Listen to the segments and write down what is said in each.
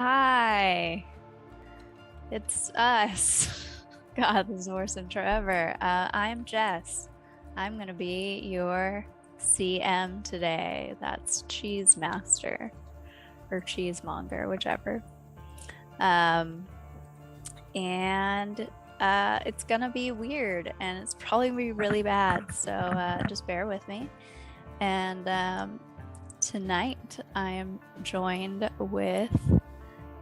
Hi, it's us. God, this is the worst intro ever. I'm Jess. I'm gonna be your CM today. That's Cheese Master or Cheesemonger, whichever. And it's gonna be weird, and it's probably gonna be really bad. So just bear with me. And tonight I am joined with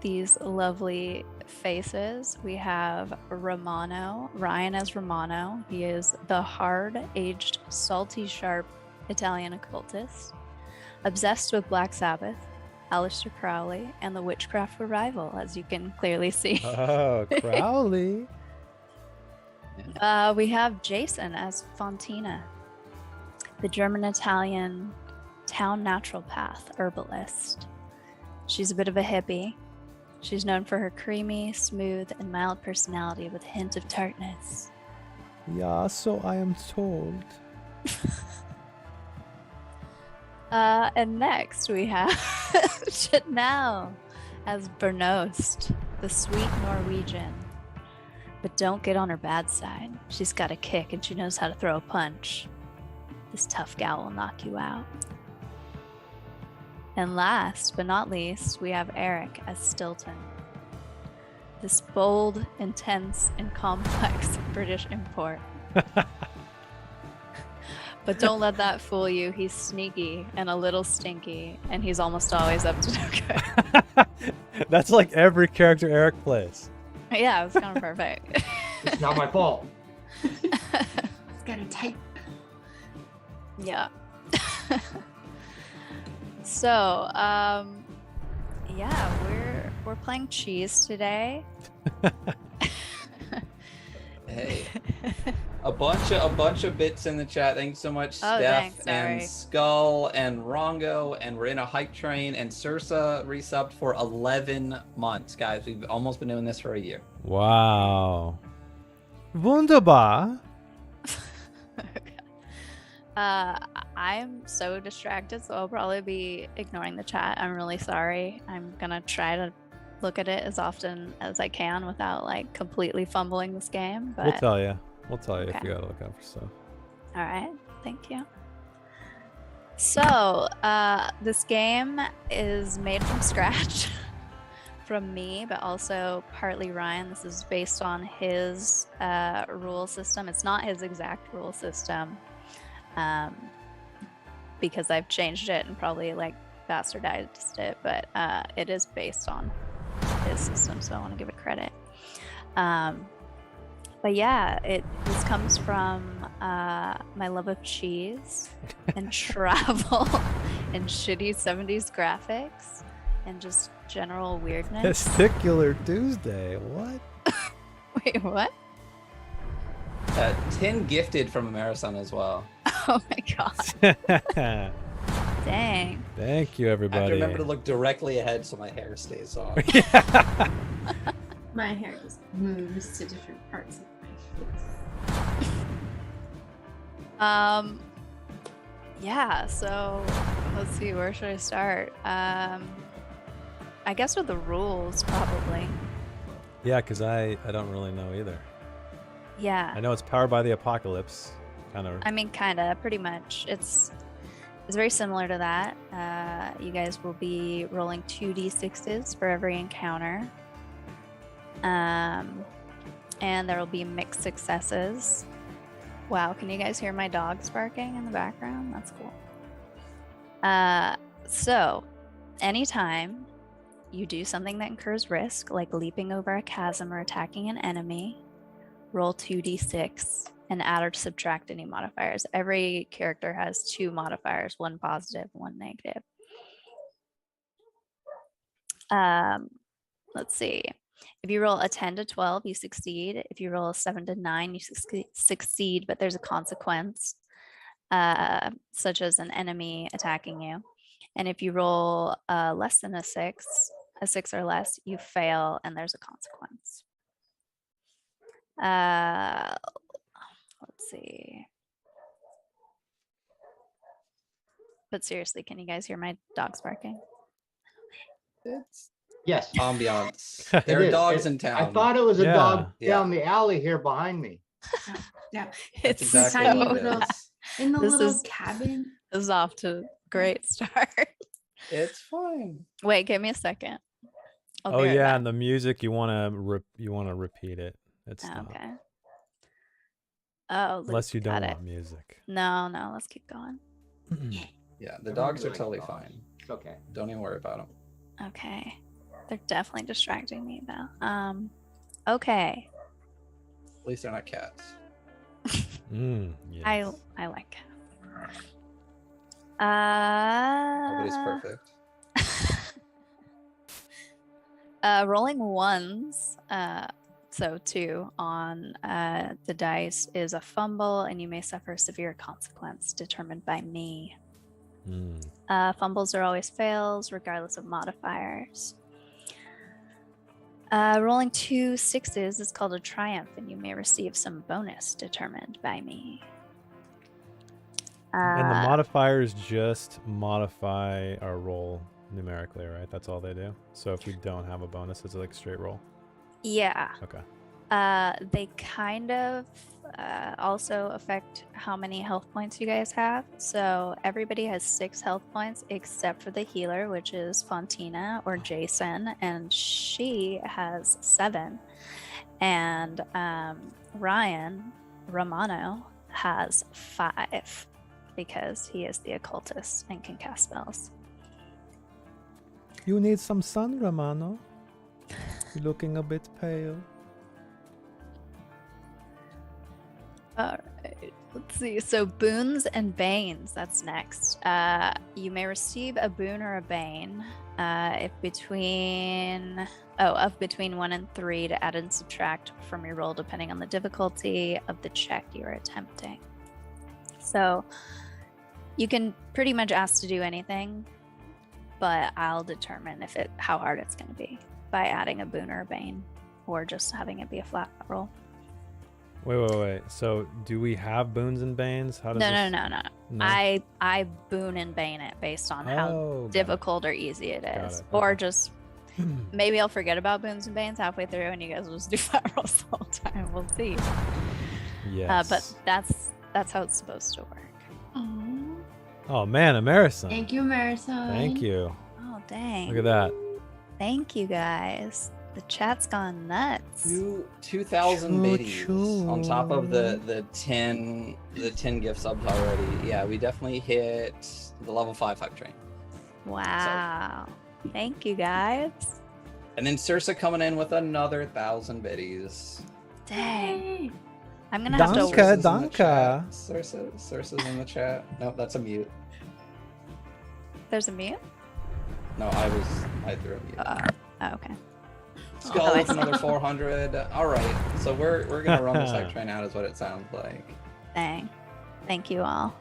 these lovely faces. We have Romano, Ryan as Romano. He is the hard-aged, salty, sharp Italian occultist, obsessed with Black Sabbath, Aleister Crowley, and the Witchcraft Revival, as you can clearly see. Oh, Crowley. We have Jason as Fontina, the German-Italian town naturopath herbalist. She's a bit of a hippie. She's known for her creamy, smooth, and mild personality with a hint of tartness. Yeah, so I am told. And next we have Janelle as Bernost, the sweet Norwegian. But don't get on her bad side. She's got a kick and she knows how to throw a punch. This tough gal will knock you out. And last but not least, we have Eric as Stilton. This bold, intense, and complex British import. But don't let that fool you. He's sneaky and a little stinky, and he's almost always up to no good. That's like every character Eric plays. Yeah, it was kind of perfect. It's not my fault. It's got a type. Yeah. So, yeah, we're playing cheese today. Hey, a bunch of bits in the chat. Thanks so much, Oh, Steph thanks, sorry. and Skull and Rongo, and we're in a hype train. And Sursa resubbed for 11 months, guys. We've almost been doing this for a year. Wow. Wunderbar. I'm so distracted, so I'll probably be ignoring the chat. I'm really sorry. I'm gonna try to look at it as often as I can without like completely fumbling this game. But We'll tell you. We'll tell you if Okay. you gotta look out for stuff. all right, thank you. So this game is made from scratch from me, but also partly Ryan. This is based on his rule system. It's not his exact rule system. Because I've changed it and probably like bastardized it, but it is based on his system, so I want to give it credit. But yeah, this comes from my love of cheese and travel and shitty 70s graphics and just general weirdness. Testicular Tuesday. What? Wait, what? Tin gifted from Amerisun as well. Oh my god. Dang. Thank you, I have everybody. to remember to look directly ahead so my hair stays on. My hair just moves to different parts of my face. Yeah, so let's see, where should I start? I guess with the rules, probably. Yeah, because I don't really know either. Yeah. I know it's powered by the apocalypse. Kind of. I mean, kind of, pretty much. It's very similar to that. You guys will be rolling 2d6s for every encounter. And there will be mixed successes. Wow, can you guys hear my dogs barking in the background? That's cool. So, anytime you do something that incurs risk, like leaping over a chasm or attacking an enemy, roll 2d6 and add or subtract any modifiers. Every character has 2 modifiers, 1 positive, 1 negative. Let's see. If you roll a 10 to 12, you succeed. If you roll a 7 to 9, you succeed, but there's a consequence, such as an enemy attacking you. And if you roll less than a 6 or less, you fail, and there's a consequence. Let's see. But seriously, can you guys hear my dogs barking? It's Yes. ambiance. It There are is. dogs in town. I thought it was a Yeah. dog Yeah. down the alley here behind me. Yeah. That's It's exactly tiny what it little- is. In the This little is- cabin. This is off to a great start. It's fine. Wait, give me a second. I'll Oh be right yeah, back. and the music you want to repeat it. It's not. Okay. Oh, Unless you Luke, got don't it. want music. No, let's keep going. Yeah, the I dogs are really like totally dogs. fine. It's okay. Don't even worry about them. Okay. They're definitely distracting me though. Okay. At least they're not cats. Yes. I like it. Nobody's perfect. Rolling ones, so 2 on the dice is a fumble, and you may suffer a severe consequence determined by me. Fumbles are always fails, regardless of modifiers. Rolling 2 6s is called a triumph, and you may receive some bonus determined by me. And the modifiers just modify our roll numerically, right? That's all they do. So if we don't have a bonus, it's like straight roll. Yeah. Okay. They kind of also affect how many health points you guys have. So everybody has 6 health points except for the healer, which is Fontina or Jason, and she has 7. And Ryan Romano has 5 because he is the occultist and can cast spells. You need some sun, Romano. You're looking a bit pale. All right, let's see. So boons and banes, that's next. You may receive a boon or a bane if between 1 and 3 to add and subtract from your roll depending on the difficulty of the check you are attempting. So you can pretty much ask to do anything, but I'll determine how hard it's going to be by adding a boon or a bane, or just having it be a flat roll. Wait. So do we have boons and banes? How does No. No? I boon and bane it based on how got it. difficult or easy it Got is, it, or okay. just maybe I'll forget about boons and banes halfway through, and you guys will just do flat rolls the whole time. We'll see. Yes. But that's how it's supposed to work. Oh, Oh man, Amerison. thank you, Marisol. Thank you. Oh dang! Look at that. Thank you guys. The chat's gone nuts. 2,000 biddies Choo-choo. on top of the 10 gift subs already. Yeah, we definitely hit the level 5 hype train. Wow! Thank you guys. And then Cirsa coming in with another 1,000 biddies. Dang! Yay. I'm gonna have to. Danke. Cirsa's in the Danke. chat. Cirsa's in the chat. Nope, that's a mute. There's a mute. No, I threw a mute. Okay. Skull Oh, with another 400. All right, so we're gonna run this hype train out, is what it sounds like. Dang. Thank you all.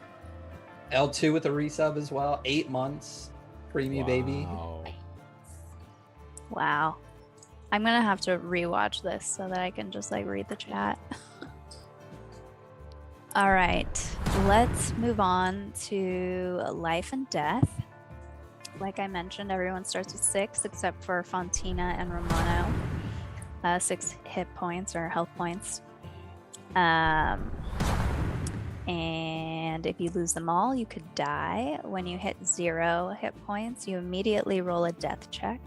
L2 with a resub as well. 8 months. Preemie baby. Wow. Wow. I'm gonna have to rewatch this so that I can just like read the chat. All right, let's move on to life and death. Like I mentioned, everyone starts with 6 except for Fontina and Romano. 6 hit points or health points. And if you lose them all, you could die. When you hit 0 hit points, you immediately roll a death check.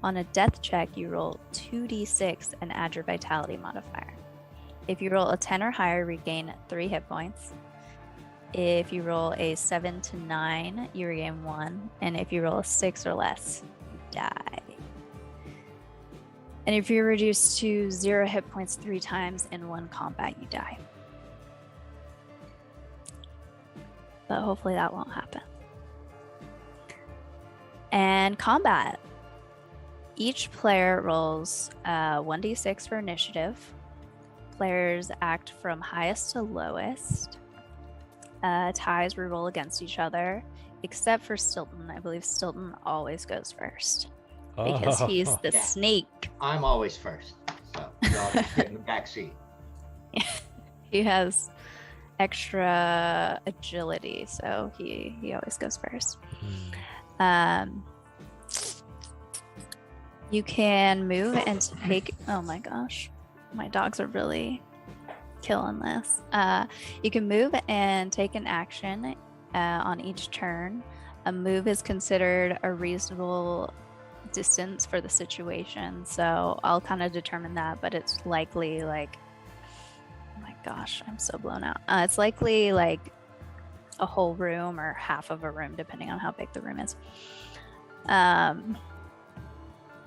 On a death check, you roll 2d6 and add your vitality modifier. If you roll a 10 or higher, regain 3 hit points. If you roll a 7 to 9, you regain 1. And if you roll a 6 or less, you die. And if you're reduced to 0 hit points 3 times in one combat, you die. But hopefully that won't happen. And combat. Each player rolls 1d6 for initiative. Players act from highest to lowest. Ties reroll against each other, except for Stilton. I believe Stilton always goes first because he's the Yeah. snake. I'm always first, so y'all just get in the back seat. He has extra agility, so he always goes first. You can move and take. Oh my gosh, my dogs are really killing this. You can move and take an action on each turn. A move is considered a reasonable distance for the situation, so I'll kind of determine that, but it's likely like, oh my gosh, I'm so blown out. It's likely like a whole room or half of a room, depending on how big the room is.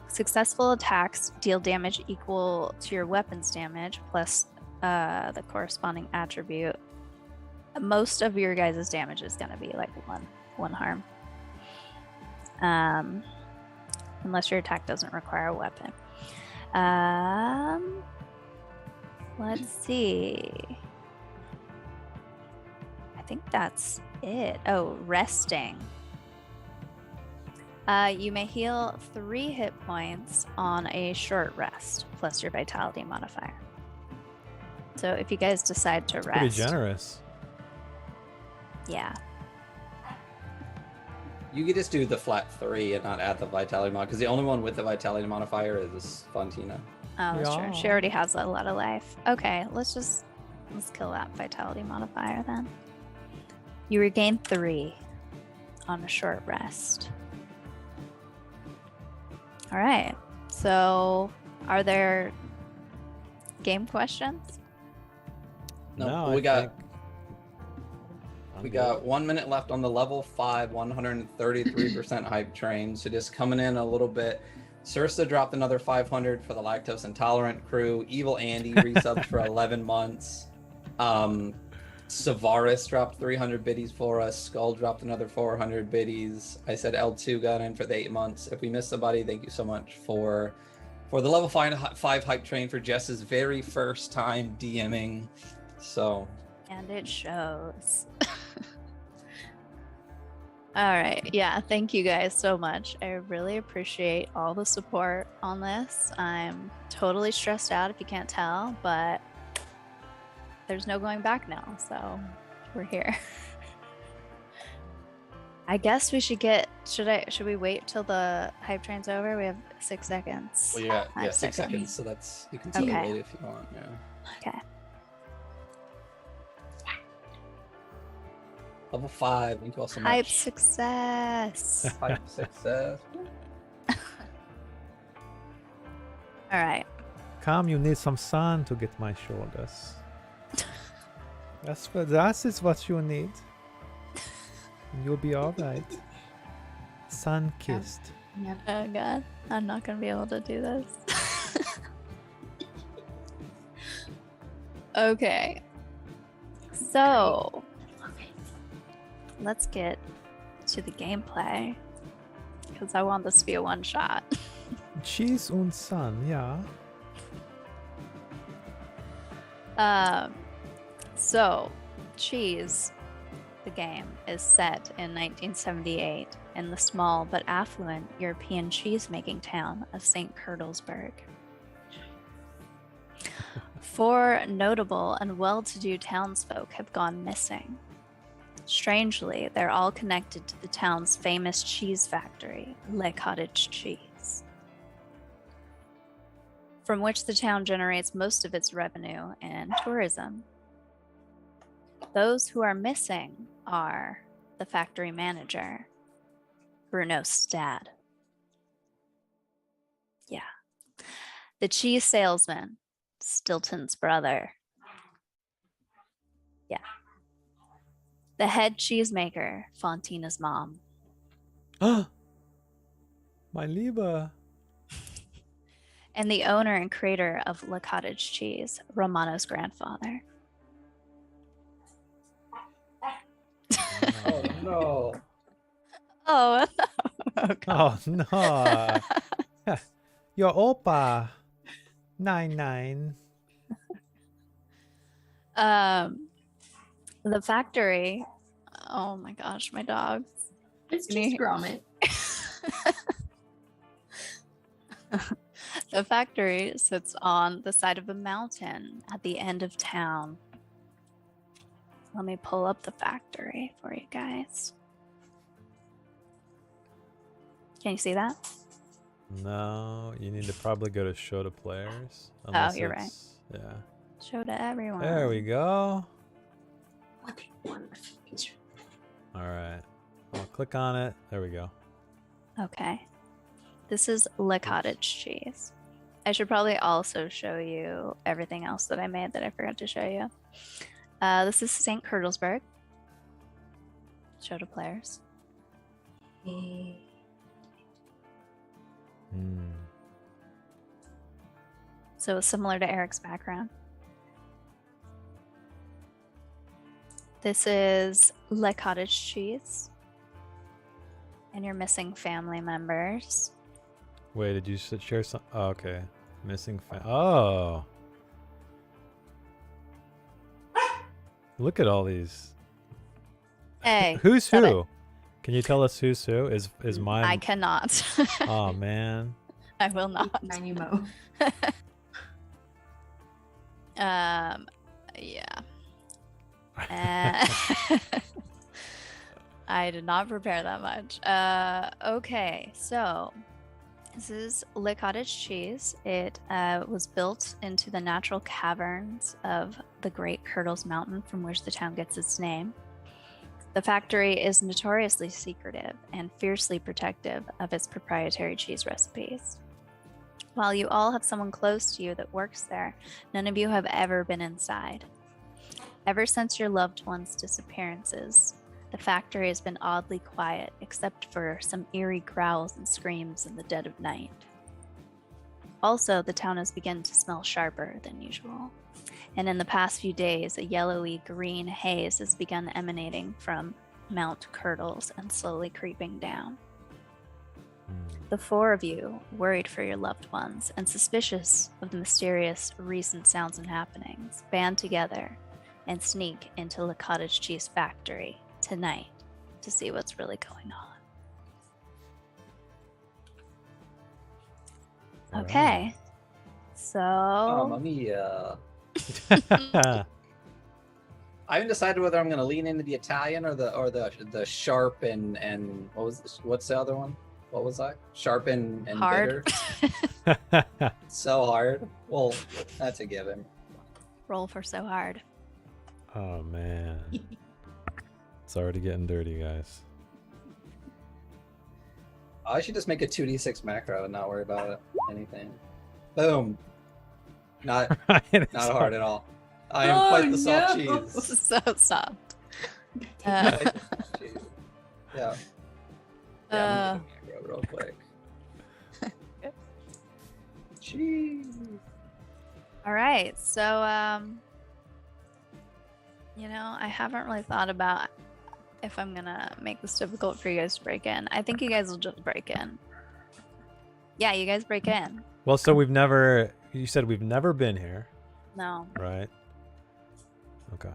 Successful attacks deal damage equal to your weapon's damage plus the corresponding attribute. Most of your guys' damage is going to be like one harm. Unless your attack doesn't require a weapon. Let's see. I think that's it. Oh, resting. You may heal 3 hit points on a short rest, plus your vitality modifier. So if you guys decide to rest. Pretty generous. Yeah. You could just do the flat 3 and not add the vitality mod, because the only one with the vitality modifier is Fontina. Oh, that's true. Yeah. She already has a lot of life. Okay, let's kill that vitality modifier then. You regain 3 on a short rest. All right. So, are there game questions? No, we got 1 minute left on the level 5, 133% hype train. So just coming in a little bit. Sursa dropped another 500 for the lactose intolerant crew. Evil Andy resubbed for 11 months. Savaris dropped 300 biddies for us. Skull dropped another 400 biddies. I said L2 got in for the 8 months. If we missed somebody, thank you so much for the level 5 hype train for Jess's very first time DMing. So. And it shows. All right. Yeah. Thank you guys so much. I really appreciate all the support on this. I'm totally stressed out if you can't tell, but there's no going back now. So we're here. I guess we should should we wait till the hype train's over? We have 6 seconds. Well, yeah, 5 6 seconds. So you can Okay. wait if you want. Yeah. Okay. Level 5. Thank you all so much. Hype success. Hype success. All right. Come, you need some sun to get my shoulders. That is what you need. You'll be all right. Sun kissed. Yep. Oh god, I'm not gonna be able to do this. Okay. So let's get to the gameplay because I want this to be a one shot. Cheese und Sun, yeah. So Cheese, the game, is set in 1978 in the small but affluent European cheese-making town of St. Curtlesburg. 4 notable and well-to-do townsfolk have gone missing. Strangely, they're all connected to the town's famous cheese factory, Le Cottage Cheese, from which the town generates most of its revenue and tourism. Those who are missing are the factory manager, Bruno Stad. Yeah. The cheese salesman, Stilton's brother. Yeah. The head cheesemaker, Fontina's mom. My Lieber. And the owner and creator of La Cottage Cheese, Romano's grandfather. Oh no. Oh, Oh no. Your Opa. 99. The factory. Oh my gosh, my dogs. It's Can just you- Gromit. The factory sits on the side of a mountain at the end of town. Let me pull up the factory for you guys. Can you see that? No, you need to probably go to show to players. Oh, you're right. Yeah. Show to everyone. There we go. What a wonderful picture. All right. I'll click on it. There we go. Okay. This is Le Cottage cheese. I should probably also show you everything else that I made that I forgot to show you. This is St. Curtlesburg. Show to players. Hmm. So it's similar to Eric's background. This is Le Cottage cheese. And you're missing family members. Wait, did you share some? Oh, okay. Missing. Oh. Look at all these. Hey. Who's stop who? it. Can you tell us who's who? Is mine? I cannot. Oh man. I will not. Manumo. Yeah. I did not prepare that much. Okay, so this is Le Cottage cheese. It was built into the natural caverns of the Great Curdles Mountain, from which the town gets its name. The factory is notoriously secretive and fiercely protective of its proprietary cheese recipes. While you all have someone close to you that works there, none of you have ever been inside. Ever since your loved one's disappearances, the factory has been oddly quiet, except for some eerie growls and screams in the dead of night. Also, the town has begun to smell sharper than usual, and in the past few days, a yellowy green haze has begun emanating from Mount Curdles and slowly creeping down. The four of you, worried for your loved ones and suspicious of the mysterious recent sounds and happenings, band together and sneak into the cottage cheese factory tonight to see what's really going on. Okay. So Mamma mia. I haven't decided whether I'm going to lean into the Italian or the sharp and what's the other one? What was that? Sharp and Hard. bitter. So hard. Well, that's a given. roll for so hard. Oh man. It's already getting dirty, guys. I should just make a 2d6 macro and not worry about anything. Boom. Not hard at all. I am quite the soft cheese. So soft. Cheese. Yeah. Yeah, I'm gonna macro real quick. Cheese. All right. So, I haven't really thought about if I'm gonna make this difficult for you guys to break in. I think you guys will just break in. Yeah, you guys break in. Well, so you said we've never been here, No. right? Okay.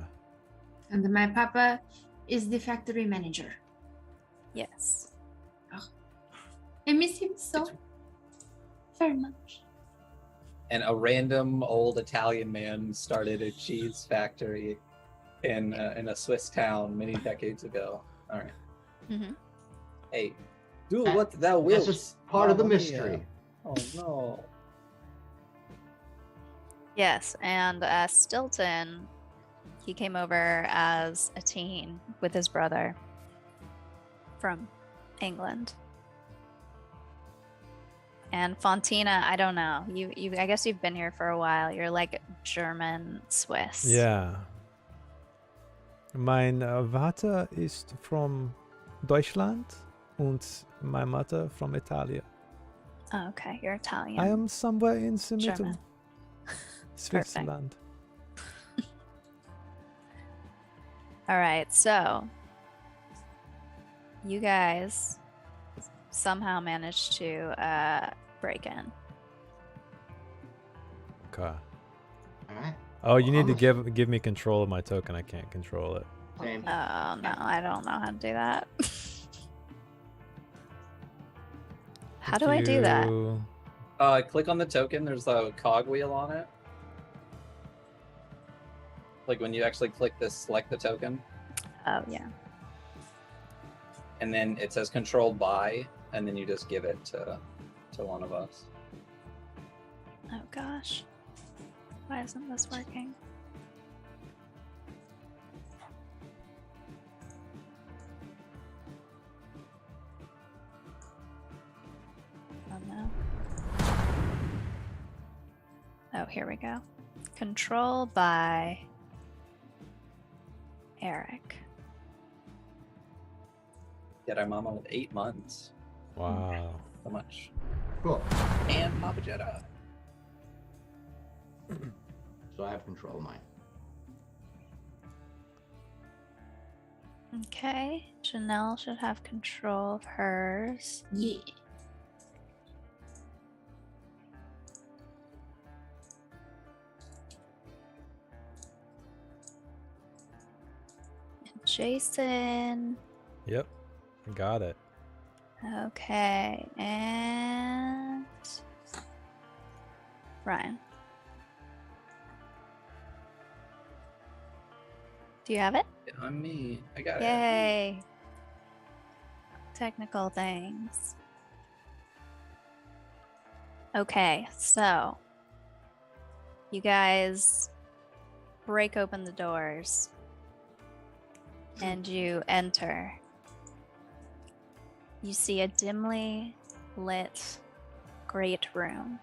And my papa is the factory manager. Yes. I miss him so very much. And a random old Italian man started a cheese factory in a Swiss town many decades ago. All right. Mm-hmm. Hey, do That- what thou wilt. This is part of the Mamma mystery. mia. Oh no. Yes, and Stilton, he came over as a teen with his brother from England. And Fontina, I don't know. You I guess you've been here for a while. You're like German Swiss. Yeah. Mein Vater ist from Deutschland und my mother from Italy. Oh, okay, you're Italian. I am somewhere in the middle. German. Switzerland. All right, so you guys somehow managed to break in. Okay. All right. Oh, you need to Almost. give me control of my token. I can't control it. Same. Oh no, I don't know how to do that. How do I do that? You- Click on the token. There's a cogwheel on it. Like when you actually click this, select the token, Oh yeah. and then it says controlled by, and then you just give it to one of us. Oh gosh. Why isn't this working? Oh no. Oh, here we go. Control by Eric. Get our mama with 8 months. Wow. So much. Cool. And Papa Jetta. So I have control of mine. Okay. Janelle should have control of hers. Yeah. Jason. Yep. Got it. Okay. And Ryan. Do you have it? On me. I got it. Yay. Technical things. Okay, so you guys break open the doors and you enter. You see a dimly lit great room.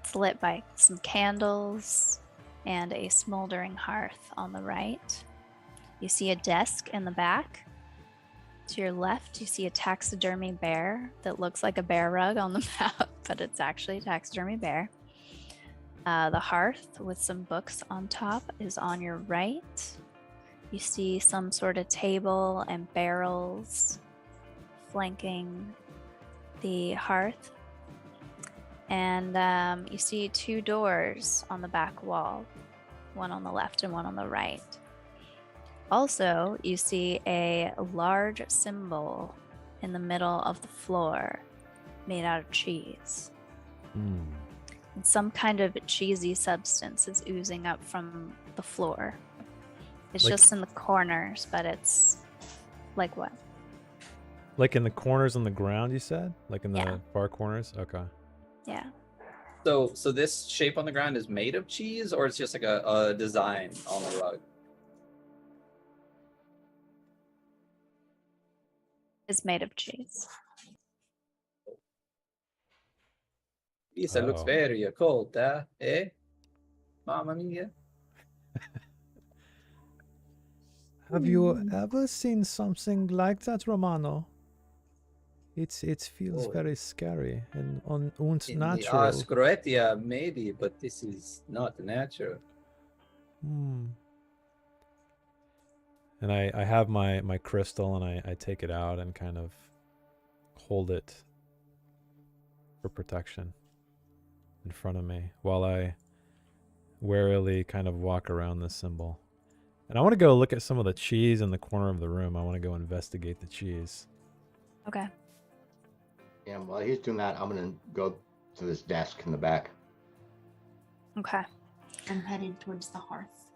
It's lit by some candles and a smoldering hearth on the right. You see a desk in the back. To your left, you see a taxidermy bear that looks like a bear rug on the map, but it's actually a taxidermy bear. The hearth with some books on top is on your right. You see some sort of table and barrels flanking the hearth. And you see 2 doors on the back wall, one on the left and one on the right. Also, you see a large symbol in the middle of the floor made out of cheese. Hmm. And some kind of cheesy substance is oozing up from the floor. It's Like- just in the corners, but it's like what? Like in the corners on the ground, you said? Like in the Yeah. far corners? Okay. Yeah. So this shape on the ground is made of cheese, or it's just like a design on the rug? It's made of cheese. Yes, it looks Oh. very cold, eh? Mamma mia. Have you ever seen something like that, Romano? It feels Oh. very scary and In the unnatural. Ascroetia, maybe, but this is not natural. Hmm. And I have my crystal and I take it out and kind of hold it for protection in front of me while I warily kind of walk around this symbol. And I want to go look at some of the cheese in the corner of the room. I want to go investigate the cheese. Okay. Yeah, while he's doing that, I'm gonna go to this desk in the back. Okay. I'm headed towards the hearth.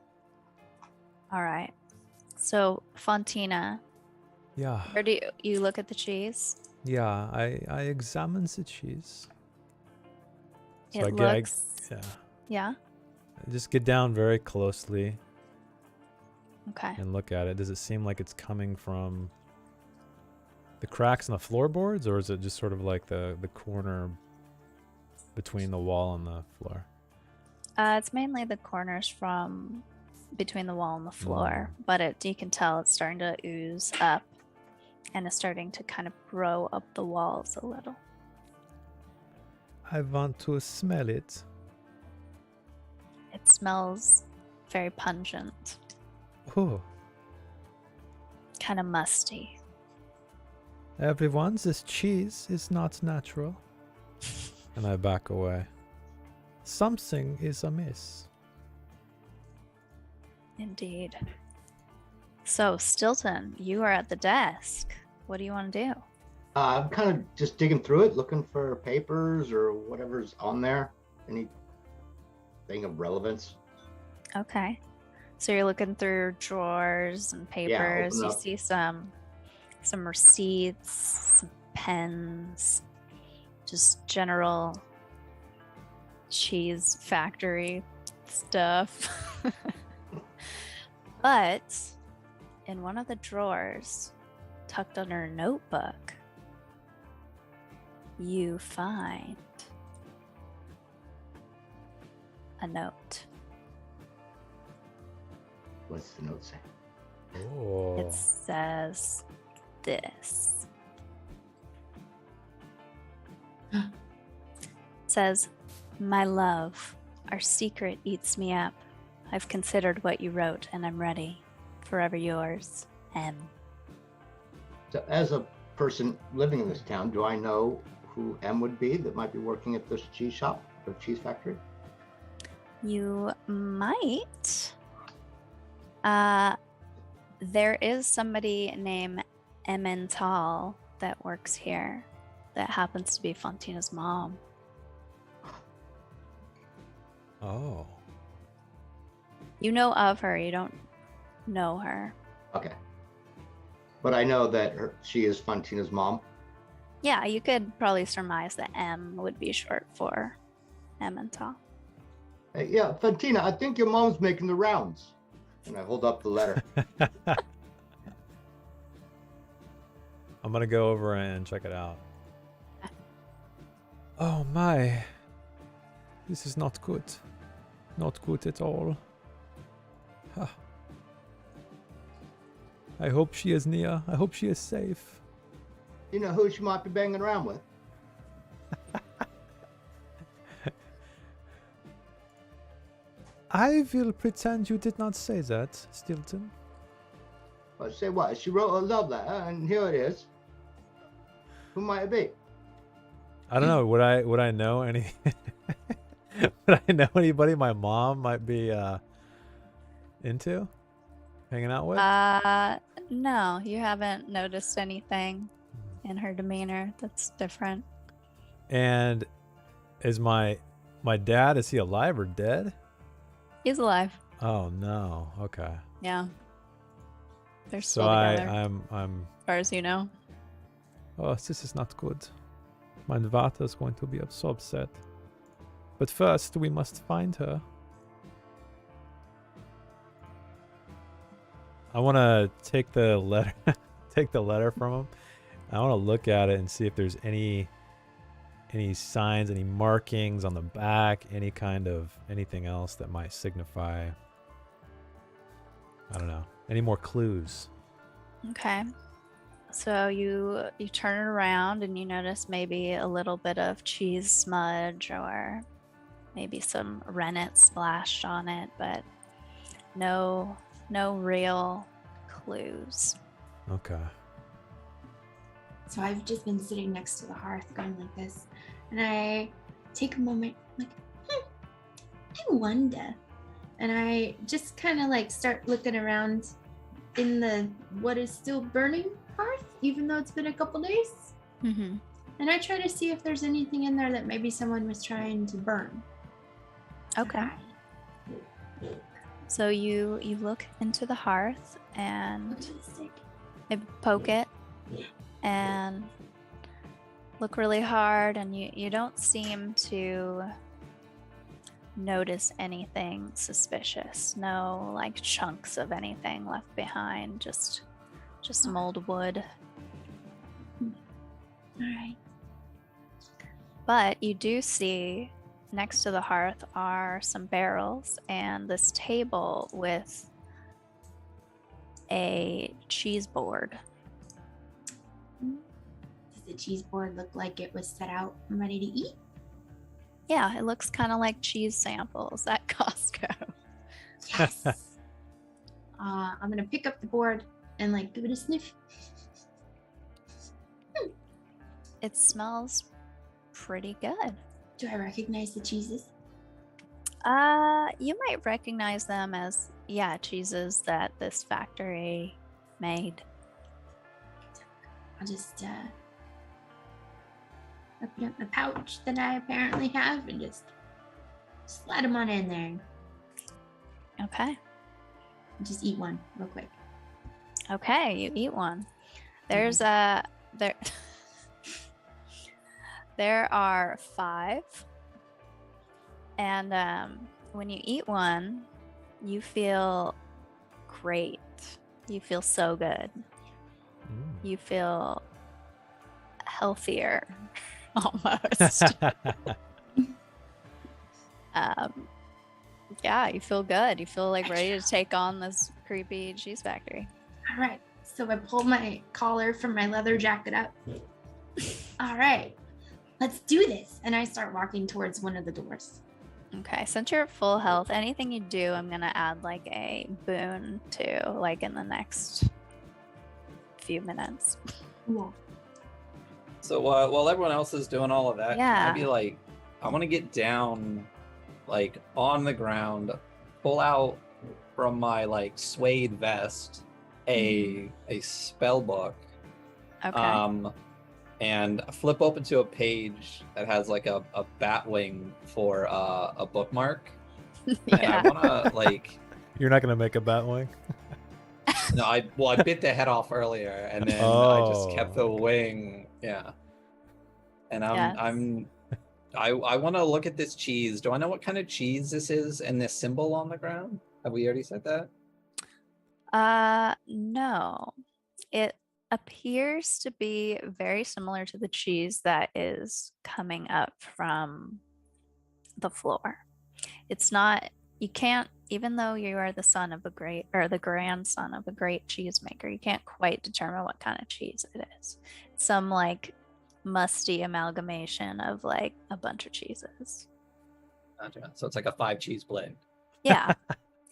All right. So, Fontina, Yeah. where do you look at the cheese? Yeah, I examine the cheese. So It I looks. yeah. Yeah. I just get down very closely Okay. and look at it. Does it seem like it's coming from the cracks in the floorboards, or is it just sort of like the corner between the wall and the floor? It's mainly the corners from between the wall and the floor, but you can tell it's starting to ooze up and it's starting to kind of grow up the walls a little. I want to smell it. It smells very pungent, Oh, kind of musty. everyone, this cheese is not natural. And I back away. Something is amiss. Indeed. So, Stilton, you are at the desk. What do you want to do? I'm kind of just digging through it, looking for papers or whatever's on there. Anything of relevance. Okay. So you're looking through drawers and papers. open You up. see some receipts, some pens. just general cheese factory stuff. But in one of the drawers, tucked under a notebook, you find a note. What's the note say? Oh. It says this. It says, "My love, our secret eats me up. I've considered what you wrote and I'm ready. Forever yours, M." So, as a person living in this town, do I know who M would be that might be working at this cheese shop or cheese factory? You might. There is somebody named Emmental that works here that happens to be Fontina's mom. Oh. You know of her, you don't know her. Okay. But I know that she is Fontina's mom. Yeah, you could probably surmise that M would be short for Emmental. Hey, yeah, Fontina, I think your mom's making the rounds. And I hold up the letter. I'm gonna go over and check it out. Oh my. This is not good. Not good at all. Huh. I hope she is near. I hope she is safe. You know who she might be banging around with? I will pretend you did not say that, Stilton. Well, say what? She wrote a love letter, and here it is. Who might it be? I don't know. Would I know any? Would I know anybody my mom might be into, hanging out with? No, you haven't noticed anything in her demeanor that's different. And is my dad? Is he alive or dead? He's alive. Oh no. Okay. Yeah. They're So still together, I'm. as far as you know. Oh, this is not good. My Vata is going to be so upset. But first, we must find her. I want to take the letter, take the letter from him. I want to look at it and see if there's any signs, any markings on the back, any kind of anything else that might signify. I don't know. Any more clues? Okay. So you turn it around and you notice maybe a little bit of cheese smudge or maybe some rennet splashed on it, but no real clues. Okay. So I've just been sitting next to the hearth going like this, and I take a moment like, I wonder. And I just kind of like start looking around in the what is still burning hearth, even though it's been a couple days. Mm-hmm. And I try to see if there's anything in there that maybe someone was trying to burn. Okay. So you look into the hearth and maybe poke it and look really hard, and you don't seem to notice anything suspicious. No like chunks of anything left behind, just mold wood. All right. But you do see next to the hearth are some barrels and this table with a cheese board. Does the cheese board look like it was set out and ready to eat? Yeah, it looks kind of like cheese samples at Costco. Yes. I'm gonna pick up the board and like give it a sniff. It smells pretty good. Do I recognize the cheeses? You might recognize them as, cheeses that this factory made. I'll just open up the pouch that I apparently have and just slide them on in there. Okay. Just eat one real quick. Okay, you eat one. There's There are 5. And when you eat one, you feel great. You feel so good. You feel healthier almost. Yeah, you feel good. You feel like ready to take on this creepy cheese factory. All right. So I pull my collar from my leather jacket up. All right. Let's do this. And I start walking towards one of the doors. Okay, since you're at full health, anything you do, I'm gonna add like a boon to, like in the next few minutes. Cool. So while everyone else is doing all of that, Yeah. I'd be like, I want to get down, like on the ground, pull out from my like suede vest a spell book, Okay. and flip open to a page that has like a bat wing for a bookmark. And I Yeah. want to like. You're not gonna make a bat wing? No, I bit the head off earlier, and then I just kept the wing. Yeah, and Yes. I want to look at this cheese. Do I know what kind of cheese this is and this symbol on the ground? Have we already said that? No. It appears to be very similar to the cheese that is coming up from the floor. It's not, you can't, even though you are the son of a great, or the grandson of a great cheesemaker, you can't quite determine what kind of cheese it is. Some like musty amalgamation of like a bunch of cheeses. Gotcha. So it's like a 5 cheese blend. Yeah,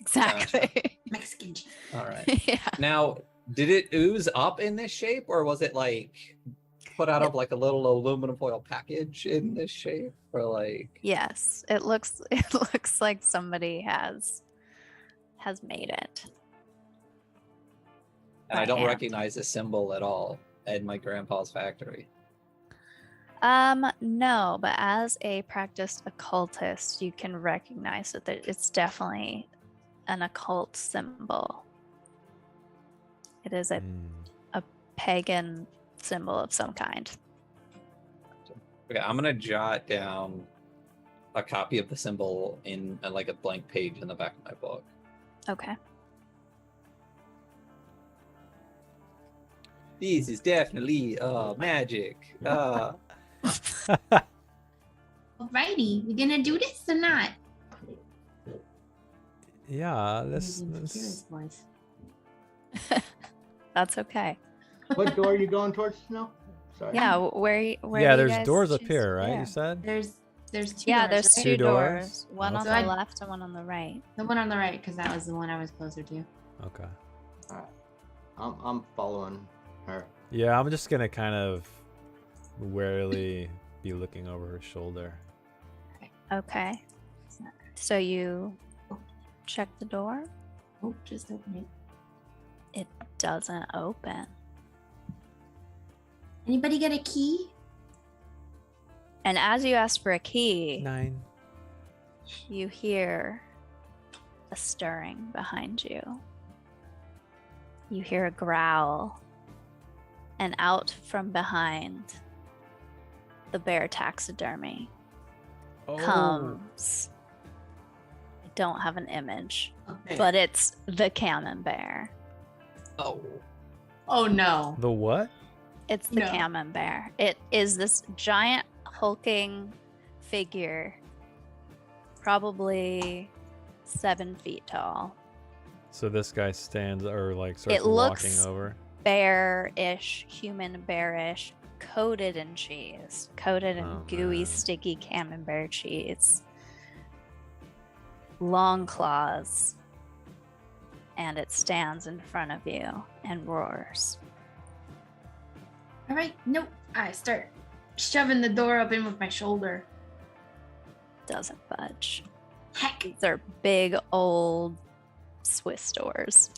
exactly. Mexican cheese. All right. Yeah. Now, did it ooze up in this shape, or was it like put out of like a little aluminum foil package in this shape, or like? Yes, it looks like somebody has made it. And I by don't hand. recognize the symbol at all in my grandpa's factory. No, but as a practiced occultist, you can recognize that it's definitely an occult symbol. It is a pagan symbol of some kind. Okay, I'm gonna jot down a copy of the symbol in like a blank page in the back of my book. Okay. This is definitely magic. Alrighty, we gonna do this or not? Yeah, He's let's in his voice. That's okay. What door are you going towards now? Sorry. Yeah, where yeah, do you there's guys doors up choose here, to right? go? You said? There's 2 Yeah, doors, there's right? 2 2 doors? doors. One on Okay. the left and one on the right. The one on the right, because that was the one I was closer to. Okay. I'm following her. Yeah, I'm just gonna kind of warily be looking over her shoulder. Okay. So you check the door. Oh, just open it. It doesn't open. Anybody got a key? And as you ask for a key, 9. you hear a stirring behind you. You hear a growl. And out from behind the bear taxidermy comes. I don't have an image, but it's the camembert. Oh, Oh no. The what? It's the No. camembert. It is this giant hulking figure, probably 7 feet tall. So this guy stands or like starts It looks- walking over. Bearish, human bearish, coated in cheese, coated in Oh, gooey, man. sticky camembert cheese. Long claws. And it stands in front of you and roars. All right, nope. I start shoving the door open with my shoulder. Doesn't budge. Heck. These are big old Swiss doors.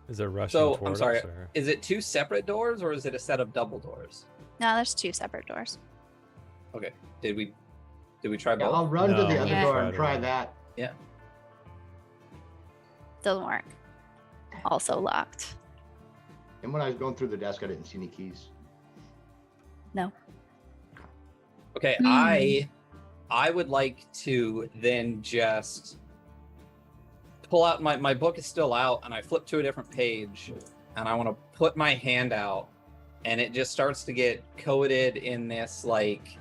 Is it rushing So, I'm toward sorry. us? Or? is it 2 separate doors, or is it a set of double doors? No, there's 2 separate doors. Okay. Did we try Yeah, both? I'll run to the No, other Yeah. door and try Right. that. Doesn't work. Also locked. And when I was going through the desk, I didn't see any keys. No. Okay, Hmm. I would like to then just pull out my book is still out, and I flip to a different page, and I want to put my hand out, and it just starts to get coated in this like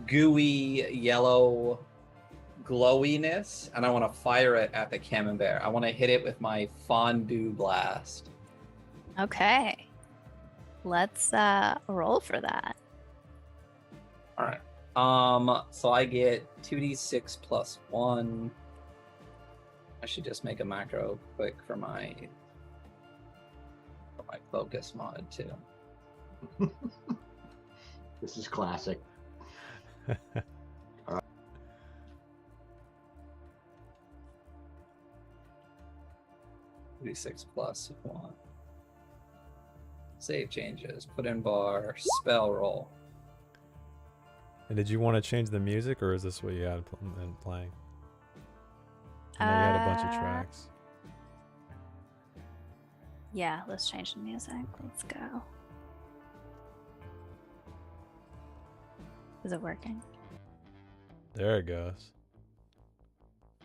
gooey yellow glowiness, and I want to fire it at the camembert. I want to hit it with my fondue blast. Okay. Let's roll for that. All right. So I get 2d6 plus 1. I should just make a macro quick for my focus mod too. This is classic. 2d6 plus 1. Save changes. Put in bar. Spell roll. And did you want to change the music, or is this what you had been playing? I know you had a bunch of tracks. Yeah, let's change the music. Let's go. Is it working? There it goes.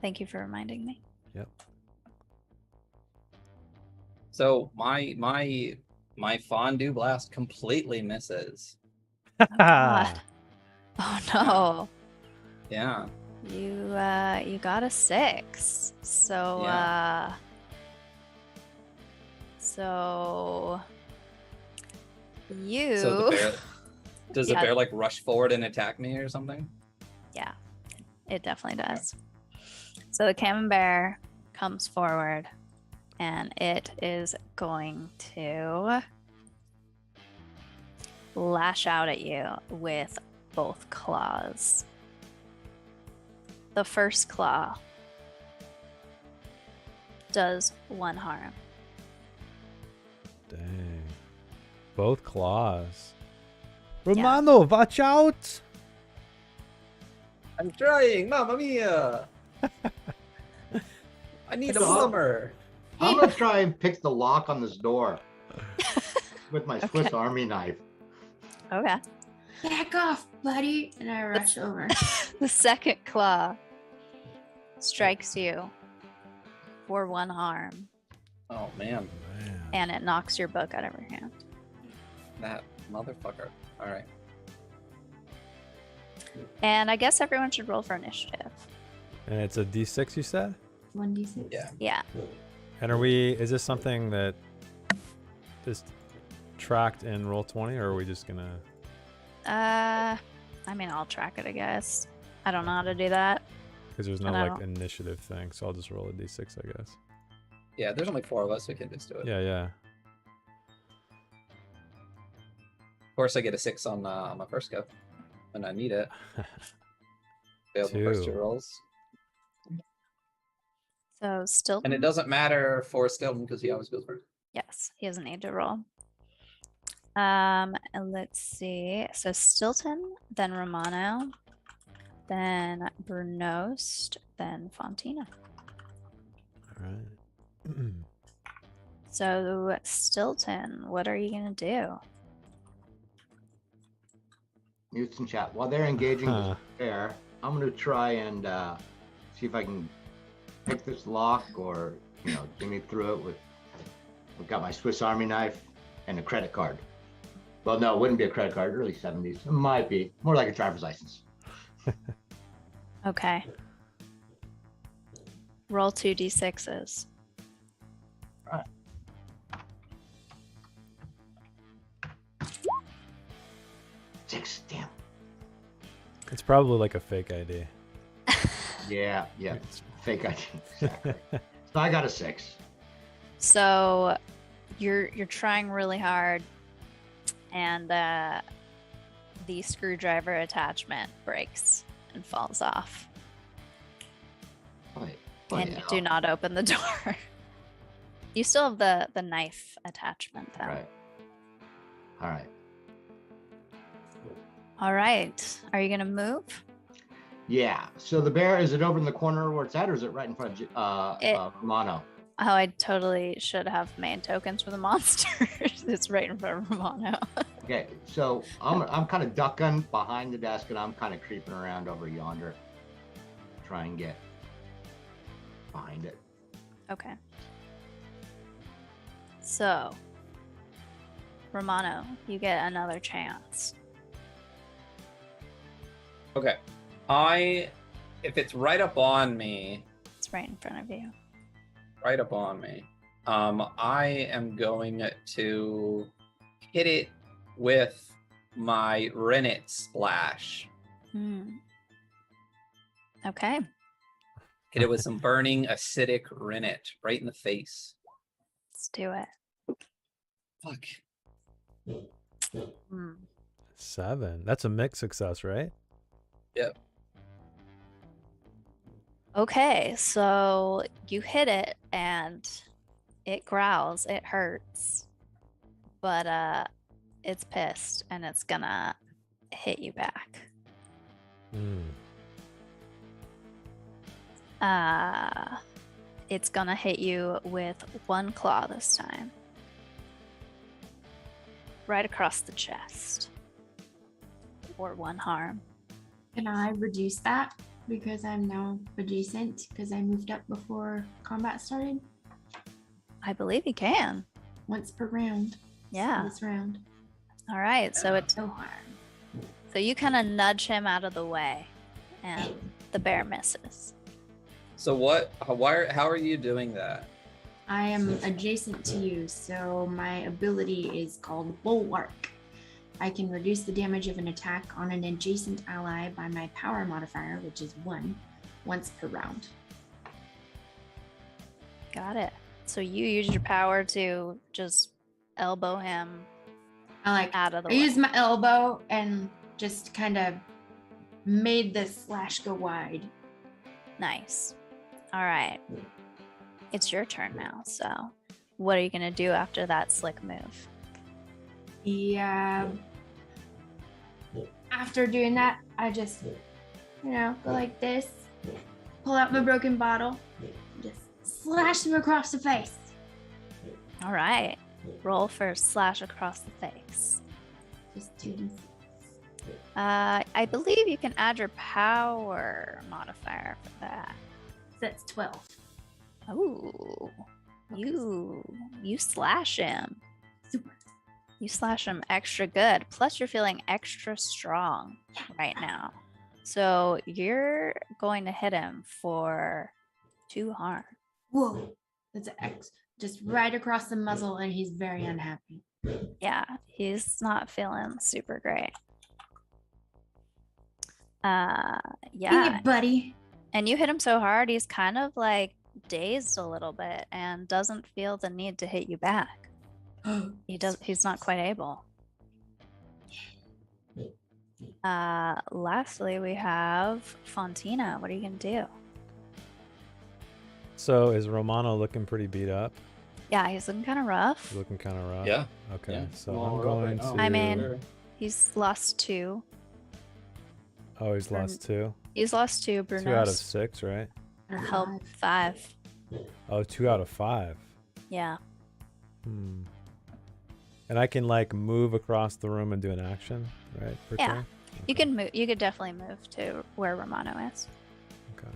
Thank you for reminding me. Yep. So my fondue blast completely misses. Oh, God. Oh no. Yeah. You got a 6. So Yeah. so you So the bear, does the Yeah. bear like rush forward and attack me or something? Yeah, it definitely does. So the camembert comes forward and it is going to lash out at you with both claws. The first claw does 1 harm. Dang. Both claws. Romano, watch out! I'm trying, Mamma Mia! I need a plumber. I'm gonna try and pick the lock on this door with my Swiss Okay. Army knife. Okay. Back off, buddy. And I rush over. The second claw strikes you for 1 harm, Oh man, Man. and it knocks your book out of your hand. that motherfucker. All right. And I guess everyone should roll for initiative. And it's a D6, you said? 1d6. Yeah. Yeah. And is this something that is tracked in Roll20, or are we just gonna... I mean, I'll track it, I guess. I don't know how to do that. Because there's no And I like don't- initiative thing, so I'll just roll a D6, I guess. Yeah, there's only 4 of us, we can just do it. Yeah. Of course, I get a 6 on my first go when I need it. Failed the first 2 2. rolls. So Stilton. And it doesn't matter for Stilton because he always goes first. Yes, he doesn't need to roll. And let's see. So Stilton, then Romano, then Brunost, then Fontina. All right. So Stilton, what are you gonna do? Mutes and chat. While they're engaging Huh. this bear, I'm gonna try and see if I can pick this lock, or get me through it with. I've got my Swiss Army knife and a credit card. Well, no, it wouldn't be a credit card. Early 70s. It might be more like a driver's license. Okay. Roll 2d6s. Right. Six. Damn. It's probably like a fake ID. Yeah. It's fake ID. Exactly. So I got a 6. So you're trying really hard, and the screwdriver attachment breaks and falls off. And you do not open the door. You still have the knife attachment though. Right. All right. All right. Are you gonna move? Yeah. So the bear, is it over in the corner where it's at, or is it right in front of Romano? Oh, I totally should have made tokens for the monster. It's right in front of Romano. Okay, so I'm kind of ducking behind the desk, and I'm kind of creeping around over yonder, try and get behind it. Okay. So, Romano, you get another chance. Okay. If it's right up on me, It's right in front of you. right up on me, I am going to hit it with my Rennet Splash. Okay. Hit it with some burning acidic Rennet right in the face. Let's do it. Fuck. 7. That's a mixed success, right? Yep. Okay, so you hit it and it growls, it hurts, but it's pissed and it's gonna hit you back. It's gonna hit you with one claw this time. Right across the chest. Or one harm. Can I reduce that because I'm now adjacent because I moved up before combat started? I believe you can. Once per round. Yeah. This round. All right, so it's No harm. so you kind of nudge him out of the way, and the bear misses. So how are you doing that? I am adjacent to you, so my ability is called Bulwark. I can reduce the damage of an attack on an adjacent ally by my power modifier, which is 1, once per round. Got it. So you use your power to just elbow him out of the I way. used my elbow and just kind of made the slash go wide. Nice. All right. It's your turn now. So what are you going to do after that slick move? Yeah. After doing that, I just, go like this, pull out my broken bottle, just slash him across the face. All right. Roll for slash across the face. Just 2d6. I believe you can add your power modifier for that. So that's 12. Oh, you slash him. Super. You slash him extra good. Plus, you're feeling extra strong right now. So you're going to hit him for 2 harm. Whoa. That's an X. Just right across the muzzle, and he's very unhappy. Yeah, he's not feeling super great. Dang Yeah. it, buddy. And you hit him so hard, he's kind of like dazed a little bit and doesn't feel the need to hit you back. He's not quite able. Lastly, we have Fontina. What are you gonna do? So is Romano looking pretty beat up? Yeah, he's looking kind of rough. He's looking kind of rough. Yeah. Okay. Yeah. So Well, I'm we're up going right now. to. I mean- He's lost 2. Oh, he's lost 2. He's lost 2. 2 out of Bruno's 6, right? help 5. Oh, 2 out of 5. Yeah. And I can like move across the room and do an action, right? Per Yeah. turn? You Okay. can move. You could definitely move to where Romano is. Okay.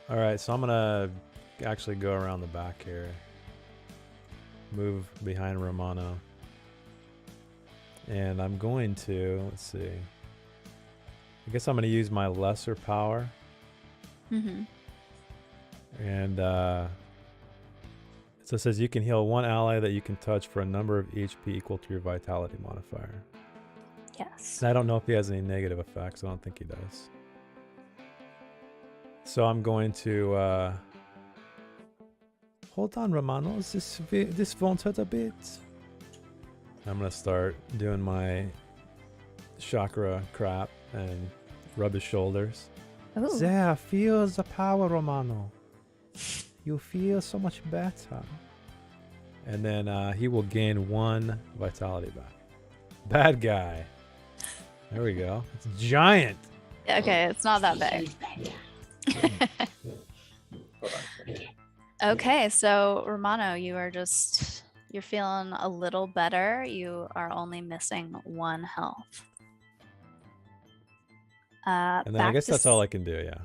All right, so I'm gonna actually go around the back here. Move behind Romano. And I'm going to, let's see. I guess I'm gonna use my lesser power. Mm-hmm. And so it says you can heal 1 ally that you can touch for a number of HP equal to your vitality modifier. Yes. And I don't know if he has any negative effects. I don't think he does. So I'm going to hold on, Romano. This won't hurt a bit. I'm gonna start doing my chakra crap and rub his shoulders. Ooh. There, feel the power, Romano. You feel so much better. And then he will gain 1 vitality back. Bad guy. There we go. It's giant. Okay, it's not that big. Okay, so Romano, you are just You're feeling a little better. You are only missing 1 health. And then I back guess to that's all I can do, yeah.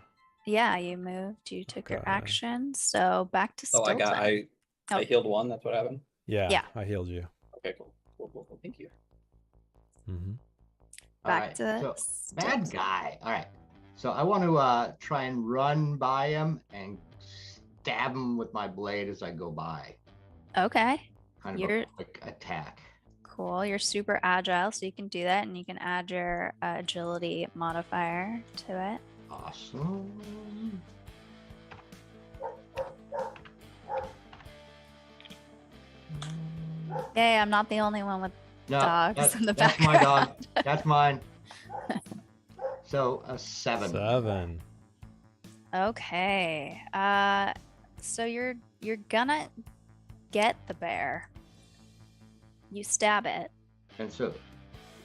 Yeah, you moved. You took your Okay. action. So back to So Stilton. I Oh. healed 1. That's what happened. Yeah, Yeah. I healed you. Okay, cool. Cool. Thank you. Mm-hmm. Back to So Stilton. bad guy. All right. So I want to try and run by him and stab him with my blade as I go by. Okay. Kind of You're a quick attack. cool. You're super agile, so you can do that, and you can add your agility modifier to it. Awesome. Yay, I'm not the only one with No, dogs in the that's my dog. background. That's mine. So a 7. 7. Okay. So you're gonna get the bear. You stab it, And so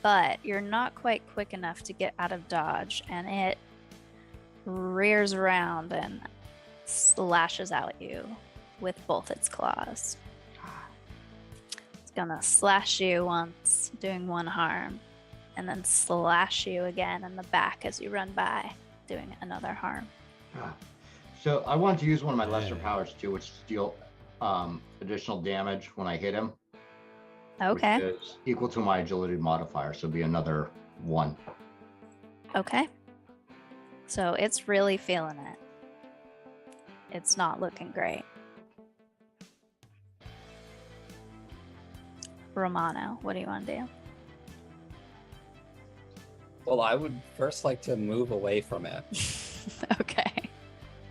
but you're not quite quick enough to get out of dodge, and it rears around and slashes out at you with both its claws. It's gonna slash you once, doing 1 harm, and then slash you again in the back as you run by, doing another harm. So I want to use one of my lesser Dang. powers too, which deal additional damage when I hit him. Okay. Which is equal to my agility modifier, so it'd be another 1. Okay. So it's really feeling it. It's not looking great. Romano, what do you want to do? Well, I would first like to move away from it Okay.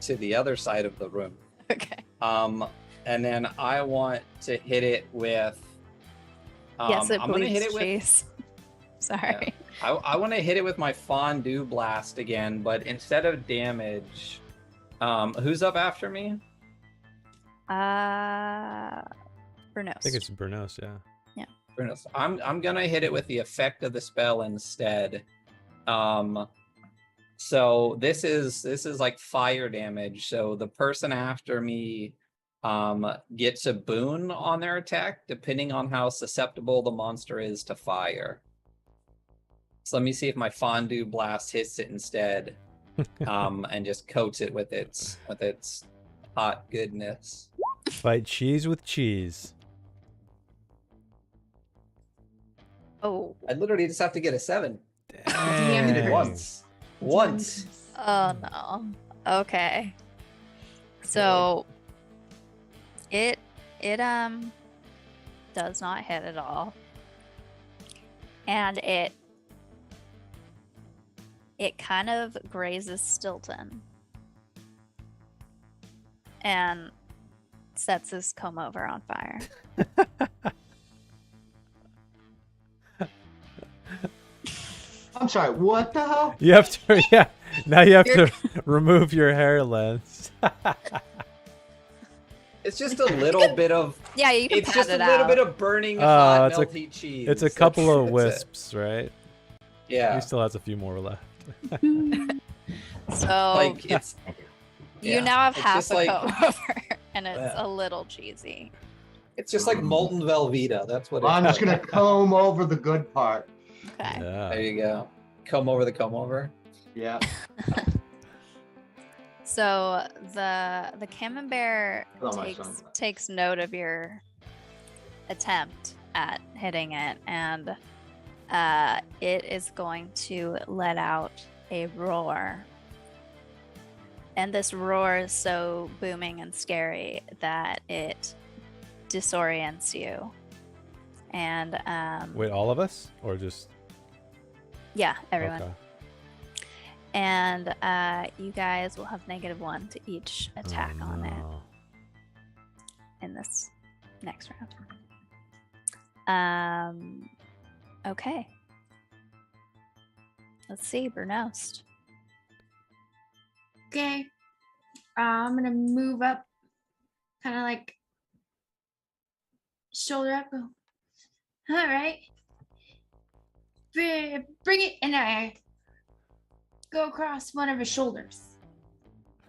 to the other side of the room. Okay. And then I want to hit it with. Yes, it I'm gonna hit bleeds it with. cheese. Sorry. I want to hit it with my fondue blast again, but instead of damage, who's up after me? Burnos. I think it's Burnos, yeah. Brunos. I'm gonna hit it with the effect of the spell instead. So this is like fire damage. So the person after me gets a boon on their attack depending on how susceptible the monster is to fire. So let me see if my fondue blast hits it instead, and just coats it with its hot goodness. Fight cheese with cheese. Oh. I literally just have to get a 7. Damn it. Dang. Once. Oh no. Okay. So it does not hit at all. And it kind of grazes Stilton and sets his comb over on fire. I'm sorry, what the hell? You have to, yeah. Now you have to remove your hair lens. It's just a little bit of. Yeah, you can It's pat just a it little out. bit of burning hot it's a- melty cheese. It's a couple of That's it. wisps, right? Yeah. He still has a few more left. So Like it's. you yeah. now have It's half just a like- comb over, and it's Yeah. a little cheesy. It's just like molten Velveeta. That's what. Well, I'm it's just like. gonna comb over the good part. Okay. There Yeah. you go. Comb over the comb over. Yeah. So the camembert Put on my sunglasses. takes note of your attempt at hitting it, and it is going to let out a roar. And this roar is so booming and scary that it disorients you. And Wait, all of us? Or just. yeah, everyone. Okay. And you guys will have -1 to each attack Oh, on it no. in this next round. Okay. Let's see, Burnost. Okay. I'm gonna move up, kind of like shoulder up. Go. All right. Bring it, and I go across one of his shoulders.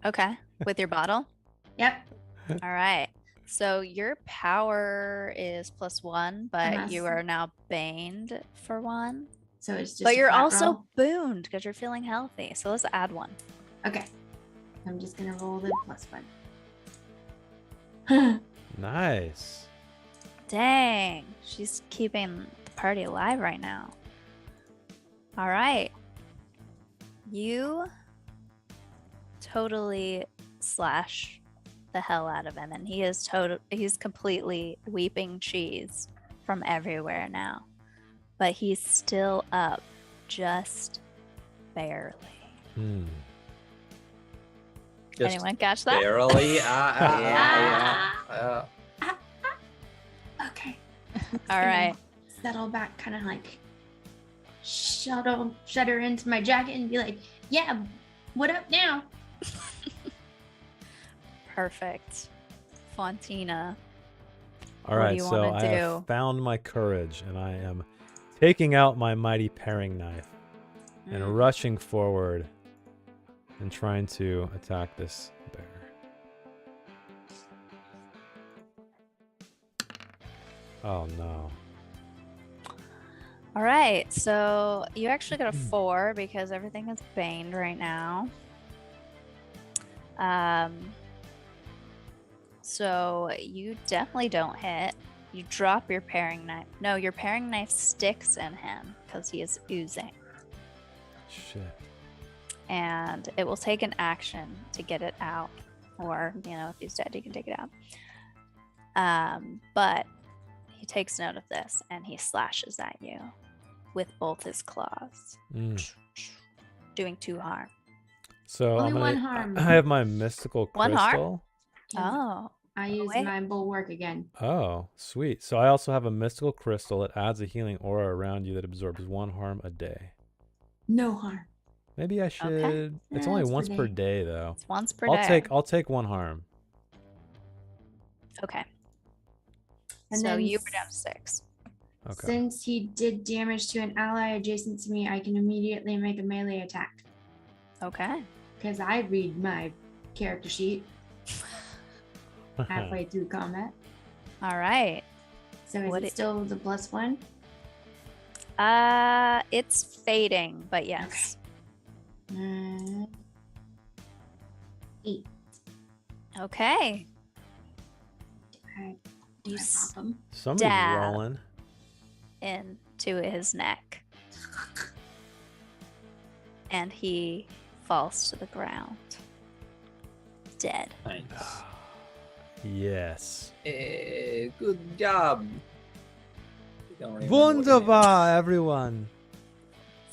Okay, with your bottle. Yep. All right. So your power is +1, but you are now baned for 1. So it's just But a you're flat also roll? booned because you're feeling healthy. So let's add 1. Okay. I'm just gonna roll the +1. Nice. Dang, she's keeping the party alive right now. All right. You totally slash the hell out of him, and he's completely weeping cheese from everywhere now. But he's still up, just barely. Just Anyone catch that? barely. Okay. All right. Settle back, kind of like shudder into my jacket and be like, yeah, what up now? Perfect. Fontina. All What do right, you so wanna I have do? found my courage, and I am taking out my mighty paring knife and rushing forward and trying to attack this bear. Oh no. All right, so you actually got a 4 because everything is baned right now. So you definitely don't hit. You drop your paring knife. No, your paring knife sticks in him because he is oozing. Shit. And it will take an action to get it out. Or, if he's dead, you can take it out. But he takes note of this and he slashes at you with both his claws, doing 2 harm. So Only 1 harm. I have my mystical 1 harm? crystal. Oh. I use wait. my bulwark again. Oh, sweet. So I also have a mystical crystal that adds a healing aura around you that absorbs 1 harm a day. No harm. Maybe I should. It's Yeah, only it's per once per day. day though. It's once per day. I'll take 1 harm. Okay. And so then you were down to 6. Okay. Since he did damage to an ally adjacent to me, I can immediately make a melee attack. Okay. Because I read my character sheet halfway through combat. All right. So is it still the +1? It's fading, but yes. 8. Okay. Alright. You pop him. Somebody's Dab. rolling. Into his neck. And he falls to the ground. Dead. Nice. Yes. Good job. Wunderbar, everyone.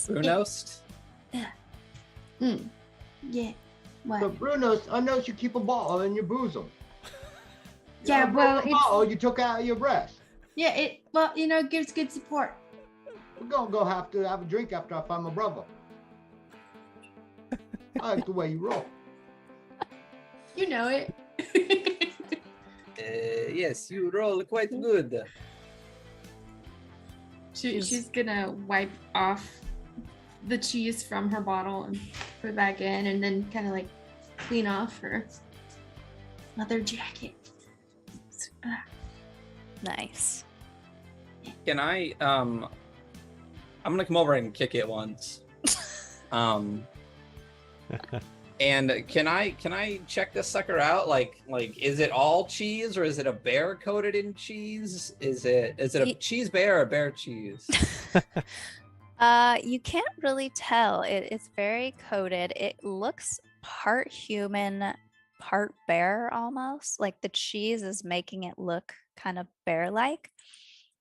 Brunost? Yeah. What? So Bruno, I noticed you keep a ball in your bosom. Yeah, well, a ball you took out of your breast. Yeah, it gives good support. We're gonna have to have a drink after I find my brother. I like the way you roll. You know it. Yes, you roll quite good. She's gonna wipe off the cheese from her bottle and put it back in, and then kind of like clean off her leather jacket. Nice. Can I I'm gonna come over and kick it once. And can I check this sucker out? Like is it all cheese or is it a bear coated in cheese? Is it a cheese bear or a bear cheese? You can't really tell. It's very coated. It looks part human, part bear almost. Like the cheese is making it look kind of bear-like.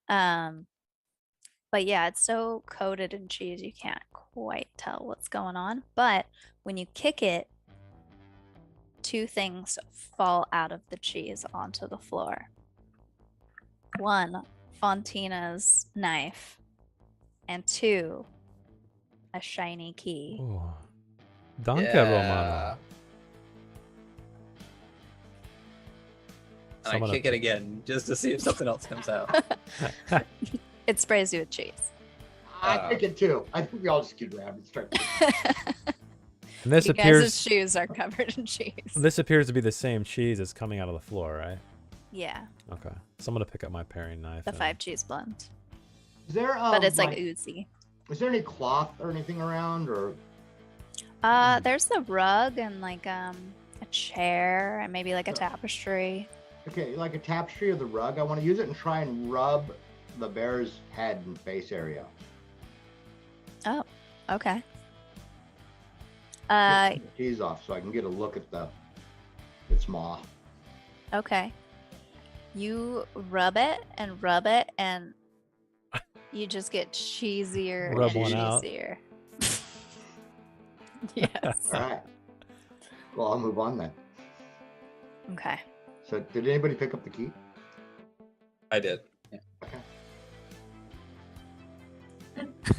But yeah, it's so coated in cheese you can't quite tell what's going on. But when you kick it, 2 things fall out of the cheese onto the floor. 1, Fontina's knife, and 2, a shiny key. Ooh. Danke, Romano. And I kick it again just to see if something else comes out. It sprays you with cheese. I think it too. I think we all just keep grabbing straight. And this You appears guys' shoes are covered in cheese. this appears to be the same cheese that's coming out of the floor, right? Yeah, Okay. So I'm gonna pick up my paring knife. the and- 5 cheese blend. Is there But it's like oozy. is there any cloth or anything around, or There's the rug and like a chair and maybe like a tapestry. okay, like a tapestry or the rug? I want to use it and try and rub the bear's head and face area. Oh, okay. Get the cheese off so I can get a look at its maw. Okay. You rub it, and you just get cheesier Rub and one out. cheesier. Yes. All right. Well, I'll move on then. Okay. So, did anybody pick up the key? I did. Yeah. Okay.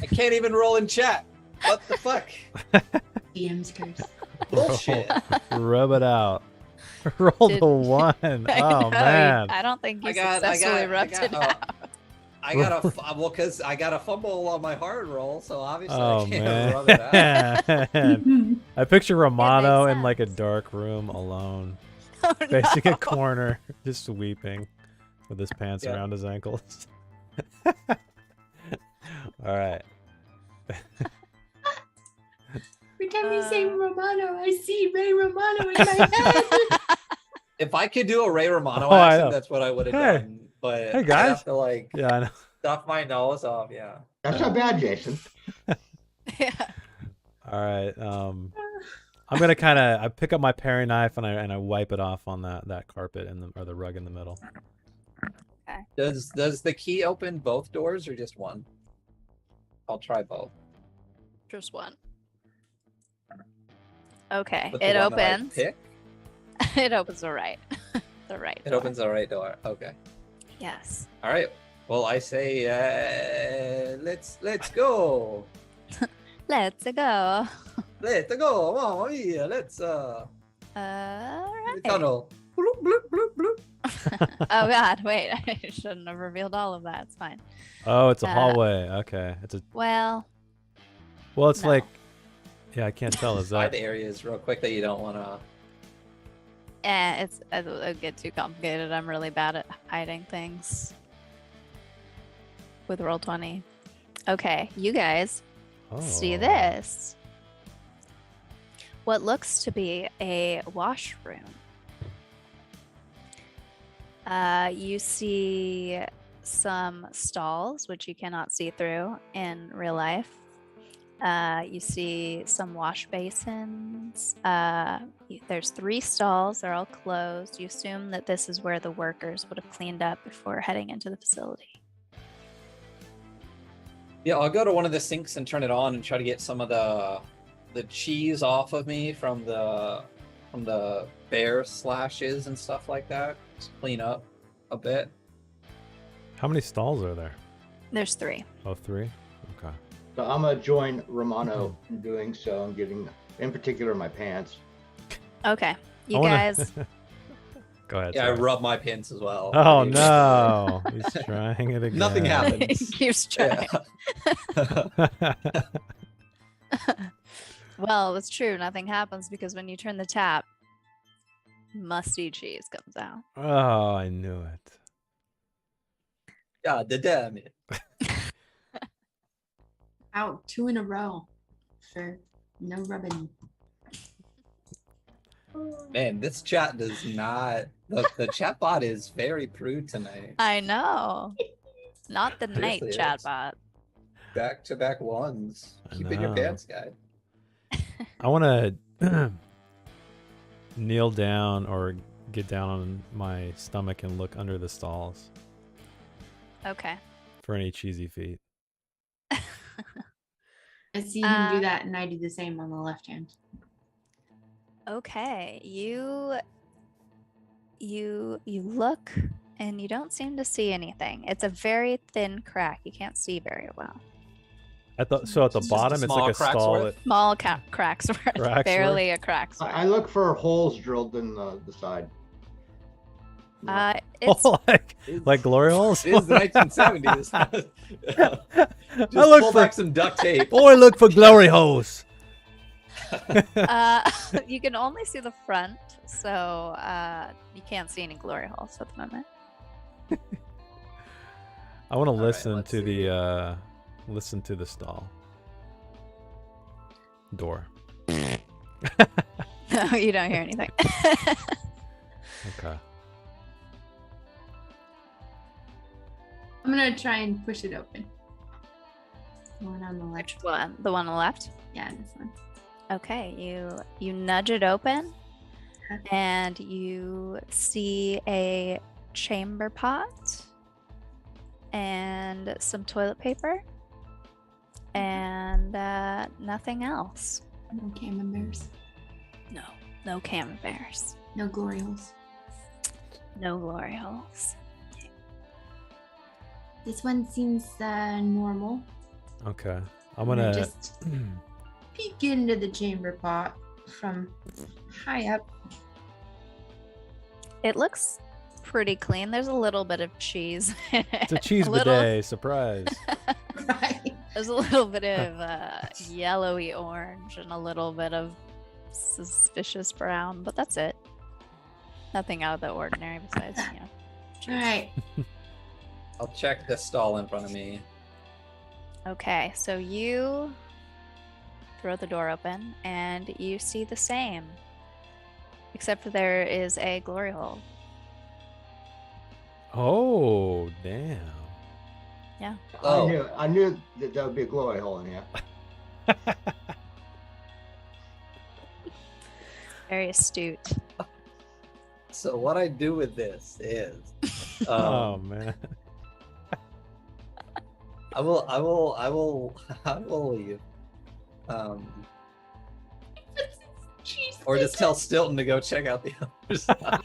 I can't even roll in chat. What the fuck? DM's curse. Bullshit. Rub it out. Roll Did- the 1. I Oh know, man. I don't think you I got- successfully rubbed it out. I got because I got a fumble on my hard roll, so obviously Oh I can't rub it out. man. I picture Romano makes in like a sense. dark room alone, Oh, facing no. a corner, just weeping with his pants Yeah. around his ankles. All right. Every time you say Uh, Romano, I see Ray Romano in my head. If I could do a Ray Romano Oh, I accent, know. that's what I would have Hey. done. But Hey, I guys. have to like Yeah, I know. stuff my nose off. Yeah. That's not bad, Jason. Yeah. All right. I'm gonna kind of I pick up my paring knife and I wipe it off on that carpet or the rug in the middle. Does the key open both doors or just one? I'll try both. Just one. Okay. But the It one that I opens. pick, It opens the right. The right. it door. opens the right door. Okay. Yes. All right. Well, I say let's go. Let's go. Let's go. Mamma mia. Let's All right. tunnel. Bloop, bloop, bloop, bloop. Oh God! Wait, I shouldn't have revealed all of that. It's fine. Oh, it's a Uh, hallway. Okay. It's a Well, it's no. like yeah, I can't tell. Is Side that areas real quick that you don't want to. it'll get too complicated. I'm really bad at hiding things with Roll20. Okay, you guys see Oh. this? What looks to be a washroom. You see some stalls, which you cannot see through in real life. You see some wash basins. There's 3 stalls. They're all closed. You assume that this is where the workers would have cleaned up before heading into the facility. Yeah, I'll go to one of the sinks and turn it on and try to get some of the cheese off of me from the bear slashes and stuff like that. Just clean up a bit. How many stalls are there? There's 3. Oh, 3? Okay. So I'm gonna join Romano in doing so. I'm getting, in particular, my pants. Okay, you I wanna- guys. Go ahead. Yeah, I sorry. rub my pants as well. Oh no. He's trying it again. Nothing happened. He keeps trying. Yeah. Well, it's true. Nothing happens because when you turn the tap, musty cheese comes out. Oh, I knew it. God damn it. Out 2 in a row for no rubbing. Man, this chat does not. The chat bot is very prude tonight. I know. Not the night Seriously, chatbot. Back to back ones. I Keep in your know. pants, guy. I want to kneel down or get down on my stomach and look under the stalls Okay. for any cheesy feet. I see him do Uh, that, and I do the same on the left hand. Okay. You look and you don't seem to see anything. It's a very thin crack. You can't see very well. At the so at the It's just a bottom, it's small like a crack's stall. worth? Small cracks worth. Cracks Barely a crack's worth. I look for holes drilled in the side. It's like glory holes. It is the 1970s. Just I look pull for back some duct tape. I look for glory holes. You can only see the front, so you can't see any glory holes at the moment. I want to right, listen let's to see. the listen to the stall door. No, you don't hear anything. Okay. I'm gonna try and push it open. The one on the Which left. one? The one on the left? Yeah, this one. Okay, you nudge it open, Huh. and you see a chamber pot and some toilet paper and nothing else. No camemberts. No camemberts, No glory holes. no glory holes. This one seems normal. Okay. I'm I'm gonna just peek into the chamber pot from high up. It looks pretty clean. There's a little bit of cheese. It's a cheese little- bidet. Surprise. Right. There's a little bit of yellowy orange and a little bit of suspicious brown, but that's it. Nothing out of the ordinary besides, you know. All cheese. right. I'll check the stall in front of me. Okay, so you throw the door open and you see the same, except for there is a glory hole. Oh, damn. Oh. I knew that there would be a glory hole in here. Very astute. So what I do with this is, Oh man. I will leave. Cheese. Or just tell Stilton to go check out the other side.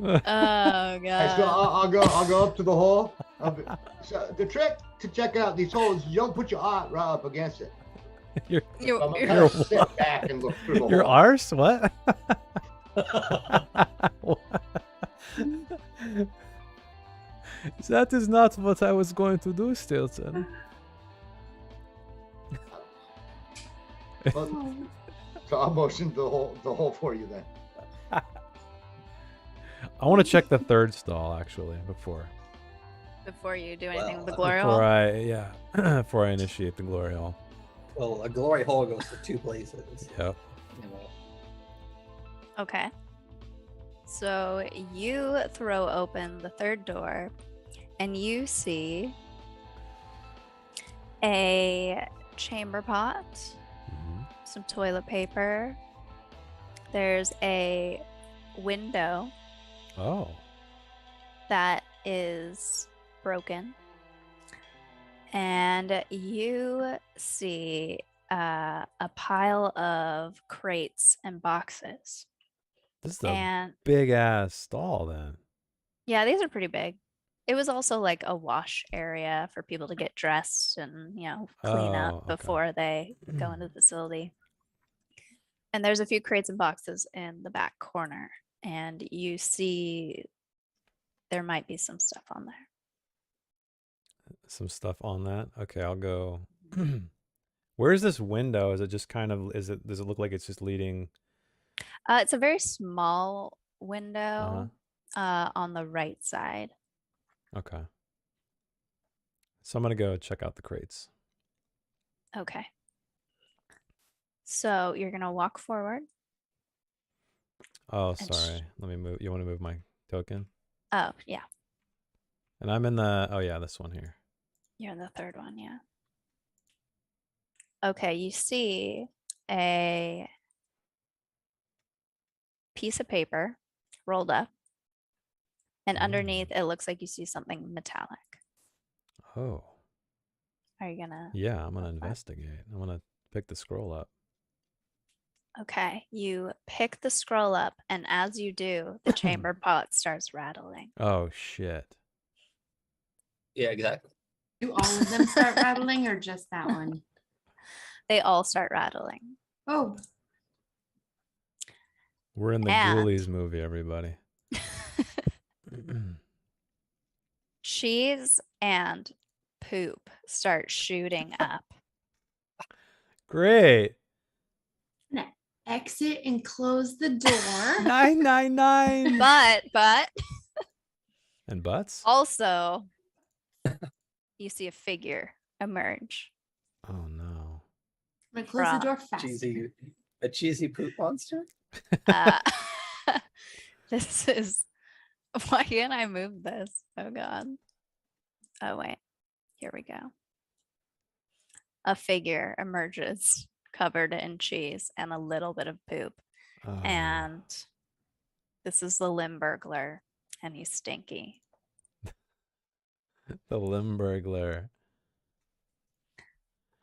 Oh Hey, so god. I'll go up to the hole. So the trick to check out these holes, you don't put your art right up against it. Your So I'm You're- gonna kind of sit back and look through the your hole. arse? What? That is not what I was going to do, Stilton. Well, so I'll motion the hole for you then. I want to check the third stall actually before Before you do anything with the Well, glory before hole. before I initiate the glory hall. Well, a glory hole goes to two places. Yep. You know. Okay. So you throw open the third door and you see a chamber pot, Mhm. some toilet paper. There's a window Oh. that is broken. And you see a pile of crates and boxes. This is a And big ass stall then. yeah, these are pretty big. It was also like a wash area for people to get dressed and, you know, clean Oh, up okay. before they go into the facility. And there's a few crates and boxes in the back corner. And you see there might be some stuff on there. Some stuff on that. Okay, I'll go. Where's this window? Is it just kind of does it look like it's just leading? It's a very small window on the right side. Okay. So I'm gonna go check out the crates. Okay. So you're going to walk forward. Oh, And sorry. Let me move. You want to move my token? Oh, yeah. And I'm in the. Oh yeah, this one here. You're in the third one, yeah. Okay, you see a piece of paper rolled up, and underneath it looks like you see something metallic. Oh. Are you gonna? Yeah, I'm gonna Okay. investigate. I'm gonna pick the scroll up. Okay, you pick the scroll up, and as you do, the chamber pot starts rattling. Oh shit. Yeah, exactly. Do all of them start rattling or just that one? They all start rattling. Oh, We're in the And- Ghoulies movie, everybody. cheese and poop start shooting up. Great. I'm gonna exit and close the door. 999. But And butts? also you see a figure emerge. Oh no. I'm gonna close the door fast. A cheesy poop monster? Uh, this is why can't I move this? Oh god. Oh wait. Here we go. A figure emerges covered in cheese and a little bit of poop. Oh. And this is the Limburglar, and he's stinky. The Limburglar.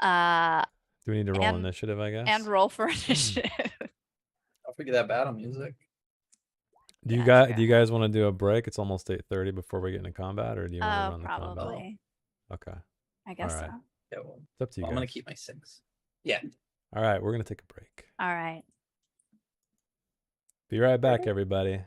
Do we need to roll initiative, I guess? And roll for initiative. I'll figure that battle music. Do you guys want to do a break? It's almost 8:30 before we get into combat, or do you want to run the combat? Probably. Okay. I guess All right. so. Yeah, well, It's up to you I'm guys. gonna keep my 6. Yeah. All right, we're gonna take a break. All right. Be right back, everybody.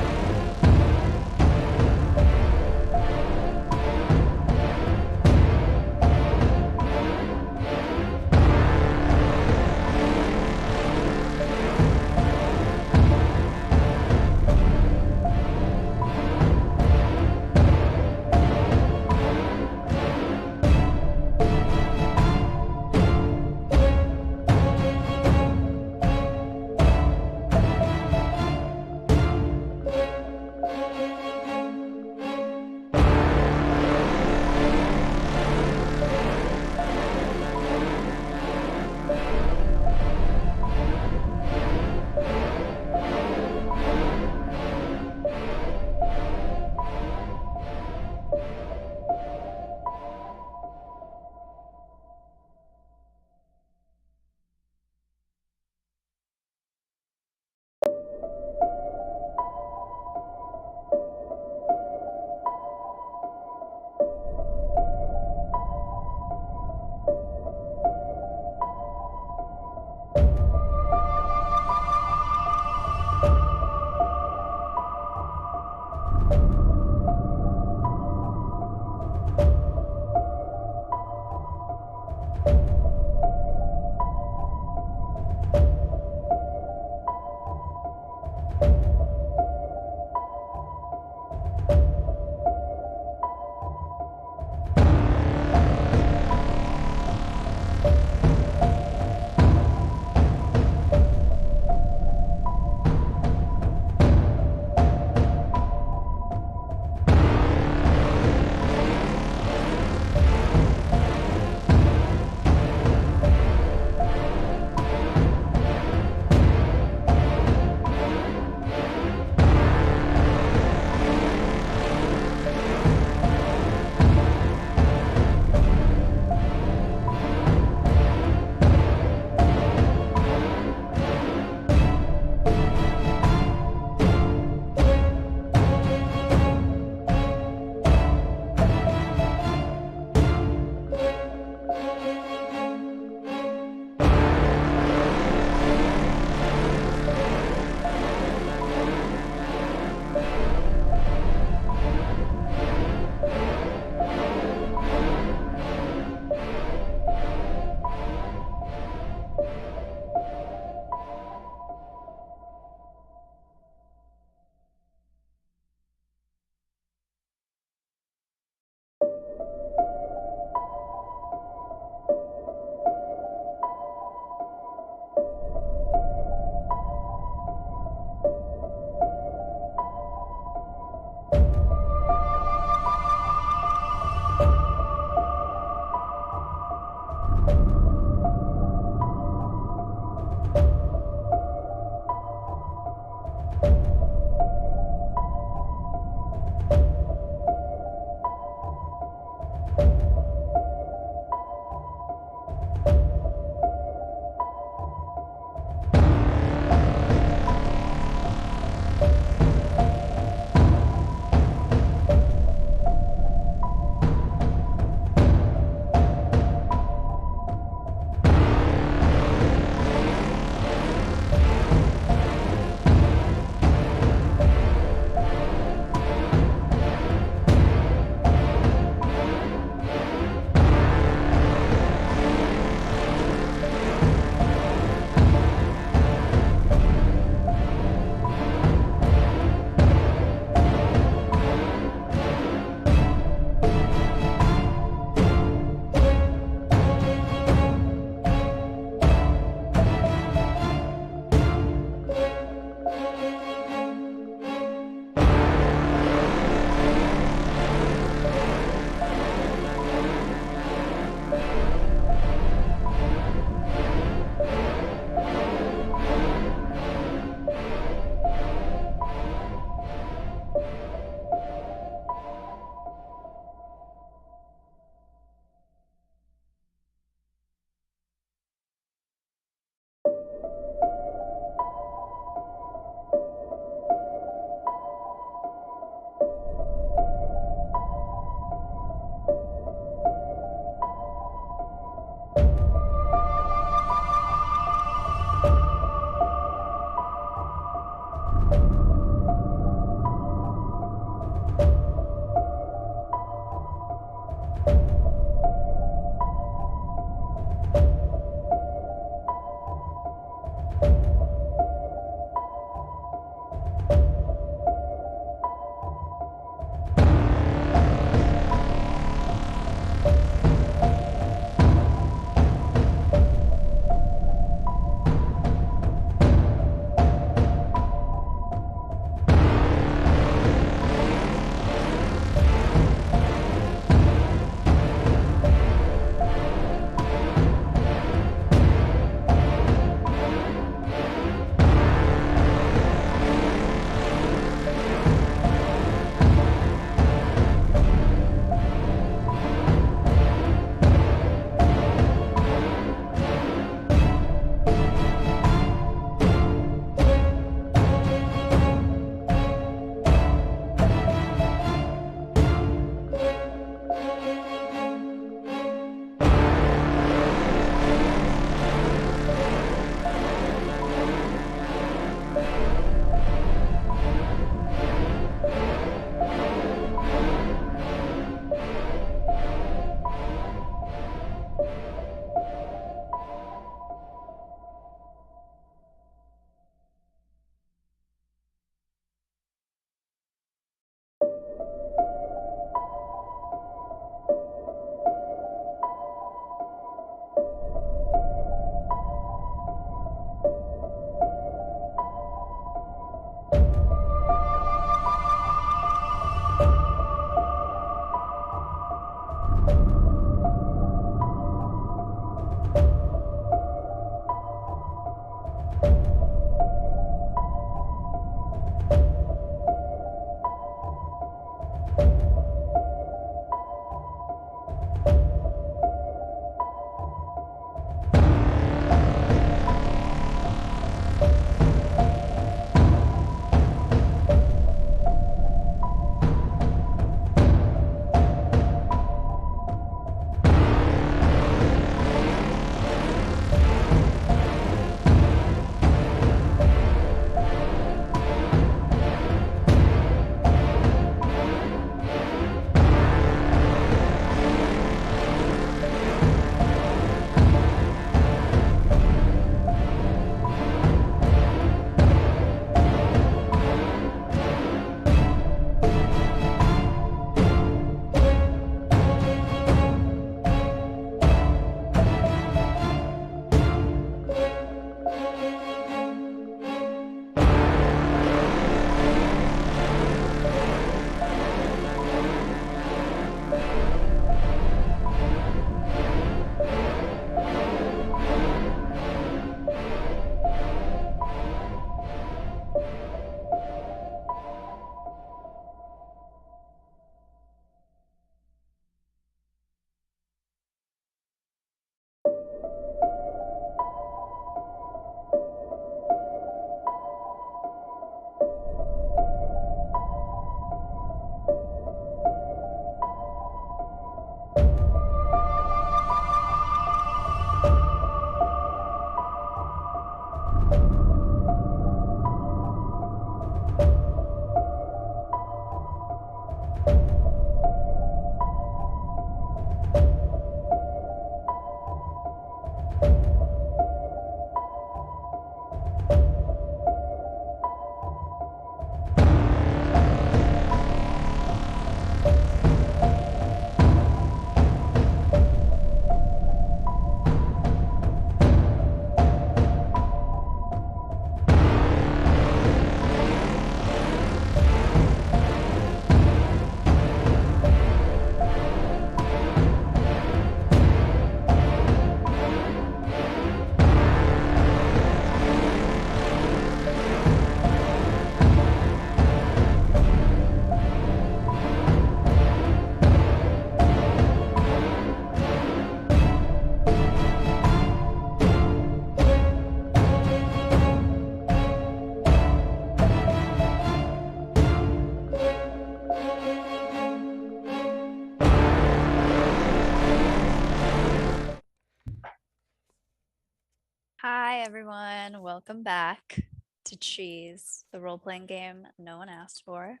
Hi, everyone. Welcome back to Cheese, the role playing game no one asked for.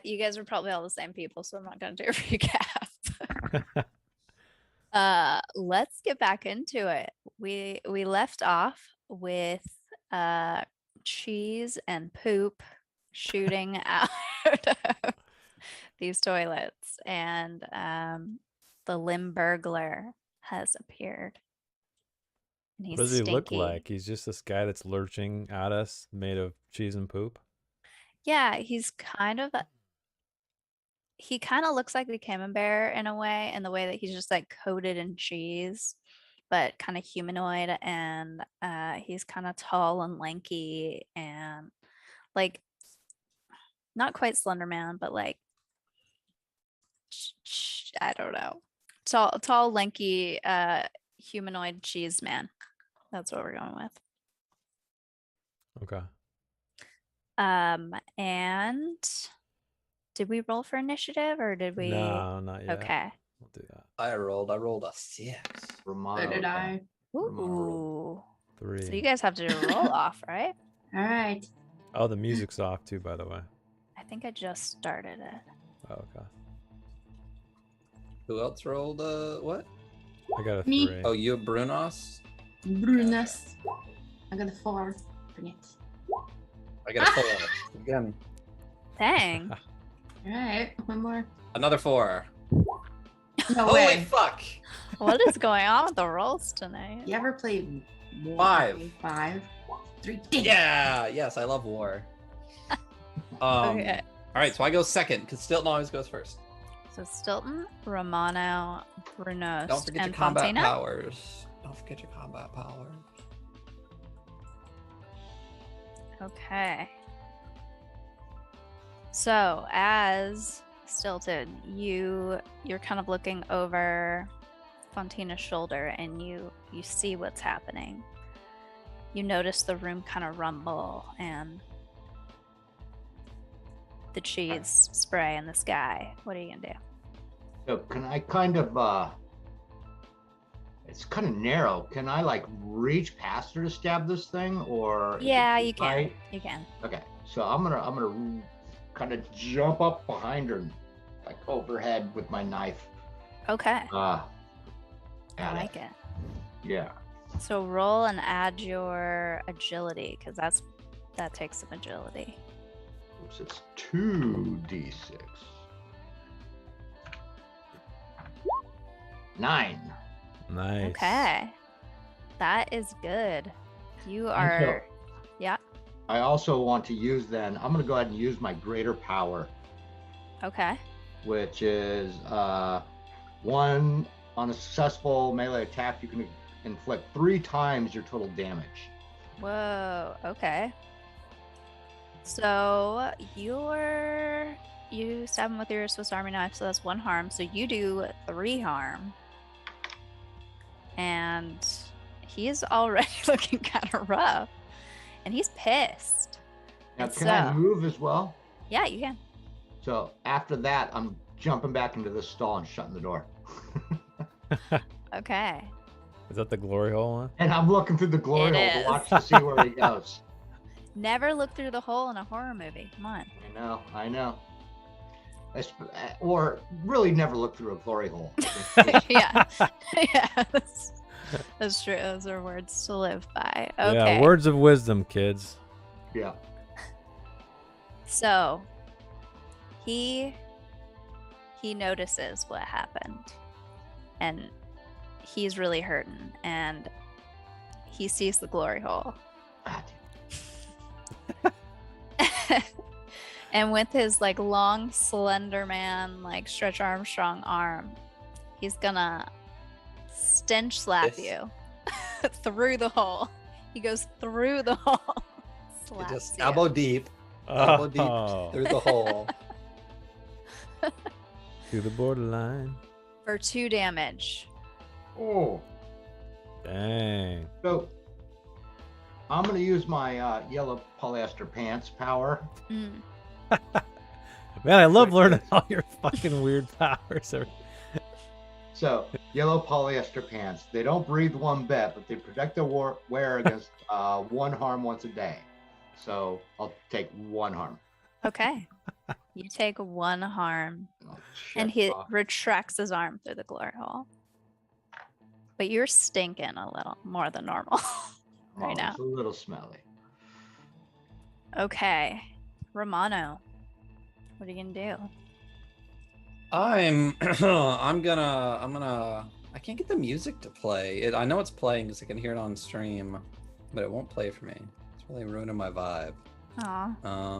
You guys are probably all the same people, so I'm not going to do a recap. Let's get back into it. We left off with Cheese and Poop shooting out of these toilets, and the limb burglar has appeared. And he's What does he look stinky. like? He's just this guy that's lurching at us, made of cheese and poop. Yeah, he kind of looks like the Camembert in a way, in the way that he's just like coated in cheese, but kind of humanoid, and he's kind of tall and lanky and like not quite Slender Man, but like I don't know. Tall, lanky, humanoid cheese man. That's what we're going with. Okay. And did we roll for initiative or did we? No, not yet. Okay. We'll do that. I rolled a 6. Romano. So did I. Ooh. 3. So you guys have to roll off, right? All right. Oh, the music's off too, by the way. I think I just started it. Oh, okay. Who else rolled what? I got a Me. 3. Oh, you have Brunos? Brunus. I got a 4. Bring it. I got a 4. Again. Dang. All right. One more. Another 4. No Holy way. fuck! What is going on with the rolls tonight? You ever played War? 5. 5. 3. Dang. Yeah, yes, I love war. Okay. All right, so I go second because Stilton always goes first. So Stilton, Romano, Brunos, Don't forget and your combat Fontina. powers. Don't forget your combat powers. Okay. So as Stilton, you're kind of looking over Fontina's shoulder and you see what's happening. You notice the room kind of rumble and the cheese spray in the sky. What are you gonna do? So can I kind of it's kind of narrow. Can I like reach past her to stab this thing, or is it Yeah, too you can. tight? You can. Okay, so I'm gonna kind of jump up behind her, like overhead with my knife. Okay. At I like it. Yeah. So roll and add your agility, because that takes some agility. Oops, it's 2d6. 9. Nice. Okay. That is good. You are yeah. I also want to use then, I'm gonna go ahead and use my greater power, Okay. which is 1 on a successful melee attack, you can inflict 3 times your total damage. Whoa, okay. So you stab him with your Swiss Army knife, so that's 1 harm. So you do 3 harm. And he's already looking kind of rough. And he's pissed. Now, And can I so- move as well? Yeah, you can. So after that, I'm jumping back into the stall and shutting the door. Okay. Is that the glory hole one? And I'm looking through the glory It hole is. to watch to see where he goes. Never look through the hole in a horror movie. Come on. I know. Or really never look through a glory hole. Yeah. Yeah. That's true. Those are words to live by. Okay. Yeah, words of wisdom, kids. Yeah. So he notices what happened and he's really hurting and he sees the glory hole. Ah, And with his like long slender man like Stretch Armstrong arm, he's gonna stench slap This- you through the hole. He goes through the hole. It Slaps just you. elbow deep through the hole. To the borderline. For 2 damage. Oh. Dang. So I'm going to use my yellow polyester pants power. Mm. Man, I love learning all your fucking weird powers. So yellow polyester pants. They don't breathe one bit, but they protect the wearer against one harm once a day. So I'll take one harm. Okay. You take one harm, Oh, and shit. he retracts his arm through the glory hole. But you're stinking a little more than normal right now. It's a little smelly. Okay, Romano, what are you gonna do? I'm gonna I can't get the music to play. I know it's playing because I can hear it on stream, but it won't play for me. It's really ruining my vibe. Aw.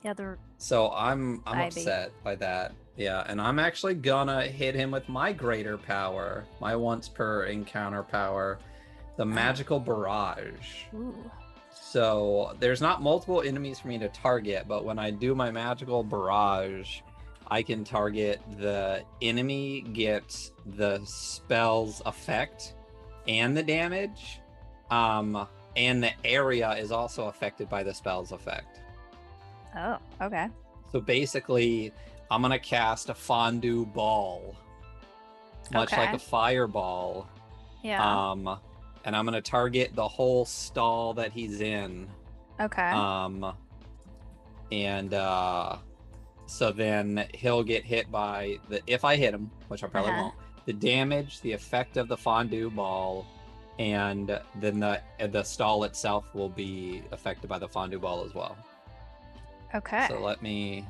Yeah, So I'm Vibey. upset by that. Yeah, and I'm actually gonna hit him with my greater power, my once per encounter power, the magical barrage. ooh. So there's not multiple enemies for me to target, but when I do my magical barrage, I can target the enemy, get the spell's effect and the damage, and the area is also affected by the spell's effect. Oh, okay. So basically, I'm gonna cast a fondue ball, much like Okay. a fireball. Yeah. And I'm gonna target the whole stall that he's in. Okay. So then he'll get hit by if I hit him, which I probably Uh-huh. won't, the damage, the effect of the fondue ball, and then the stall itself will be affected by the fondue ball as well. Okay. So let me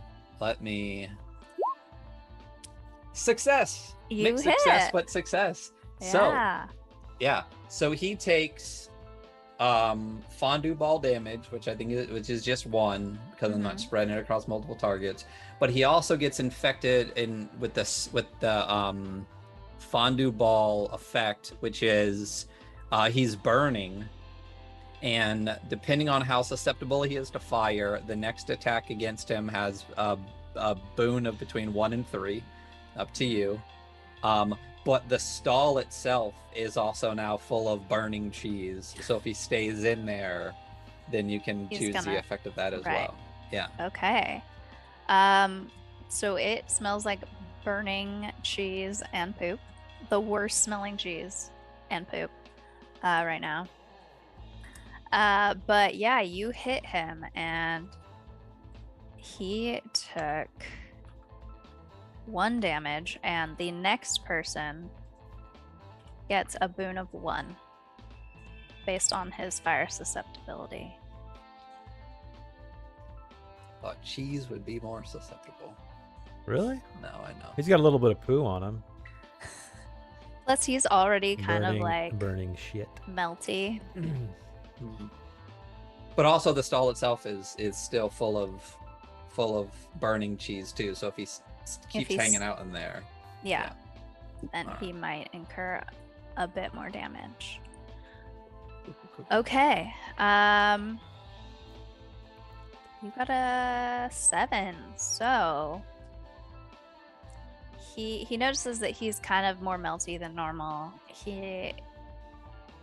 success. You Mixed success, hit. but success. Yeah. So yeah, so he takes fondue ball damage, which is just one because I'm not spreading it across multiple targets. But he also gets infected with the fondue ball effect, which is he's burning, and depending on how susceptible he is to fire, the next attack against him has a boon of between 1 and 3, up to you. But the stall itself is also now full of burning cheese. So if he stays in there, then you can choose the effect of that as well. Yeah. Okay. So it smells like burning cheese and poop. The worst smelling cheese and poop right now. But yeah, you hit him and he took 1 damage, and the next person gets a boon of 1 based on his fire susceptibility. Thought cheese would be more susceptible. Really? No, I know. He's got a little bit of poo on him. Plus, he's already kind of like burning shit. melty. But also the stall itself is still full of burning cheese too. So if he keeps hanging out in there, yeah. Then he might incur a bit more damage. Okay. You got a 7. So he notices that he's kind of more melty than normal.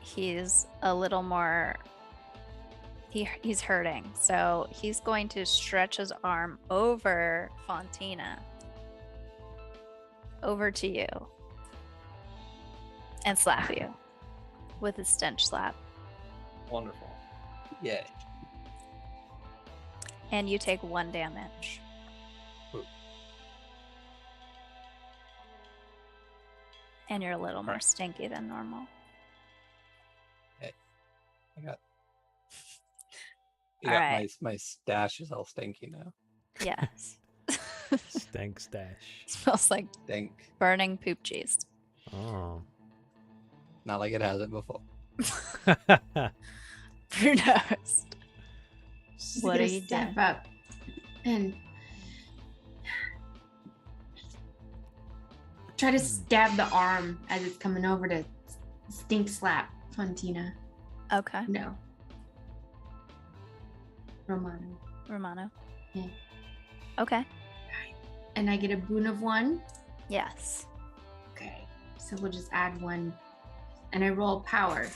He's a little more he's hurting. So he's going to stretch his arm over Fontina. Over to you. And slap you with a stench slap. Wonderful. Yay. And you take 1 damage. Ooh. And you're a little more stinky than normal. Hey, I got my stash is all stinky now. Yes. Stank stash. Smells like Stink. burning poop cheese. Oh. Not like it hasn't before. Who knows? She's What gonna are you step doing? up and try to stab the arm as it's coming over to stink slap Fontina. Okay. No. Romano. Romano. Yeah. Okay. And I get a boon of 1. Yes. Okay. So we'll just add 1. And I roll power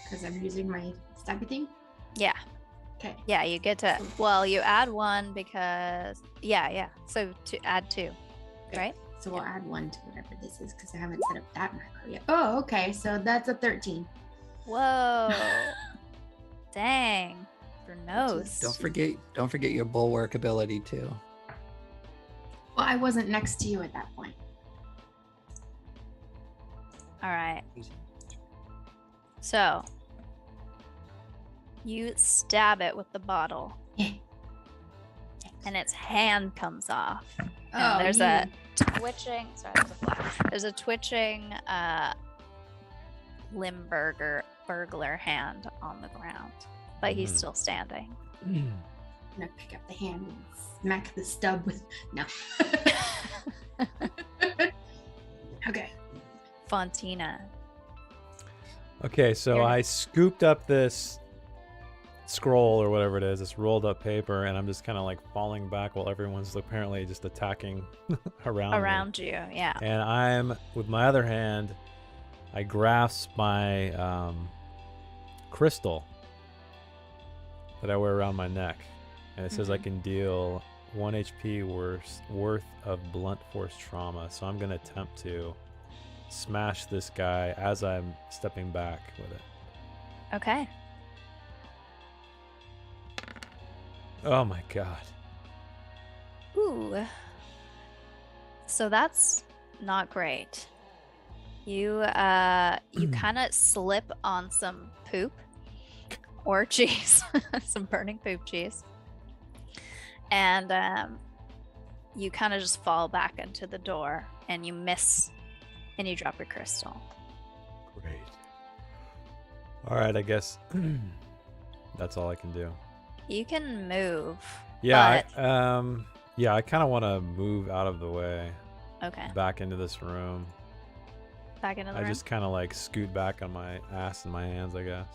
because I'm using my stabby thing. Yeah. Okay. Yeah, you get to, well, you add 1 because, yeah. So to add 2, right? So we'll add 1 to whatever this is because I haven't set up that macro yet. Oh, okay. So that's a 13. Whoa. Dang. Your nose. Don't forget your bulwark ability too. Well, I wasn't next to you at that point. All right. So you stab it with the bottle, Yeah. and its hand comes off. And Oh, there's you. a twitching. Sorry, there's a flash. There's a twitching burglar hand on the ground, but he's Mhm. still standing. I'm gonna pick up the hand and smack the stub with. No. Okay. Fontina. Okay, so You're- I scooped up this scroll or whatever it is, this rolled up paper, and I'm just kind of like falling back while everyone's apparently just attacking around me. Around you, yeah. And I'm, with my other hand, I grasp my crystal that I wear around my neck. And it says I can deal 1 HP worth of blunt force trauma. So I'm going to attempt to smash this guy as I'm stepping back with it. Okay. Oh my god. Ooh. So that's not great. You kind of slip on some poop or cheese, some burning poop cheese, and you kind of just fall back into the door, and you miss, and you drop your crystal. Great. All right, I guess that's all I can do. You can move. Yeah, but... I kind of want to move out of the way, Okay. back into this room. Back into the I room. just kind of like scoot back on my ass and my hands, I guess.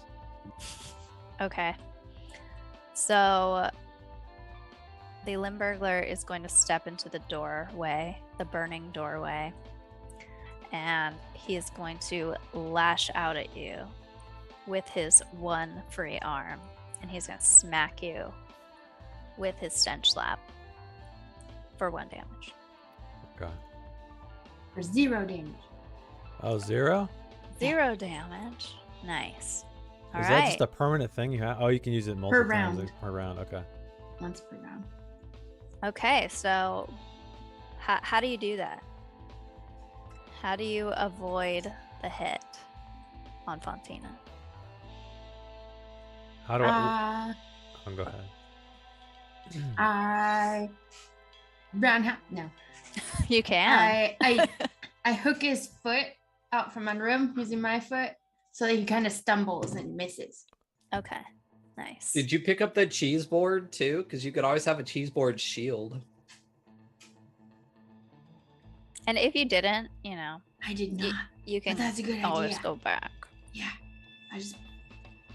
Okay. So the Limburglar is going to step into the doorway, the burning doorway, and he is going to lash out at you with his one free arm, and he's going to smack you with his stench slap for 1 damage. God. For 0 damage. Oh, 0? 0 damage. Nice. All Is right. that just a permanent thing you have? Oh, you can use it multiple times round. per round. Okay. Once per round. Okay, so how do you do that? How do you avoid the hit on Fontina? How do I? Oh, go ahead. I round half. No. You can. I hook his foot out from under him using my foot so that he kind of stumbles and misses. Okay, nice. Did you pick up the cheese board too? Because you could always have a cheese board shield. And if you didn't, you know, I did not. you can But that's a good always idea. go back. Yeah. I just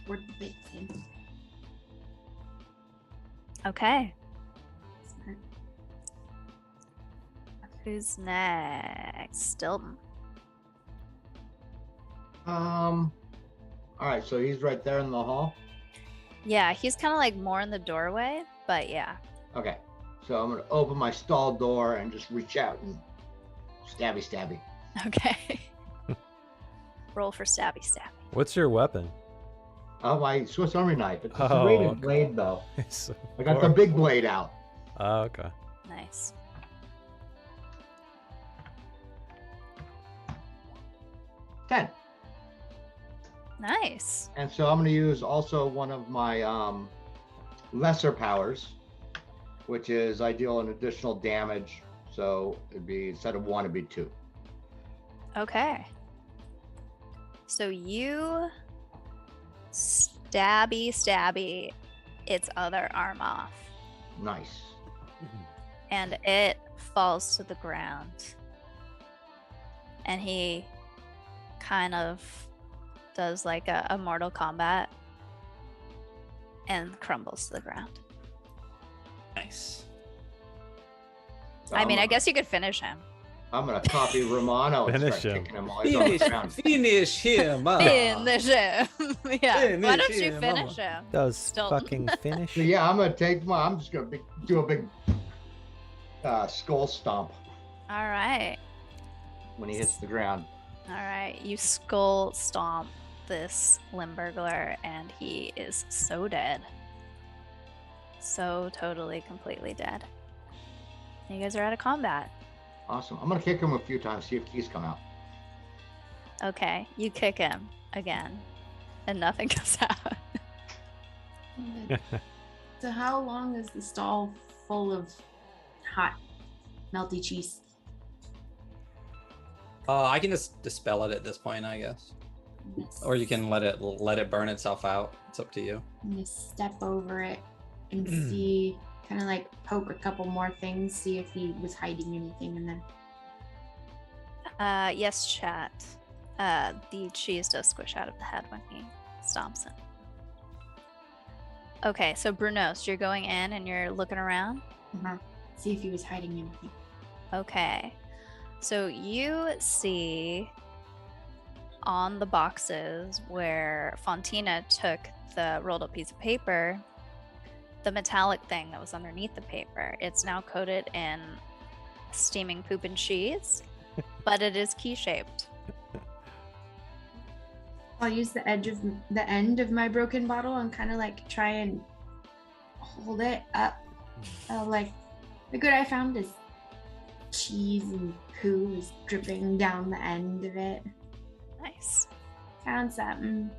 poured the bits in. Okay, Smart. who's next? Stilton. All right, so he's right there in the hall. Yeah, he's kind of like more in the doorway, but yeah. Okay, so I'm gonna open my stall door and just reach out and stabby, stabby. Okay. Roll for stabby stabby. What's your weapon? Oh, my Swiss Army knife. It's a Oh, serrated okay. blade, though. It's I got the big blade out. Oh, okay. Nice. 10. Nice. And so I'm going to use also one of my lesser powers, which is I deal an additional damage. So it'd be, instead of 1, it'd be 2. Okay. So you stabby its other arm off, Nice. and it falls to the ground. And he kind of does like a Mortal Kombat and crumbles to the ground. Nice. So I mean, I I'm- guess you could finish him. I'm going to copy Romano and Finish start him. kicking him while he's on the ground. Finish him up. Finish him. Yeah. Why Finish don't you him, finish him? Does Still- fucking finish? So yeah, I'm going to take my, I'm just going to do a big skull stomp. All right. when he hits the ground. All right. You skull stomp this Limburglar, and he is so dead. So totally, completely dead. You guys are out of combat. Awesome. I'm gonna kick him a few times, see if keys come out. Okay. You kick him again, and nothing comes out. So how long is the stall full of hot, melty cheese? I can just dispel it at this point, I guess. Or you can let it burn itself out. It's up to you. I'm gonna step over it and see, kind of like poke a couple more things, see if he was hiding anything, and then. Yes, chat. The cheese does squish out of the head when he stomps it. Okay, so Brunos, you're going in and you're looking around? See if he was hiding anything. Okay. So you see on the boxes where Fontina took the rolled up piece of paper, the metallic thing that was underneath the paper, it's now coated in steaming poop and cheese, but it is key shaped. I'll use the end of my broken bottle and kind of like try and hold it up. Like, look what I found is cheese and poo is dripping down the end of it. Nice. Found something.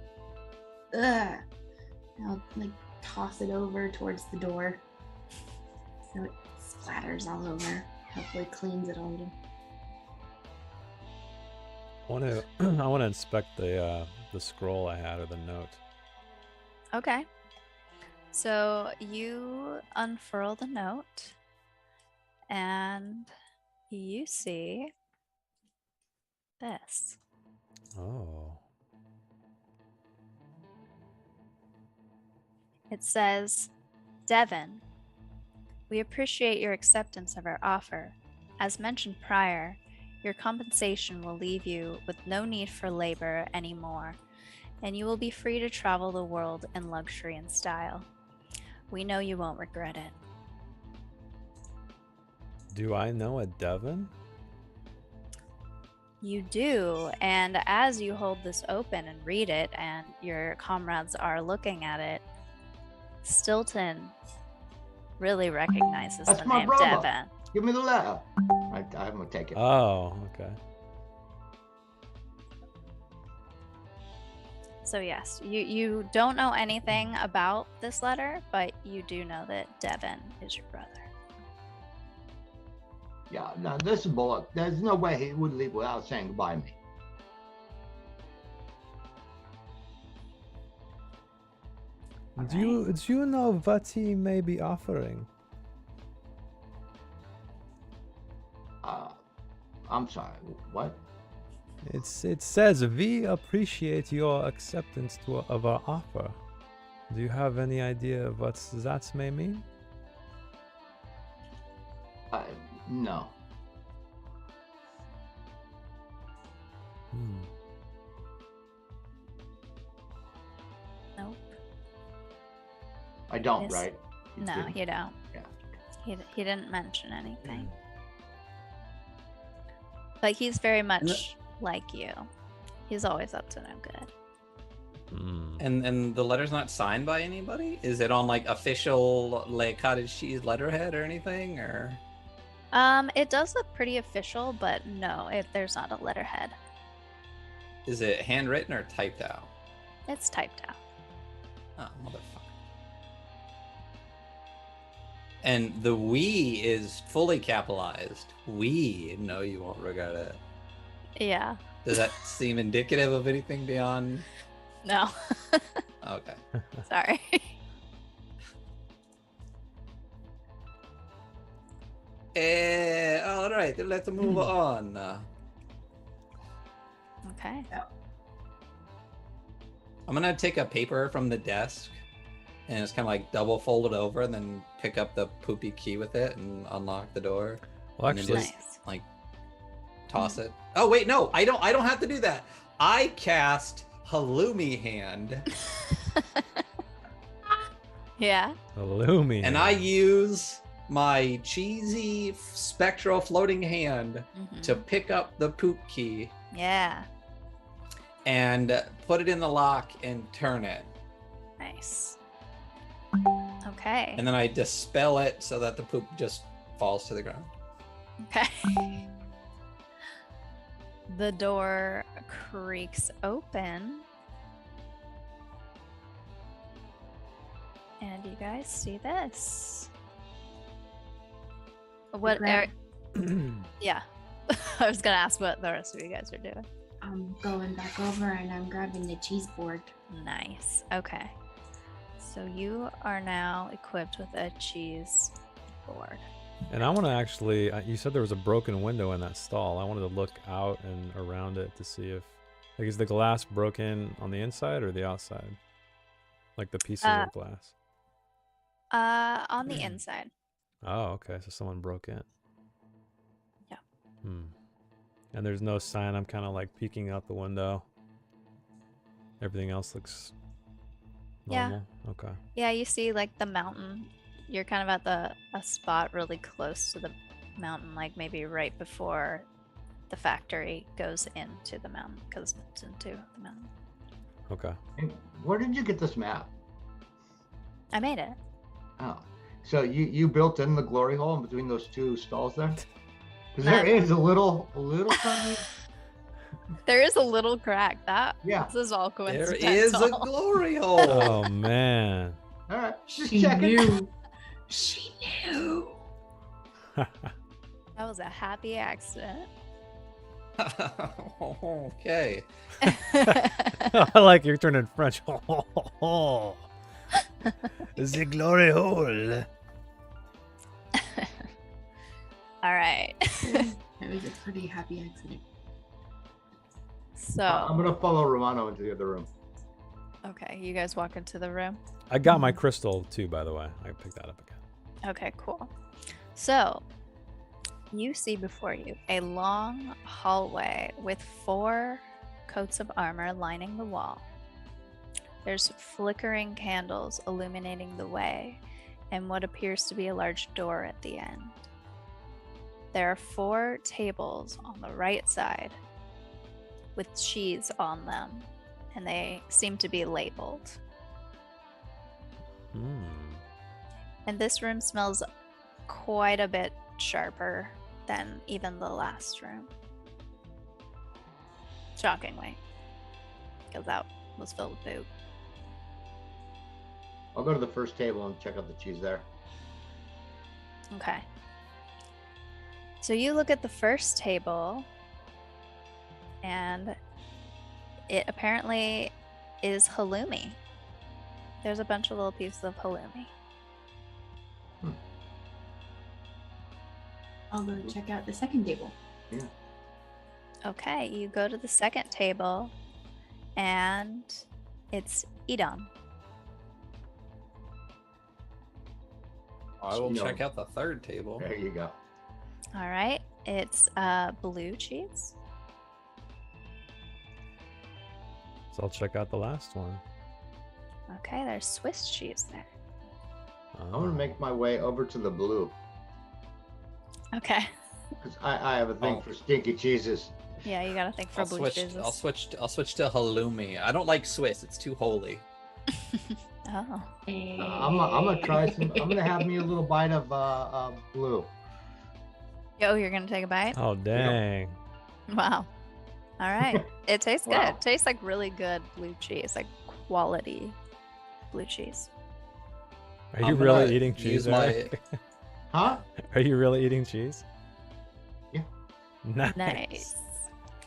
Ugh. I'll like toss it over towards the door so it splatters all over. Hopefully cleans it a little. I want to inspect the scroll I had, or the note. Okay. So you unfurl the note and you see this. Oh. It says, Devin, we appreciate your acceptance of our offer. As mentioned prior, your compensation will leave you with no need for labor anymore, and you will be free to travel the world in luxury and style. We know you won't regret it. Do I know a Devon? You do, and as you hold this open and read it, and your comrades are looking at it, Stilton really recognizes That's the my name brother. Devin. Give me the letter. I'm gonna take it. Oh, okay. So yes, you don't know anything about this letter, but you do know that Devin is your brother. Yeah, no, this is Bullock. There's no way he would leave without saying goodbye to me. Do you know what he may be offering? I'm sorry, what? It says, we appreciate your acceptance of our offer. Do you have any idea what that may mean? No. Nope. I don't, Yes. right? You No, didn't. you don't. Yeah. He didn't mention anything. But he's very much like you. He's always up to no good. And the letter's not signed by anybody? Is it on like official like cottage cheese letterhead or anything, or? It does look pretty official, but no, there's not a letterhead. Is it handwritten or typed out? It's typed out. Oh, motherfucker. And the we is fully capitalized. We know you won't regret it. Yeah. Does that seem indicative of anything beyond? No. Okay. Sorry. All right, let's move on. Okay. I'm gonna take a paper from the desk and it's kind of like double folded over, and then pick up the poopy key with it and unlock the door. Well, And then actually, just, Nice. like toss it. Oh wait, no, I don't have to do that. I cast Halloumi Hand, Yeah. Illumi. and I use my cheesy spectral floating hand to pick up the poop key Yeah. and put it in the lock and turn it. Nice. Okay. And then I dispel it so that the poop just falls to the ground. Okay. The door creaks open. And you guys see this. What Grab- yeah. I was gonna ask what the rest of you guys are doing. I'm going back over and I'm grabbing the cheese board. Nice. Okay. So you are now equipped with a cheese board. And I want to actually, you said there was a broken window in that stall. I wanted to look out and around it to see if, like, is the glass broken on the inside or the outside? Like the pieces of glass? On the inside. Oh, okay. So someone broke in. Yeah. And there's no sign. I'm kind of like peeking out the window. Everything else looks normal. Yeah. Okay. Yeah, you see like the mountain. You're kind of at a spot really close to the mountain, like maybe right before the factory goes into the mountain, goes into the mountain. Okay. And where did you get this map? I made it. Oh, so you built in the glory hole in between those two stalls there? Because there is a little tiny. There is a little crack. Yeah. This is all There coincidental. is a glory hole. Oh, man. All right, just She checking. knew. She knew. That was a happy accident. Okay. I like you're turning French. The glory hole. All right. That was a pretty happy accident. So, I'm gonna follow Romano into the other room. okay, you guys walk into the room. I got my crystal too, by the way. I picked that up again. Okay, cool. So, you see before you a long hallway with 4 coats of armor lining the wall. There's flickering candles illuminating the way, and what appears to be a large door at the end. There are 4 tables on the right side with cheese on them, and they seem to be labeled. And this room smells quite a bit sharper than even the last room. Shockingly, because that was filled with poop. I'll go to the first table and check out the cheese there. Okay. So you look at the first table, and it apparently is halloumi. There's a bunch of little pieces of halloumi. I'll go check out the second table. Yeah. Okay, you go to the second table, and it's Edom. I will No. check out the third table. There you go. All right, it's blue cheese. So I'll check out the last one. Okay, there's Swiss cheese there. I'm gonna make my way over to the blue Okay. because I have a thing Oh. for stinky cheeses. Yeah, you gotta think for I'll blue switch. cheeses. I'll switch to halloumi. I don't like Swiss. It's too holy. Oh. I'm gonna try some. I'm gonna have me a little bite of blue. Yo, you're gonna take a bite? Oh, dang. Wow. All right. It tastes Wow. good. It tastes like really good blue cheese, like quality blue cheese. Are you I'm really gonna eating use cheese, my- Eric? Huh? Are you really eating cheese? Yeah. Nice. Nice.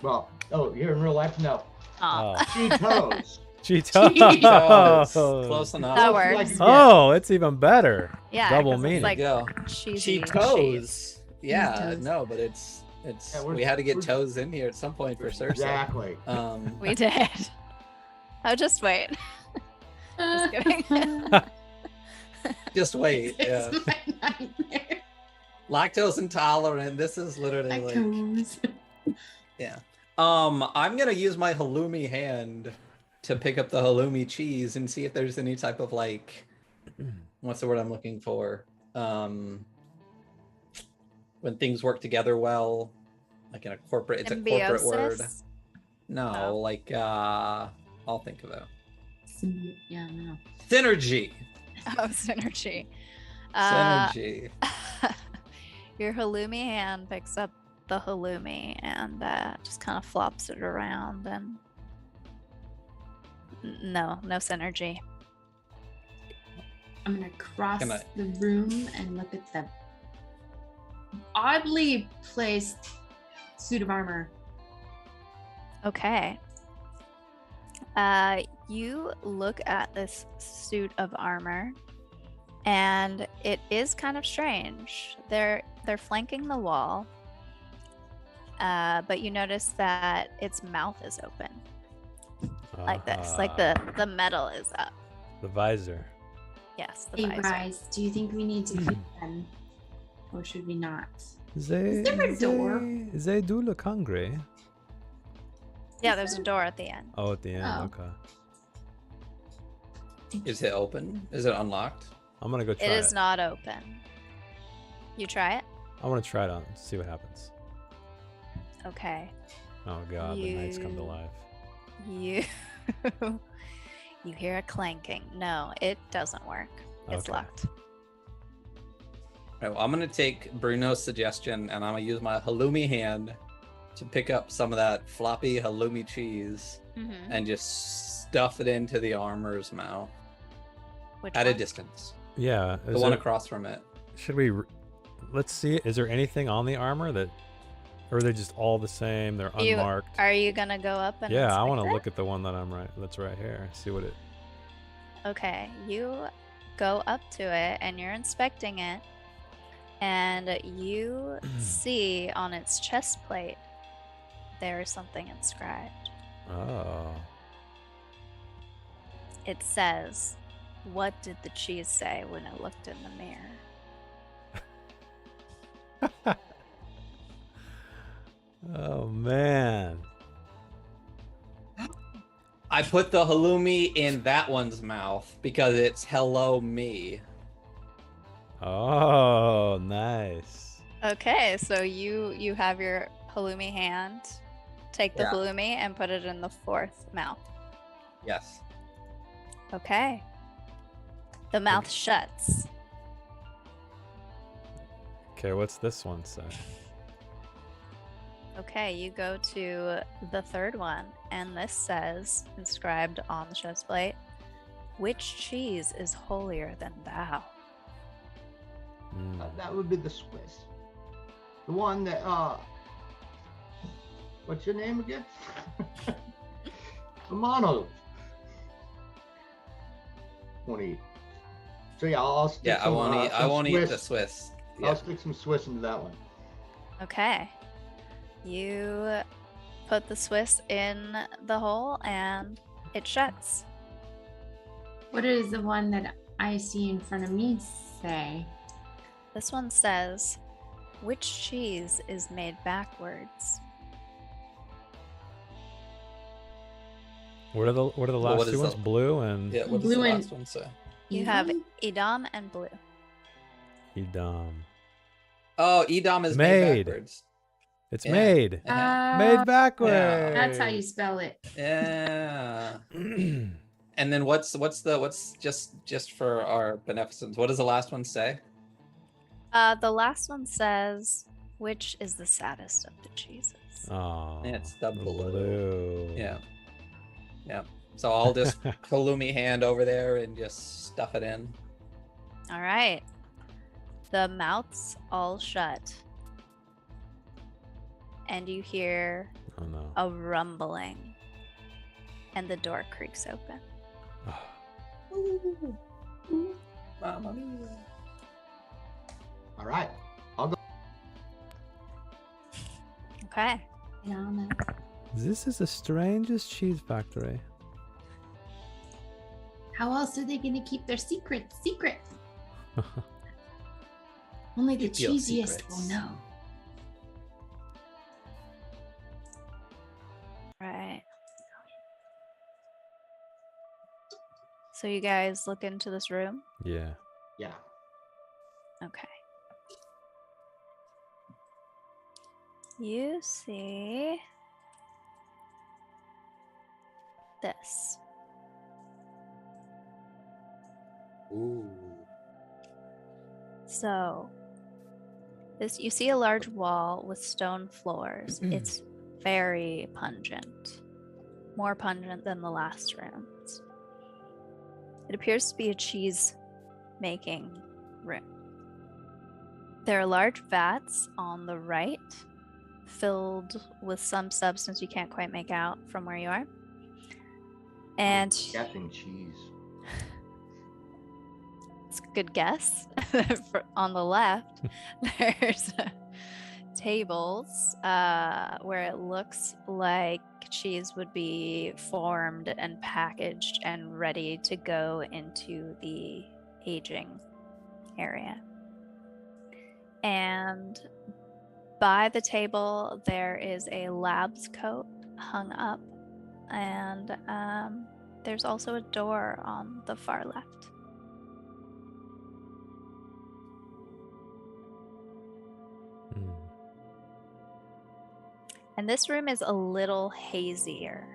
Well, oh, here in real life, no. Oh. Cheetos. Cheetos. Cheetos. Close enough. That Like works. you get. Oh, it's even better. Yeah. Double 'cause meaning. It's like Go. cheesy cheese. Cheetos. Yeah, Cheetos. no, but it's Yeah, we're- we had to get we're- toes in here at some point for Cersei. Exactly. We did. Oh, just wait. Just kidding. Just wait. Yeah. It's my nightmare. Lactose intolerant. This is literally like Lactose. yeah. I'm gonna use my halloumi hand to pick up the halloumi cheese and see if there's any type of like what's the word I'm looking for? when things work together well, like in a corporate. It's a corporate word. Symbiosis? No, Oh. like I'll think of it. Yeah, I don't know. Synergy. Oh, synergy. Synergy. Your halloumi hand picks up the halloumi and just kind of flops it around, and no synergy. I'm gonna cross Can I- the room and look at the oddly placed suit of armor. Okay. You look at this suit of armor, and it is kind of strange. They're flanking the wall, but you notice that its mouth is open, like this, like the metal is up. The visor. Yes, the Hey, visor. Rise, do you think we need to keep them? Or should we not? They, there a door? They do look hungry. Yeah, there's a door at the end. Oh, at the end. Oh. Okay. Is it open? Is it unlocked? I'm gonna go try It it. is not open. You try it? I want to try it on. See what happens. Okay. Oh god, the knights come to life. You you hear a clanking. No, it doesn't work. It's Okay. locked. All right, well, I'm gonna take Bruno's suggestion and I'm gonna use my halloumi hand to pick up some of that floppy halloumi cheese Mm-hmm. and just stuff it into the armor's mouth Which at a one? distance. Yeah. The one across from it. Should we? Let's see. Is there anything on the armor that, or are they just all the same? They're You- unmarked. Are you gonna go up and Yeah, I inspect want to it? look at the one that that's right here. See what it. Okay, you go up to it and you're inspecting it, and you see on its chest plate there is something inscribed. Oh. It says, "What did the cheese say when it looked in the mirror?" Oh man. I put the halloumi in that one's mouth because it's hello me. Oh, nice. Okay, so you have your halloumi hand, take the Yeah. halloumi and put it in the fourth mouth. Yes. Okay. The mouth shuts. Okay, what's this one say? Okay, you go to the third one, and this says, inscribed on the chest plate, "Which cheese is holier than thou?" Hmm. That would be the Swiss. The one that, what's your name again? Romano. Want to eat. So yeah, I'll stick Yeah, I some, won't eat. I some won't eat the Swiss. Swiss. I'll Yeah. stick some Swiss into that one. Okay. You put the Swiss in the hole, and it shuts. What does the one that I see in front of me say? This one says, "Which cheese is made backwards?" What are the Well, last what is two ones? the- Blue and Yeah. What does the Blue and- last one say? You have Edom? Edam and blue. Edam. Oh, Edom is Made. made backwards. It's Yeah. made. Uh-huh. Made backwards. That's how you spell it. Yeah. And then what's just for our beneficence? What does the last one say? The last one says, "Which is the saddest of the cheeses?" Oh. It's the blue. blue. Yeah. Yeah. So I'll just halloumi hand over there and just stuff it in. All right. The mouths all shut. And you hear Oh no. a rumbling. And the door creaks open. Mamma mia. All right. I'll go. Okay. This is the strangest cheese factory. How else are they going to keep their secrets secret? Only the Keep your cheesiest secrets. will know. Right. So you guys look into this room? Yeah. Yeah. Okay. You see this. Ooh. So, this you see a large wall with stone floors. It's very pungent. More pungent than the last rooms. It appears to be a cheese making room. There are large vats on the right, filled with some substance you can't quite make out from where you are. And Guessing cheese. it's a good guess. On the left, there's tables where it looks like cheese would be formed and packaged and ready to go into the aging area. And by the table, there is a lab's coat hung up, and there's also a door on the far left. And this room is a little hazier.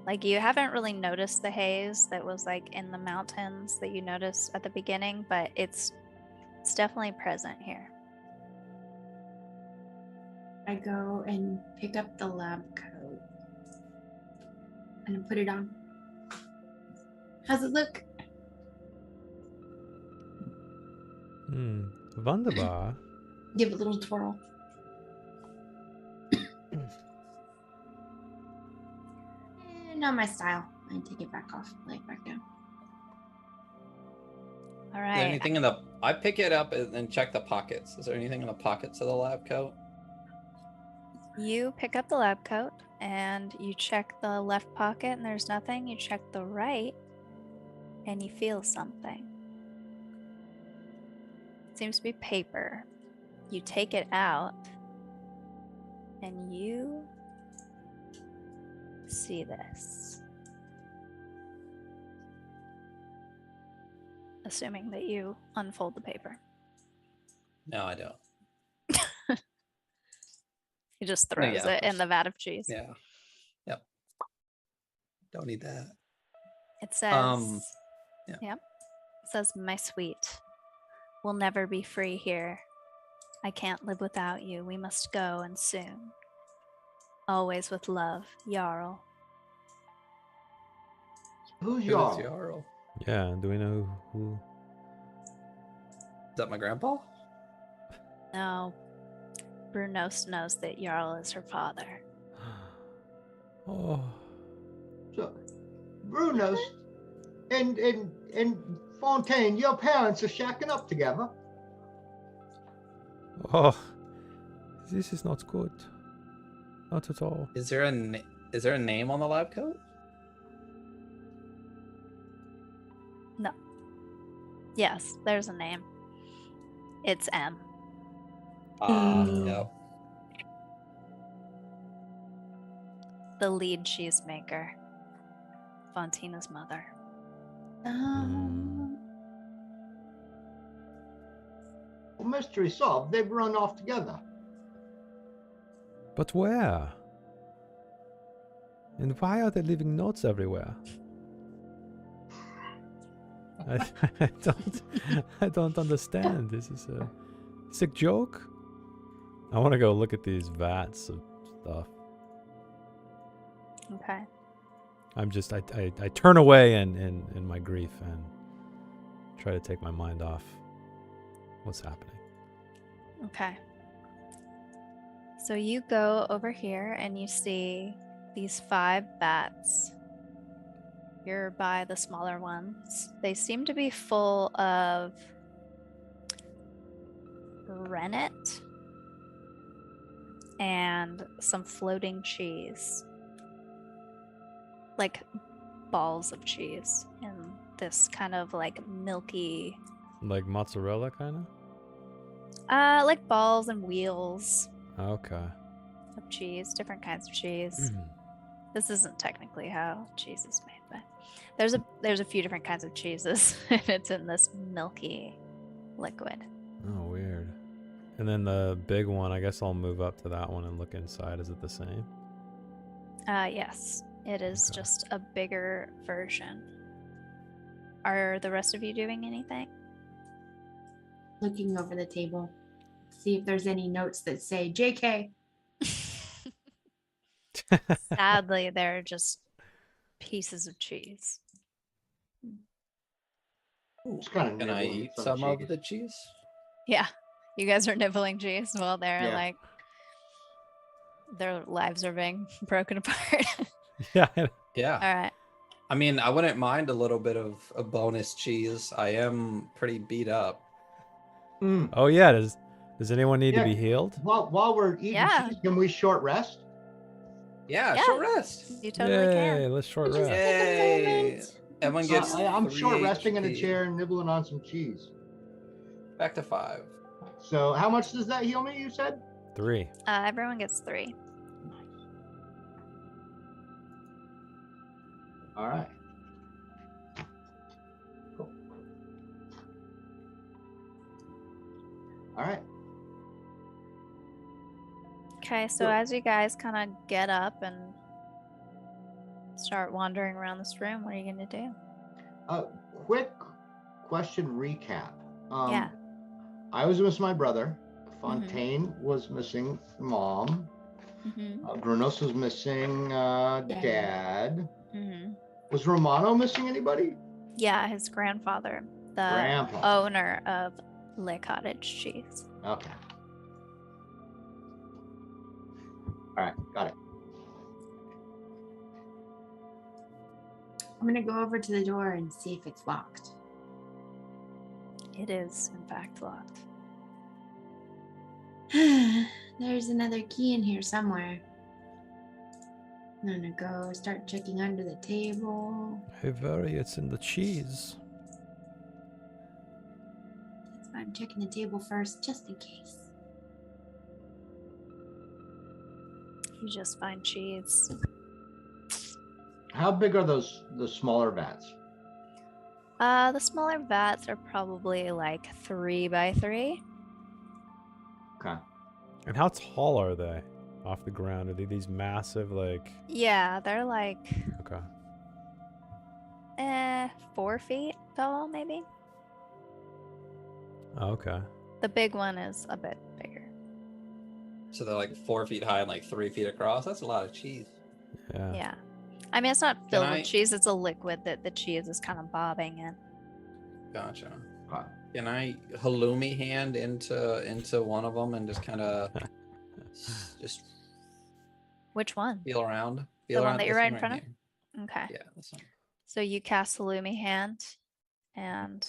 Like, you haven't really noticed the haze that was like in the mountains that you noticed at the beginning, but it's definitely present here. I go and pick up the lab coat and I put it on. How's it look? Wunderbar. Give it a little twirl. Not my style. I take it back off, lay it back down. All Is there right. anything in the? I pick it up and check the pockets. Is there anything in the pockets of the lab coat? You pick up the lab coat and you check the left pocket and there's nothing. You check the right and you feel something. It seems to be paper. You take it out and you see this. Assuming that you unfold the paper. No, I don't. He just throws it in the vat of cheese. Yeah. Yep. Don't need that. It says, yeah. Yep. It says, "My sweet, we'll never be free here. I can't live without you. We must go, and soon. Always with love, Jarl." Who's Who Jarl? is Jarl? Yeah, do we know who? Is that my grandpa? No. Brunos knows that Jarl is her father. Oh, So, Bruno's and Fontaine, your parents are shacking up together. oh, this is not good. Not at all. Is there a name on the lab coat? No. Yes, there's a name. It's M. Yep. The lead cheesemaker. Fontina's mother. Well, mystery solved. They've run off together. But where? And why are they leaving notes everywhere? I don't understand. This is a sick joke. I want to go look at these vats of stuff. Okay. I turn away in my grief and try to take my mind off what's happening. Okay. So you go over here and you see these 5 bats. You're by the smaller ones. They seem to be full of rennet and some floating cheese. Like balls of cheese in this kind of like milky, Like mozzarella, kind like balls and wheels of? Okay. of cheese, different kinds of cheese. This isn't technically how cheese is made, but there's a few different kinds of cheeses and it's in this milky liquid. Oh, weird. And then the big one, I guess I'll move up to that one and look inside. Is it the same? Yes, it is Okay. just a bigger version. Are the rest of you doing anything? Looking over the table, see if there's any notes that say JK. Sadly, they're just pieces of cheese. Just kind of Can I eat some of the cheese? Yeah, you guys are nibbling cheese while they're Yeah. like, their lives are being broken apart. Yeah. Yeah. All right. I mean, I wouldn't mind a little bit of a bonus cheese. I am pretty beat up. Mm. Oh yeah. Does anyone need to Yeah. be healed? While we're eating Yeah. cheese, can we short rest? Yeah, Yeah. short rest. You totally Yay! can. Let's short Just rest. take a Yay! moment. Everyone gets I'm 3 short resting in a HP. chair and nibbling on some cheese. Back to 5. So how much does that heal me, you said? 3. Everyone gets 3. All right. Cool. All right. Okay, so Cool. as you guys kind of get up and start wandering around this room, what are you going to do? Quick question recap. Yeah. I was missing my brother. Fontaine was missing mom. Mm-hmm. Brunos was missing dad. Mm-hmm. Was Romano missing anybody? Yeah, his grandfather, the Grandpa. owner of Le Cottage Cheese. Okay. All right, got it. I'm gonna go over to the door and see if it's locked. It is, in fact, locked. There's another key in here somewhere. I'm gonna go start checking under the table. Hey, very. It's in the cheese. That's why I'm checking the table first, just in case. You just find cheese. How big are the smaller vats? The smaller vats are probably like 3 by 3. Okay. And how tall are they off the ground? Are they these massive, like? Yeah, they're like Okay. 4 feet tall, maybe. Oh, okay. The big one is a bit bigger. So they're like 4 feet high and like 3 feet across. That's a lot of cheese. Yeah. Yeah. I mean, it's not filled I- with cheese. It's a liquid that the cheese is kind of bobbing in. Gotcha. Okay. Can I halloumi hand into one of them and just kind of just Which one? feel around? The Feel one around that you're this right one in front of? here. Okay. Yeah, this one. So you cast Halloumi Hand, and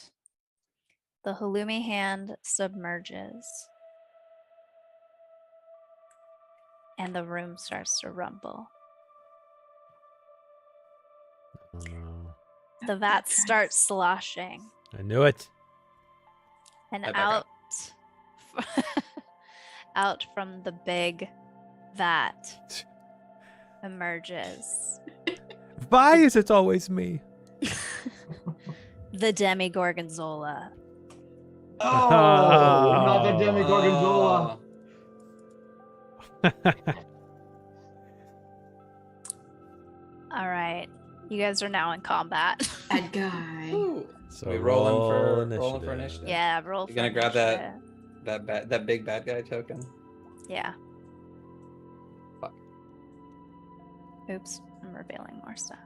the Halloumi Hand submerges. And the room starts to rumble. Oh no. The vats start sloshing. I knew it. And I back out, out from the big vat emerges Why is it always me? the Demigorgonzola. Oh, not the Oh. Demigorgonzola. All right, you guys are now in combat. Bad guy. Ooh. So We rolling for initiative. initiative. Yeah, roll. You gonna for grab that- initiative. That big bad guy token. Yeah. Fuck. Oops, I'm revealing more stuff.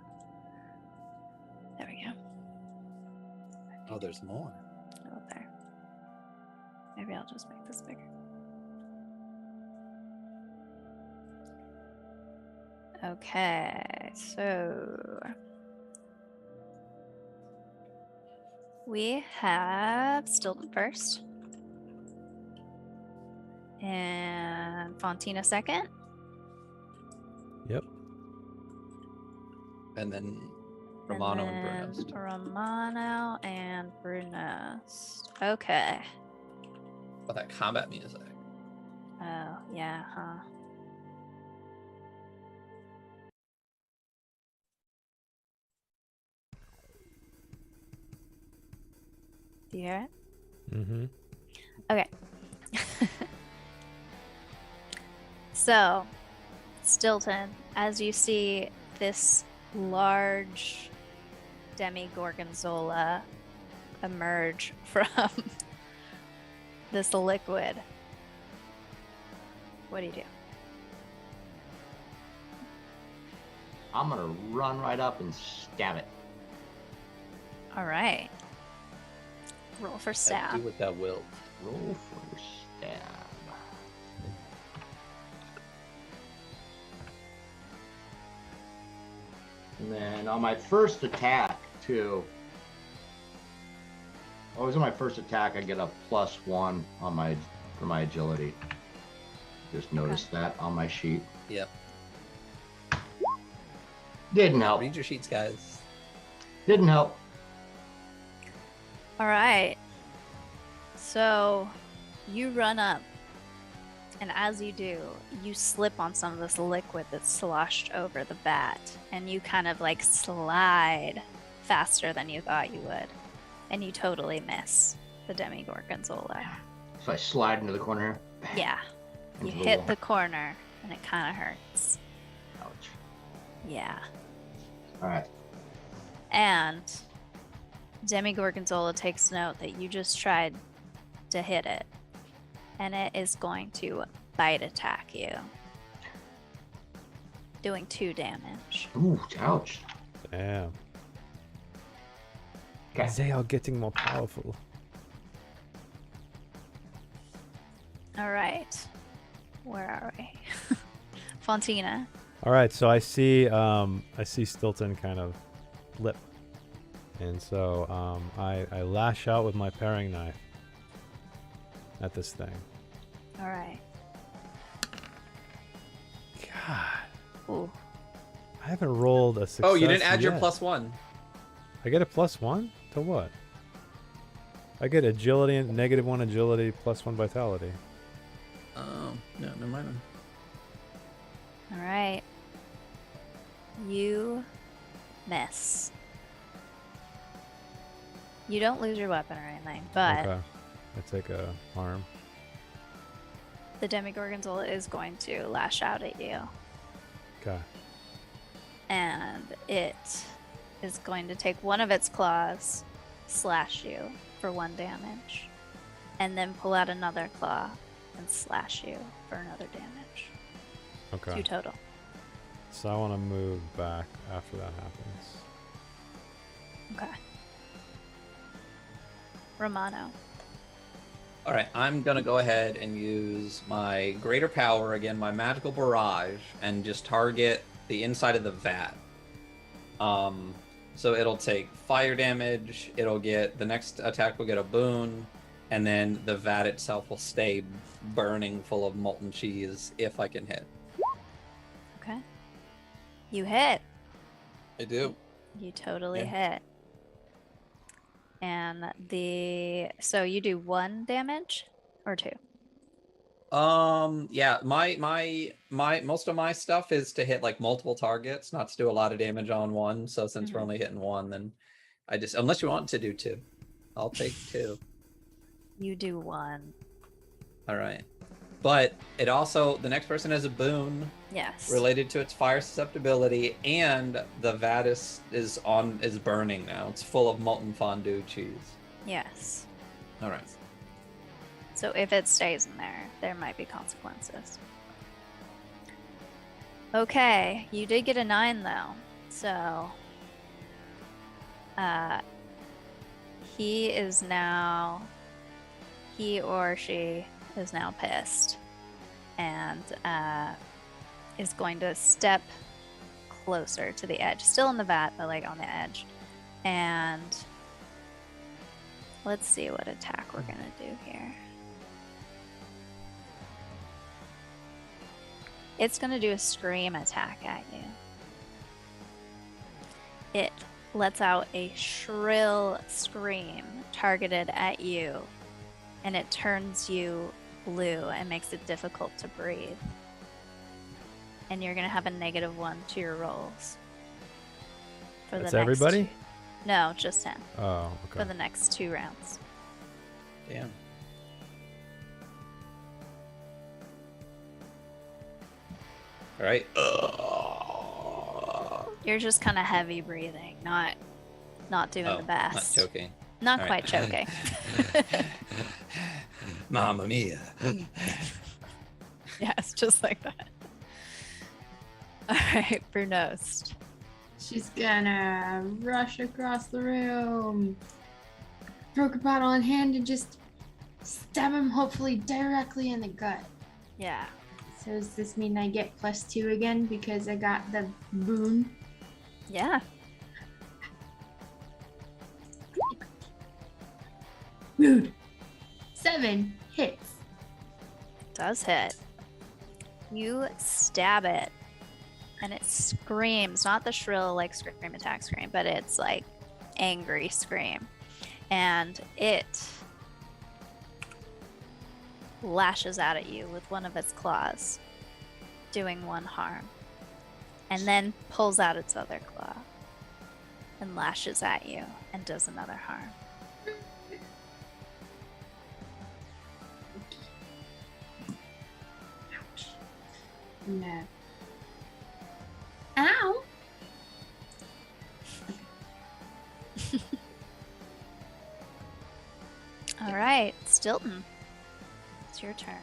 There we go. Oh, there's more. Oh, there. Maybe I'll just make this bigger. Okay, so we have Stilton first, and Fontina second, Yep. And then Romano and then Brunost. Romano and Brunost. Okay. Oh, that combat music. Oh, yeah, huh. Do you hear it? Mm-hmm. Okay. So, Stilton, as you see this large demi-gorgonzola emerge from this liquid, what do you do? I'm gonna run right up and stab it. All right. Roll for Do stab. what thou wilt. Roll for stab. And then on my first attack, too. Always on my first attack, I get a +1 on for my agility. Just noticed that on my sheet. Yep. Didn't help. Read your sheets, guys. Didn't help. All right. So you run up, and as you do, you slip on some of this liquid that's sloshed over the bat, and you kind of like slide faster than you thought you would, and you totally miss the demi-gorgonzola. So I slide into the corner. Yeah. You Into the hit wall. the corner, and it kind of hurts. Ouch. Yeah. All right. And Demi-Gorgonzola takes note that you just tried to hit it, and it is going to bite attack you, doing 2 damage. Ooh, ouch. Damn. Okay. They are getting more powerful. All right. Where are we? Fontina. All right, so I see Stilton kind of flip, and so I lash out with my paring knife at this thing. All right. God, Ooh. I haven't rolled a success. Oh, you didn't add your yet. +1. I get a +1 to what? I get agility and -1 agility, +1 vitality. Oh, no, never mind. Then. All right. You miss. You don't lose your weapon or anything, but Okay. I take a harm. the Demi-Gorgonzola is going to lash out at you. Okay. And it is going to take one of its claws, slash you for 1 damage, and then pull out another claw and slash you for another damage. Okay. 2 total. So I want to move back after that happens. Okay. Romano. All right, I'm gonna go ahead and use my greater power again, my magical barrage, and just target the inside of the vat. So it'll take fire damage. It'll get the next attack will get a boon, and then the vat itself will stay burning full of molten cheese if I can hit. Okay. You hit. I do. You totally Yeah. hit. And so you do 1 damage or 2? Yeah, my most of my stuff is to hit like multiple targets, not to do a lot of damage on one. So since we're only hitting one, then I just, unless you want to do 2, I'll take 2. You do 1. All right. But it also, the next person has a boon Yes. related to its fire susceptibility, and the vat is burning now. It's full of molten fondue cheese. Yes. All right. So if it stays in there, there might be consequences. Okay, you did get a 9 though. So he or she is now pissed and is going to step closer to the edge, still in the vat, but like on the edge. And let's see what attack we're gonna do here. It's gonna do a scream attack at you. It lets out a shrill scream targeted at you, and it turns you blue and makes it difficult to breathe. And you're gonna have a -1 to your rolls. For That's the next everybody? No, just him. Oh, For okay. the next 2 rounds. Damn. All right. You're just kind of heavy breathing, not doing the best. Not choking. Not All quite right. choking. Mamma mia. Yeah, it's just like that. All right, Brunost. She's gonna rush across the room, broken bottle in hand, and just stab him, hopefully directly in the gut. Yeah. So does this mean I get +2 again because I got the boon? Yeah. Rude. 7 hits. Does hit. You stab it, and it screams, not the shrill like scream attack scream, but it's like angry scream. And it lashes out at you with one of its claws, doing 1 harm. And then pulls out its other claw and lashes at you and does another harm. Ouch. No. Ow! All right, Stilton. It's your turn.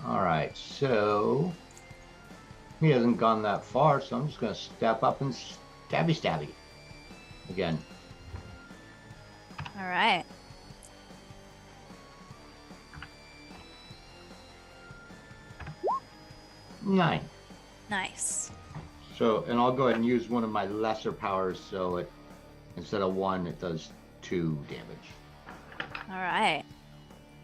All right, so he hasn't gone that far, so I'm just gonna step up and stabby again. All right. Nine. Nice. So, and I'll go ahead and use one of my lesser powers, so it instead of 1, it does 2 damage. All right.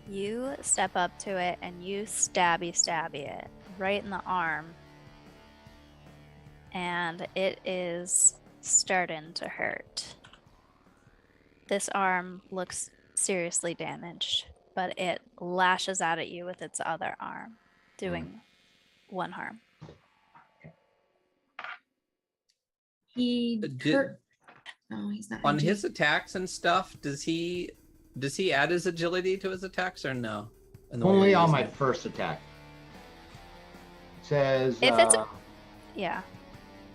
You step up to it and you stabby it right in the arm. And it is starting to hurt. This arm looks seriously damaged, but it lashes out at you with its other arm, doing 1 harm. He Did- hurt. Oh, he's not. On injured. his attacks and stuff, does he add his agility to his attacks or no? In the way Only you're on using my it? first attack. It says If it's Yeah.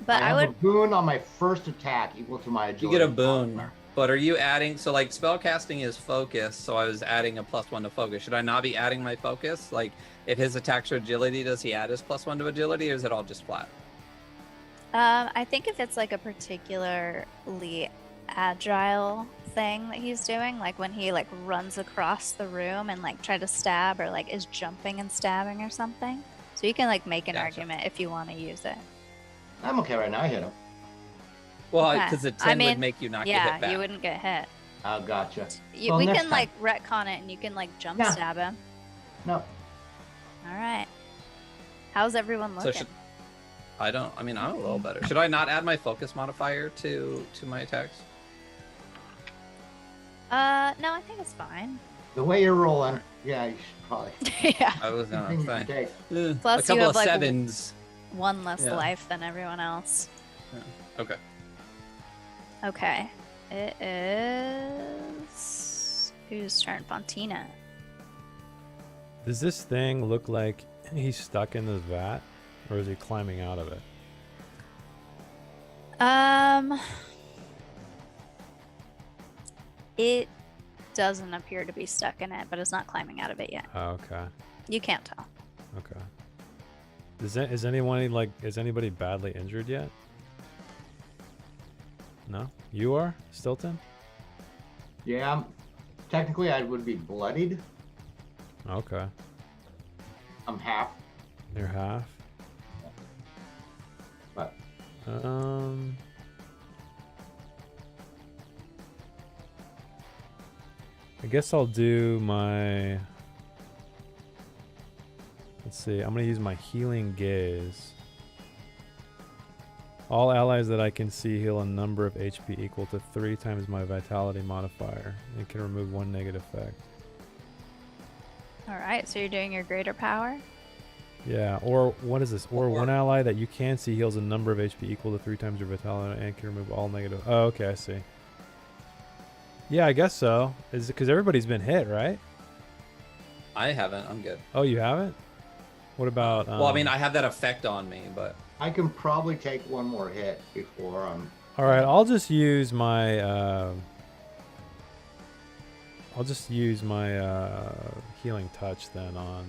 But I have would a boon on my first attack equal to my You agility. get a boon, modifier. but are you adding? So like spellcasting is focus, so I was adding a +1 to focus. Should I not be adding my focus? Like if his attacks are agility, does he add his +1 to agility, or is it all just flat? I think if it's like a particularly agile thing that he's doing, like when he like runs across the room and like try to stab or like is jumping and stabbing or something. So you can like make an Gotcha. argument if you want to use it. I'm okay right now. I hit him. Well, Okay. because the 10 I mean, would make you not get Yeah, hit back. you wouldn't get hit. Oh, gotcha. You, Well, we next can time. like retcon it and you can like jump Yeah. stab him. No, All right. How's everyone So looking? should I mean, I'm a little better. Should I not add my focus modifier to my attacks? No, I think it's fine. the way you're rolling, yeah, you should probably Yeah. I was gonna continue to say take. Plus a you couple have, of like, 7s. One less Yeah. life than everyone else. Okay. Okay. It is whose turn? Fontina. Does this thing look like he's stuck in this vat, or is he climbing out of it? It doesn't appear to be stuck in it, but it's not climbing out of it yet. Oh, okay. You can't tell. Okay. Is anybody badly injured yet? No? You are? Stilton? Yeah, technically I would be bloodied. Okay. I'm half, You're half. but I guess I'll do my... Let's see, I'm gonna use my healing gaze. All allies that I can see heal a number of HP equal to 3 times my vitality modifier. It can remove 1 negative effect. All right, so you're doing your greater power. Yeah, or what is this? Or Or- one ally that you can see heals a number of HP equal to 3 times your vitality and can remove all negative. Oh, okay, I see. Yeah, I guess so. Is it because everybody's been hit, right? I haven't. I'm good. Oh, you haven't? What about? Well, I mean, I have that effect on me, but I can probably take one more hit before I'm. All right, I'll just use my. Healing touch then on.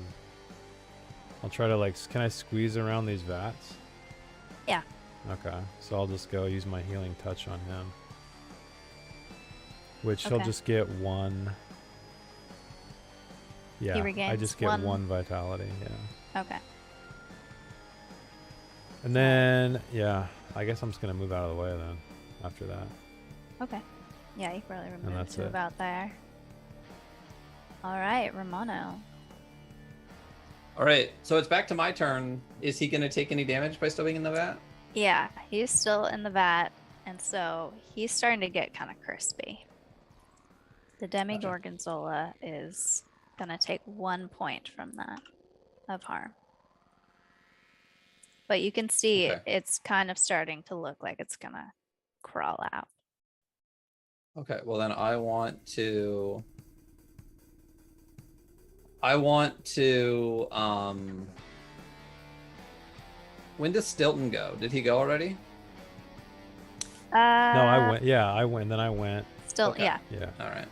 I'll try to like. Can I squeeze around these vats? Yeah. Okay, so I'll just go use my healing touch on him. Which he'll Okay. just get one. Yeah, I regains just get one vitality. Yeah. Okay. And then, yeah, I guess I'm just gonna move out of the way then. After that. Okay. Yeah, you can probably remove that's to it. about there. All right, Romano. all right. So it's back to my turn. Is he gonna take any damage by still being in the vat? Yeah, he's still in the vat, and so he's starting to get kind of crispy. The Demi-Gorgonzola is gonna take 1 point from that of harm. But you can see Okay. it's kind of starting to look like it's gonna crawl out. Okay. Well, then I want to. When does Stilton go? Did he go already? No, I went. Yeah, I went. Then I went. Still, Okay. yeah. Yeah. All right.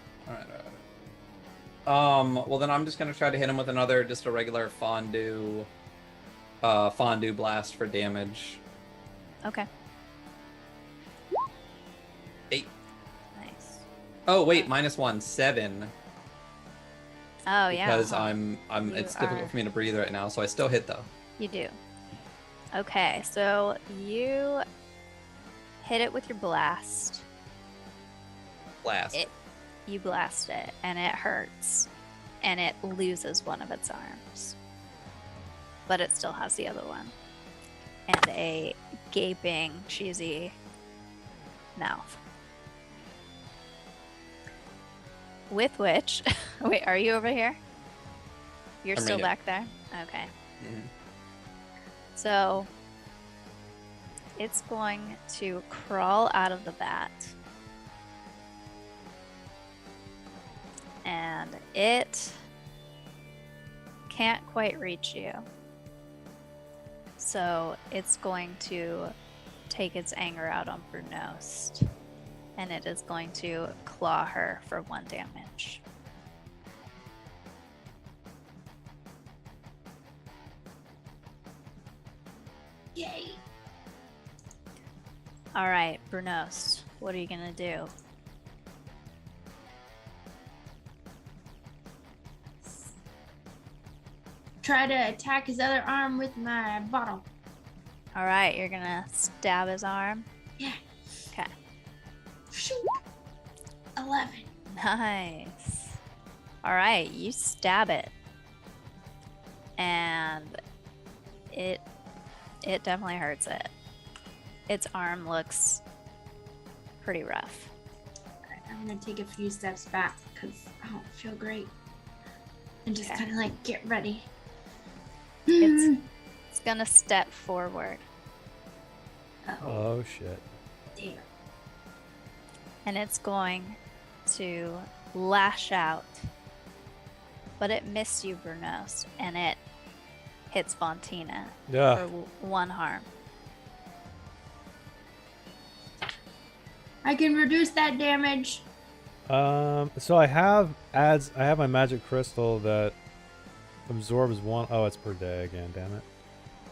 Well, then I'm just gonna try to hit him with another, just a regular fondue blast for damage. Okay. 8. Nice. Oh wait, -1, 7. Oh yeah. Because huh. I'm. You It's difficult are- for me to breathe right now, so I still hit though. You do. Okay, so you hit it with your blast. Blast. You blast it, and it hurts, and it loses one of its arms, but it still has the other one, and a gaping, cheesy mouth. With which, wait, are you over here? You're I'm still right back there? Okay. Mhm. So it's going to crawl out of the vat. And it can't quite reach you. So it's going to take its anger out on Brunost. And it is going to claw her for 1 damage. Yay. All right, Brunost, what are you going to do? Try to attack his other arm with my bottle. All right, you're going to stab his arm? Yeah. Okay. Shoot. 11. Nice. All right, you stab it. And it definitely hurts it. Its arm looks pretty rough. Alright, I'm gonna take a few steps back because I don't feel great. And just Okay. kind of like get ready. It's gonna step forward, Oh shit. Damn. and it's going to lash out. But it missed you, Brunost, and it hits Fontina for Yeah. 1 harm. I can reduce that damage. So I have my magic crystal that absorbs 1. Oh, it's per day again. Damn it.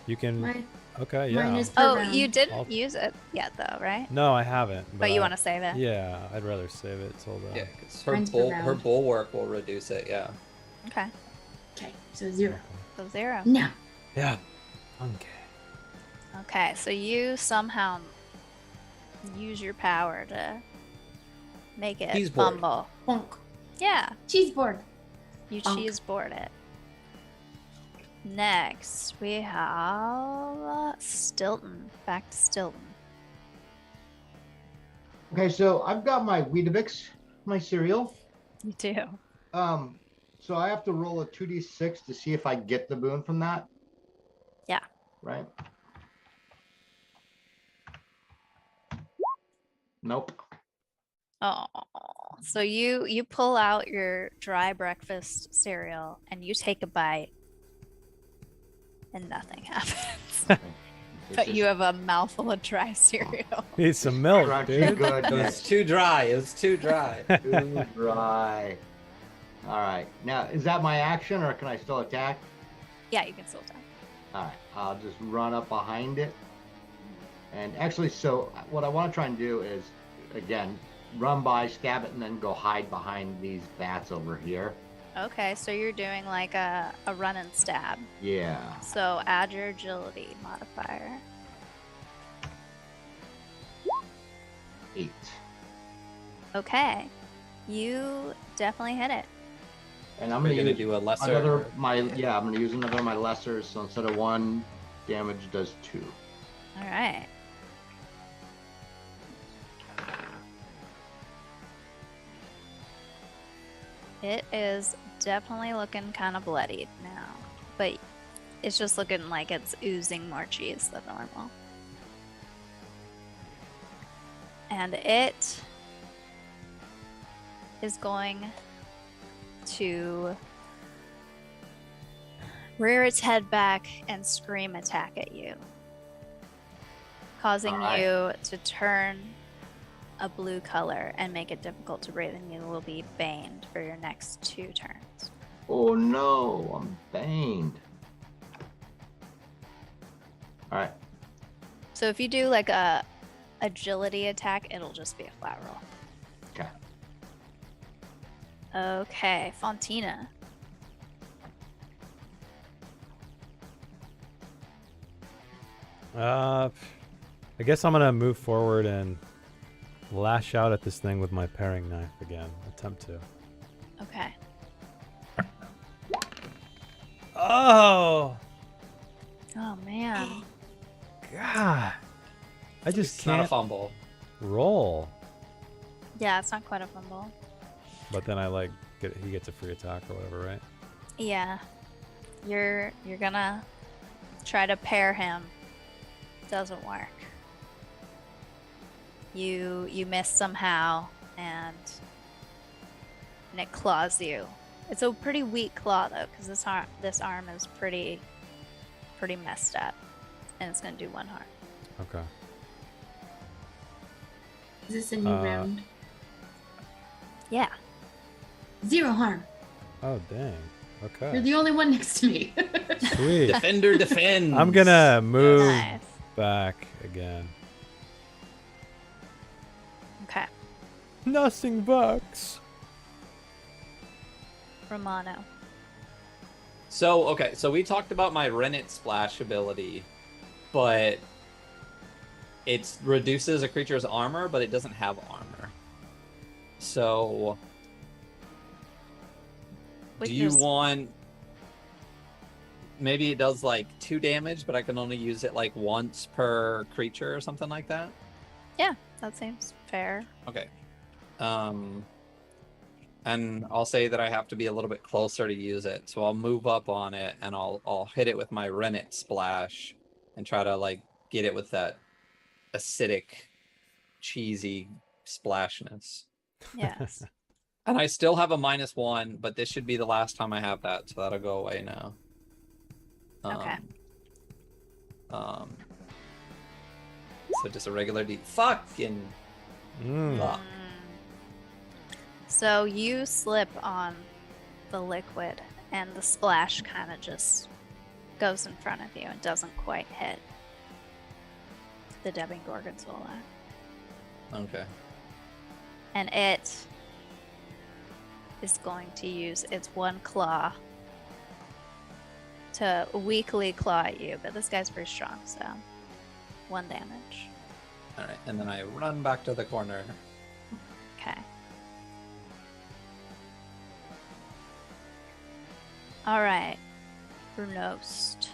You can. Mine, Okay. Yeah. mine is per Oh, round. you didn't I'll- use it yet, though, right? No, I haven't. But you I- want to save it? Yeah, I'd rather save it till the. Yeah, 'cause her Mine's per her round. bulwark will reduce it. Yeah. Okay. Okay, so 0. So 0. No. Yeah. Okay. Okay, so you somehow use your power to make it Cheese board. fumble. Bonk. Yeah, Cheese board. you Bonk. cheese board it. Next, we have Stilton. Back to Stilton. Okay, so I've got my Weetabix, my cereal. You do. So I have to roll a 2d6 to see if I get the boon from that. Yeah. Right. Nope. Oh, so you pull out your dry breakfast cereal and you take a bite, and nothing happens. It's But just you have a mouthful of dry cereal. Need some milk, crunchy dude. goodness. It was too dry. It was too dry. Too dry. All right. Now, is that my action, or can I still attack? Yeah, you can still tell. All right. I'll just run up behind it. And actually, so what I want to try and do is, again, run by, stab it, and then go hide behind these bats over here. Okay, so you're doing like a run and stab. Yeah. So add your agility modifier. 8. Okay, you definitely hit it. And I'm We're gonna gonna use do a lesser. another I'm gonna use another of my lessers. So instead of 1 damage, does 2. All right. It is definitely looking kind of bloodied now, but it's just looking like it's oozing more cheese than normal. And it is going to rear its head back and scream attack at you, causing Alright. you to turn a blue color and make it difficult to breathe, and you will be baned for your next 2 turns. Oh no, I'm banged. All right. So if you do like a agility attack, it'll just be a flat roll. Okay. Okay, Fontina. I guess I'm gonna move forward and lash out at this thing with my paring knife again. Attempt to. Okay. Oh Oh man. God! I just It's not a can't fumble. roll. Yeah, it's not quite a fumble. But then I like he gets a free attack or whatever, right? Yeah. You're gonna try to pair him. Doesn't work. You miss somehow, and it claws you. It's a pretty weak claw though, because this arm is pretty messed up, and it's gonna do 1 harm. Okay. Is this a new round? Yeah. 0 harm. Oh dang. You're Okay. the only one next to me. Sweet. Defender defends. I'm gonna move Nice. back again. Okay. Nothing bucks. Romano. So, okay, so we talked about my Rennet Splash ability, but it reduces a creature's armor, but it doesn't have armor. So, do you want... Maybe it does like 2 damage, but I can only use it like once per creature or something like that? Yeah, that seems fair. Okay. And I'll say that I have to be a little bit closer to use it. So I'll move up on it and I'll hit it with my Rennet Splash and try to like get it with that acidic, cheesy splashness. Yes. And I still have a -1, but this should be the last time I have that, so that'll go away now. Okay. So just a regular D. Fucking fuck. So you slip on the liquid, and the splash kind of just goes in front of you and doesn't quite hit the Debbing Gorgonzola. Okay. And it is going to use its 1 claw to weakly claw at you, but this guy's pretty strong, so 1 damage. All right, and then I run back to the corner. Okay. All right, Brunost.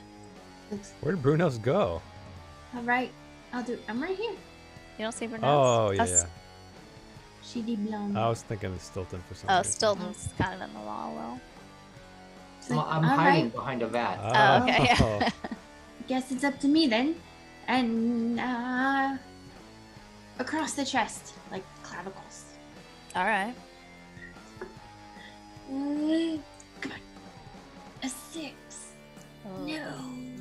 Where did Brunos go? All right, I'm right here. You don't see Brunost? Oh yeah, Us- yeah. She did blonde. I was thinking of Stilton for some Oh, reason. Stilton's kind of in the wallow. It's like, I'm all hiding right, behind a vat. Oh, okay. Oh. guess it's up to me then. And across the chest, like clavicles. All right. Come on. A 6. Oh, No.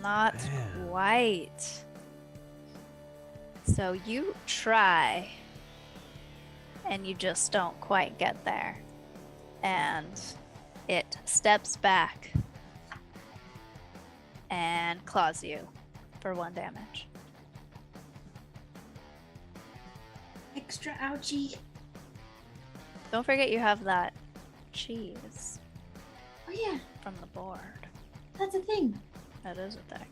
Not Man. quite. So you try, and you just don't quite get there. And it steps back and claws you for 1 damage. Extra ouchie. Don't forget you have that cheese Oh yeah, from the board. that's a thing. That is a thing.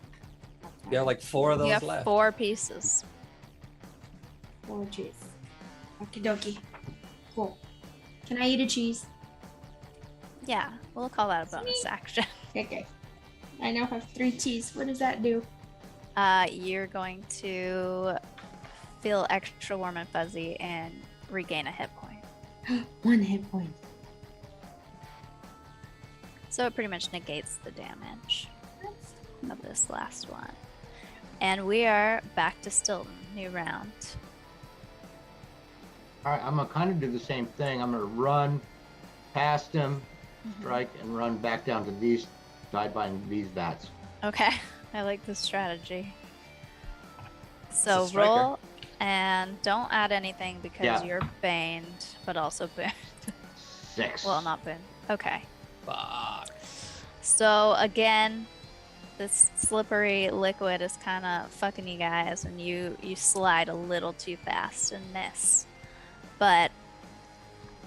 You have like 4 of those You have left. 4 pieces. 4 cheese. Okie dokie. Cool. Can I eat a cheese? Yeah, we'll call that a bonus Sweet. action. Okay. I now have 3 cheese. What does that do? You're going to feel extra warm and fuzzy and regain a hit point. 1 hit point. So it pretty much negates the damage That's of this last one. And we are back to Stilton. New round. All right, I'm gonna kind of do the same thing. I'm gonna run past him, strike, and run back down to these, side by these bats. Okay, I like this strategy. So striker. roll and don't add anything because Yeah. you're baned, but also booned. 6. Well, not booned. Okay. Fuck. So again, this slippery liquid is kind of fucking you guys, and you slide a little too fast and miss. But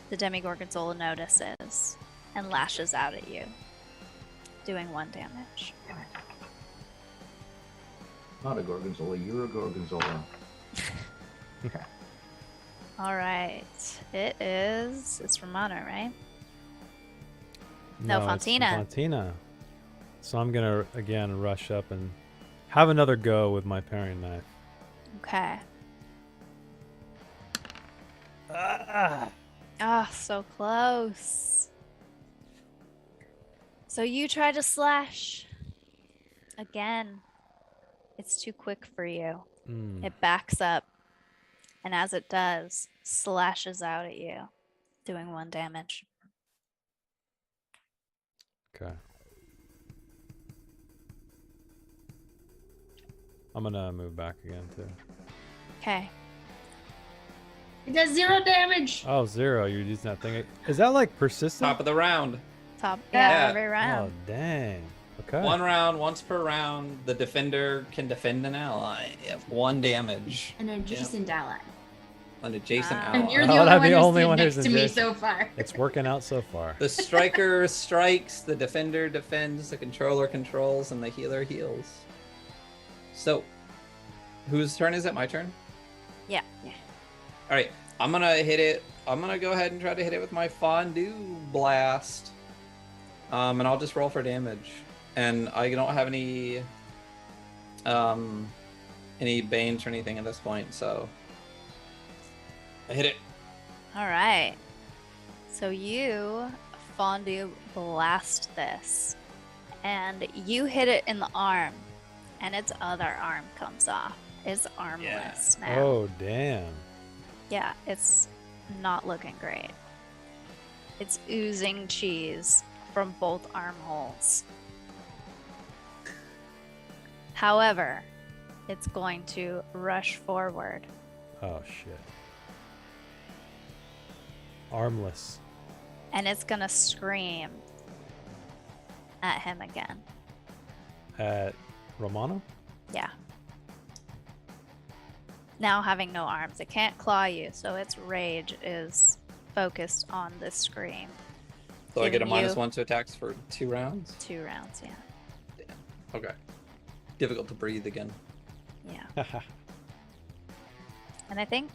the Demigorgonzola notices and lashes out at you, doing 1 damage. Not a gorgonzola. You're a gorgonzola. Okay. All right, it's Romano, right? No, it's Fontina. Fontina. So I'm gonna again rush up and have another go with my paring knife. Okay. So close. So you try to slash. Again, it's too quick for you. Mm. It backs up, and as it does, slashes out at you, doing 1 damage. Okay. I'm gonna move back again too. Okay. It does 0 damage. Oh, 0. You're using that thing. Is that like persistent? Top of the round. Top. Yeah. Yeah, every Oh, round. dang. Okay. 1 round, once per round. The defender can defend an ally. Yep. 1 damage. An adjacent ally. An adjacent Ah. ally. And you're Oh, the only I'm one the who's only stood one next who's to me adjacent. so far. It's working out so far. The striker strikes, the defender defends, the controller controls, and the healer heals. So, whose turn is it? My turn? Yeah. All right, I'm gonna hit it. I'm gonna go ahead and try to hit it with my fondue blast. And I'll just roll for damage. And I don't have any banes or anything at this point, so I hit it. All right. So you fondue blast this, and you hit it in the arm, and its other arm comes off. It's armless now. Oh, damn. Yeah, it's not looking great. It's oozing cheese from both armholes. However, it's going to rush forward. Oh, shit. Armless. And it's gonna scream at him again. At Romano? Yeah. Now having no arms, it can't claw you, so its rage is focused on the scream. So I get a Giving you- -1 to attacks for 2 rounds. 2 rounds, yeah. Okay. Difficult to breathe again. Yeah. And I think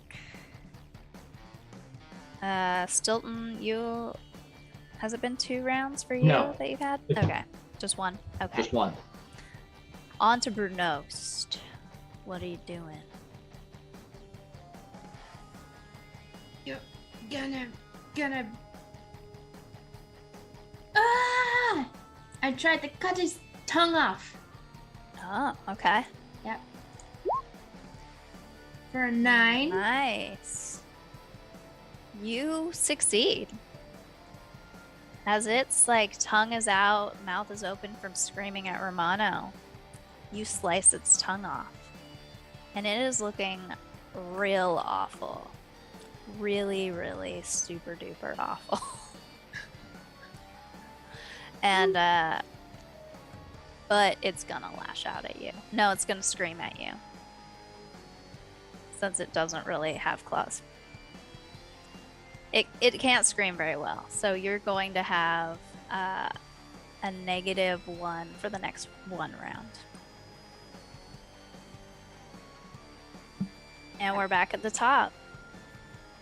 Stilton, has it been 2 rounds for you No. that you've had? Just one. Okay. Just 1. Okay. Just 1. On to Brunost. What are you doing? Gonna. Ah! I tried to cut his tongue off Oh, okay. for a 9. Nice. You succeed. As its like tongue is out, mouth is open from screaming at Romano. you slice its tongue off. And it is looking real awful. Really, really super duper awful. And, but it's gonna lash out at you. No, it's gonna scream at you. Since it doesn't really have claws. It can't scream very well. So you're going to have a -1 for the next one round. And we're back at the top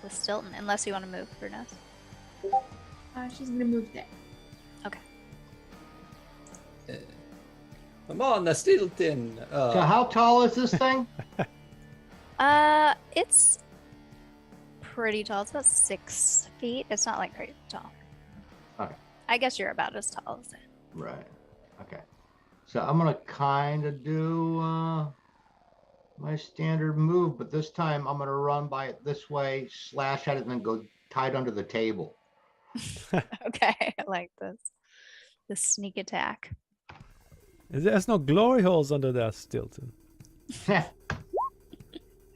with Stilton, unless you want to move, Brunos. She's gonna move there. Okay. Come on, the Stilton. So how tall is this thing? It's pretty tall. It's about 6 feet. It's not like crazy tall. Okay. I guess you're about as tall as it. Right. Okay. So I'm gonna kind of do my standard move, but this time I'm gonna run by it this way, slash at it, and then go tied under the table. Okay, I like this. The sneak attack. There's no glory holes under that, Stilton. Dang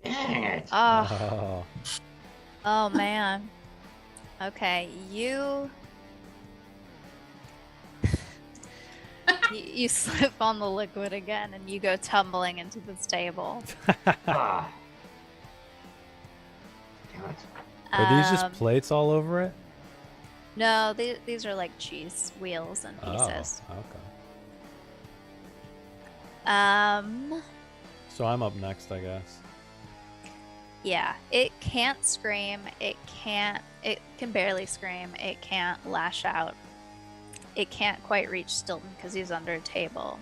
it! Oh, oh man. Okay, you you slip on the liquid again, and you go tumbling into this table. Ah. Damn it! Are these just plates all over it? No, these are like cheese wheels and pieces. Oh, okay. So I'm up next, I guess. Yeah, it can't scream. It can barely scream. It can't lash out. It can't quite reach Stilton because he's under a table.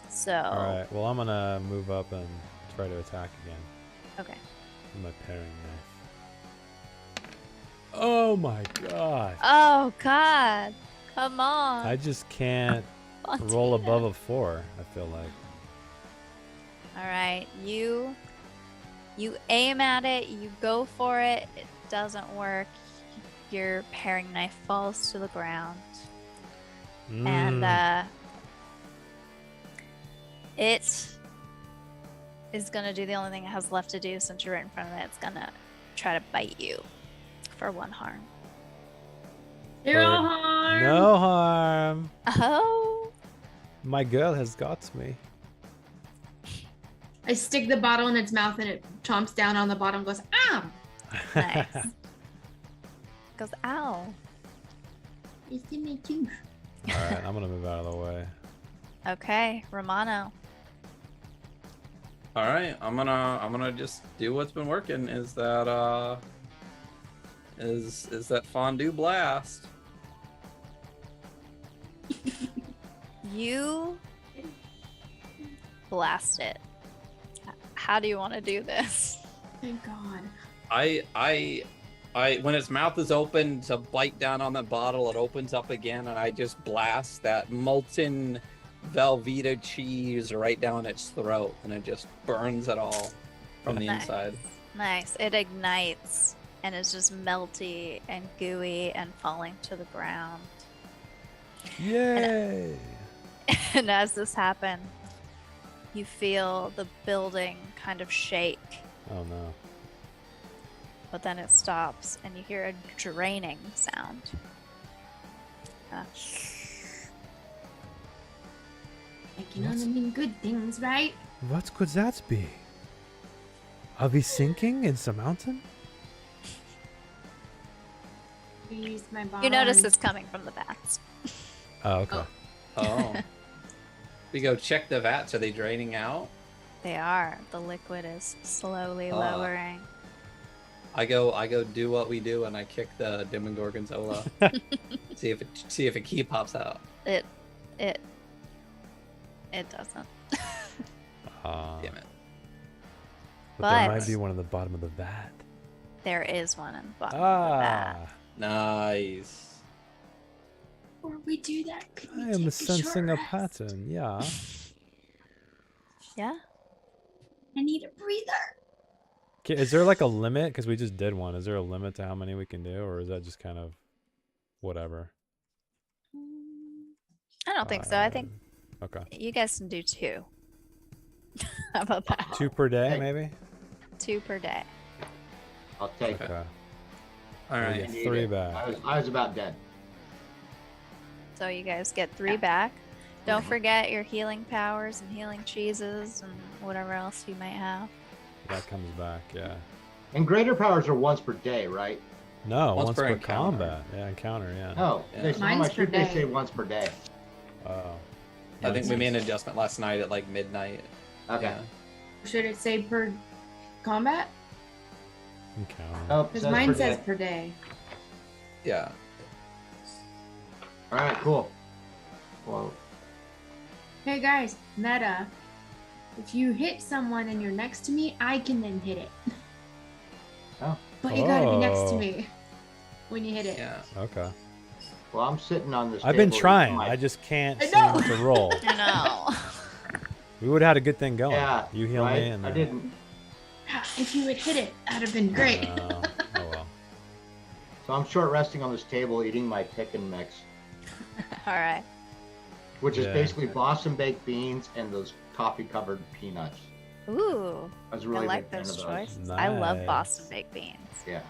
So. All right. Well, I'm gonna move up and try to attack again Okay. with my paring knife. Oh my god! Oh God! Come on. I just can't Fontina. roll above a 4. I feel like. All right, you aim at it. You go for it. It doesn't work. Your paring knife falls to the ground. And it is gonna do the only thing it has left to do since you're right in front of it. It's gonna try to bite you for 1 harm. Zero Or harm. No harm. Oh, My girl has got me. I stick the bottle in its mouth and it chomps down on the bottom and goes, ah! nice. Goes, ow. It's in my tooth. All right, I'm gonna move out of the way. Okay, Romano. All right, I'm gonna just do what's been working. Is that fondue blast? You blast it. How do you want to do this? Thank God. I when its mouth is open to bite down on the bottle, it opens up again, and I just blast that molten Velveeta cheese right down its throat, and it just burns it all from the Nice. inside. Nice. It ignites and is just melty and gooey and falling to the ground. Yay! And as this happens, you feel the building kind of shake, Oh no. but then it stops and you hear a draining sound. I can only mean good things, right? What could that be? Are we sinking in the mountain? Use my bottle. You notice and- it's coming from the vats. Oh, okay. Oh. We go check the vats. Are they draining out? They are. The liquid is slowly Ah. lowering. I go do what we do, and I kick the Demon Gorgonzola. see if a key pops out. It doesn't. Damn it. But there But- might be one at the bottom of the vat. There is one in the bottom of the vat. Ah, Nice. Before we do that, could we I am take sensing a short rest? pattern. Yeah. Yeah. I need a breather. Okay, is there like a limit? Because we just did one. Is there a limit to how many we can do, or is that just kind of whatever? I don't think so. I think Okay. You guys can do 2. How about that? 2 per day, Hey. maybe. 2 per day. I'll take it. Okay. All We right. get Need 3 it. back. I was about dead. So you guys get 3 back. Don't forget your healing powers and healing cheeses and whatever else you might have. That comes back. Yeah. And greater powers are once per day, right? No, Once once per per encounter. combat. Yeah, encounter. Yeah. Oh, Yeah. they, on Mine's my per sheet they day. say once per day. Oh. I think we made an adjustment last night at like midnight. Okay. Yeah. Should it say per combat? Encounter. Oh, it Because says mine per says day. per day. Yeah. All right, cool. Well, Hey guys, meta. If you hit someone and you're next to me, I can then hit it. Oh. But you gotta be next Oh. to me when you hit it. Yeah. Okay. well, I'm sitting on this. I've been table trying. eating my- I just can't I seem know. to roll. I know. We would have had a good thing going. Yeah, You heal right? me and I then- didn't. If you had hit it, that'd have been great. Oh well. So I'm short resting on this table eating my pick and mix, All right. which is Yeah. basically Boston baked beans and those coffee covered peanuts. Ooh, I was a really I like big fan those of those. choices. I love Nice. Boston baked beans. Yeah.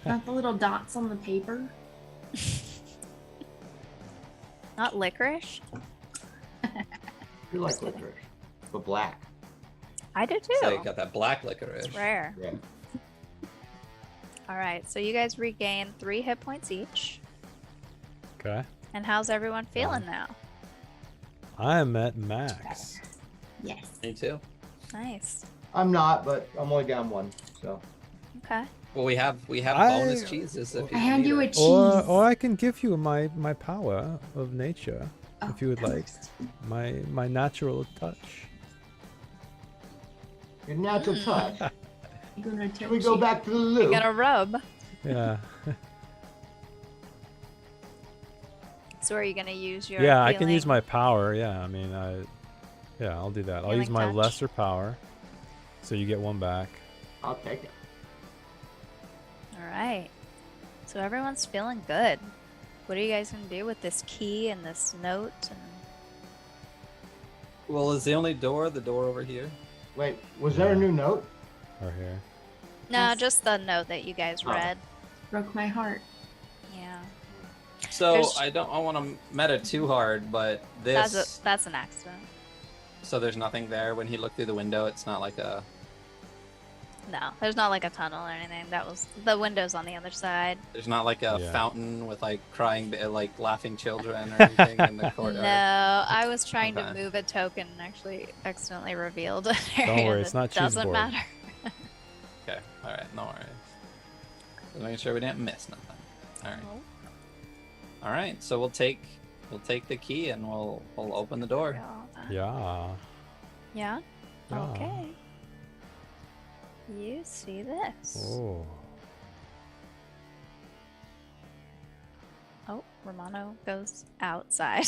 Not the little dots on the paper. Not licorice. You like licorice, but black. I do too. So you got that black licorice. It's rare. Yeah. All right, so you guys regain 3 hit points each. Okay. And how's everyone feeling now? I am at max. Yes. Me too. Nice. I'm not, but I'm only down 1. So Okay. Well, we have I- bonus cheeses if you I hand need you a it. cheese. Or I can give you my power of nature Oh, if you would that like. works. My natural touch. your natural touch. I'm gonna Can we touch go you. back to the You're loo? gonna rub. Yeah. So are you gonna use your? Yeah, I can use healing- my power. Yeah, I mean, yeah, I'll do that. I'll use Healing my touch? lesser power, so you get 1 back. I'll take it. All right. So everyone's feeling good. What are you guys gonna do with this key and this note? And Well, is the only door the door over here? Wait, was there a new note? Or here. no, Yes. just the note that you guys Oh. read. Broke my heart. Yeah. So There's- I don't want to meta too hard, but this. That's an accident. So there's nothing there when he looked through the window. It's not like a. No, there's not like a tunnel or anything. That was the windows on the other side. There's not like a Yeah. fountain with like crying, like laughing children or anything in the courtyard. No, I was trying to Okay. move a token and actually accidentally revealed an Don't area worry, it's that not cheese doesn't board. matter. Okay. All right. No worries. Just making sure we didn't miss nothing. All right. All right. So we'll take the key and we'll open the door. Yeah. Yeah. Yeah. Okay. You see this? Oh. Oh, Romano goes outside.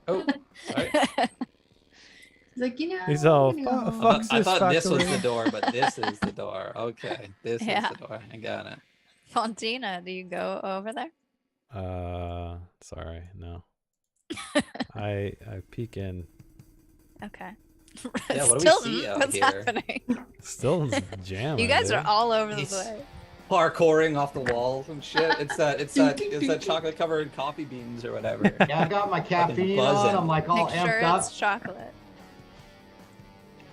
Oh. Sorry. He's like, you know. He's all, I'm gonna "Fu- go." fuck I thought this was factory." the door, but this is the door. Okay. This Yeah. is the door. I got it. Fontina, do you go over there? Sorry, no. I peek in. Okay. Yeah, what do we see Stilton, out what's here? happening? Still jamming. You guys are dude. all over the He's- place. Parkouring off the walls and shit. It's that chocolate covered coffee beans or whatever. Yeah, I got my caffeine on. buzzing. I'm like all Make sure amped up. it's chocolate.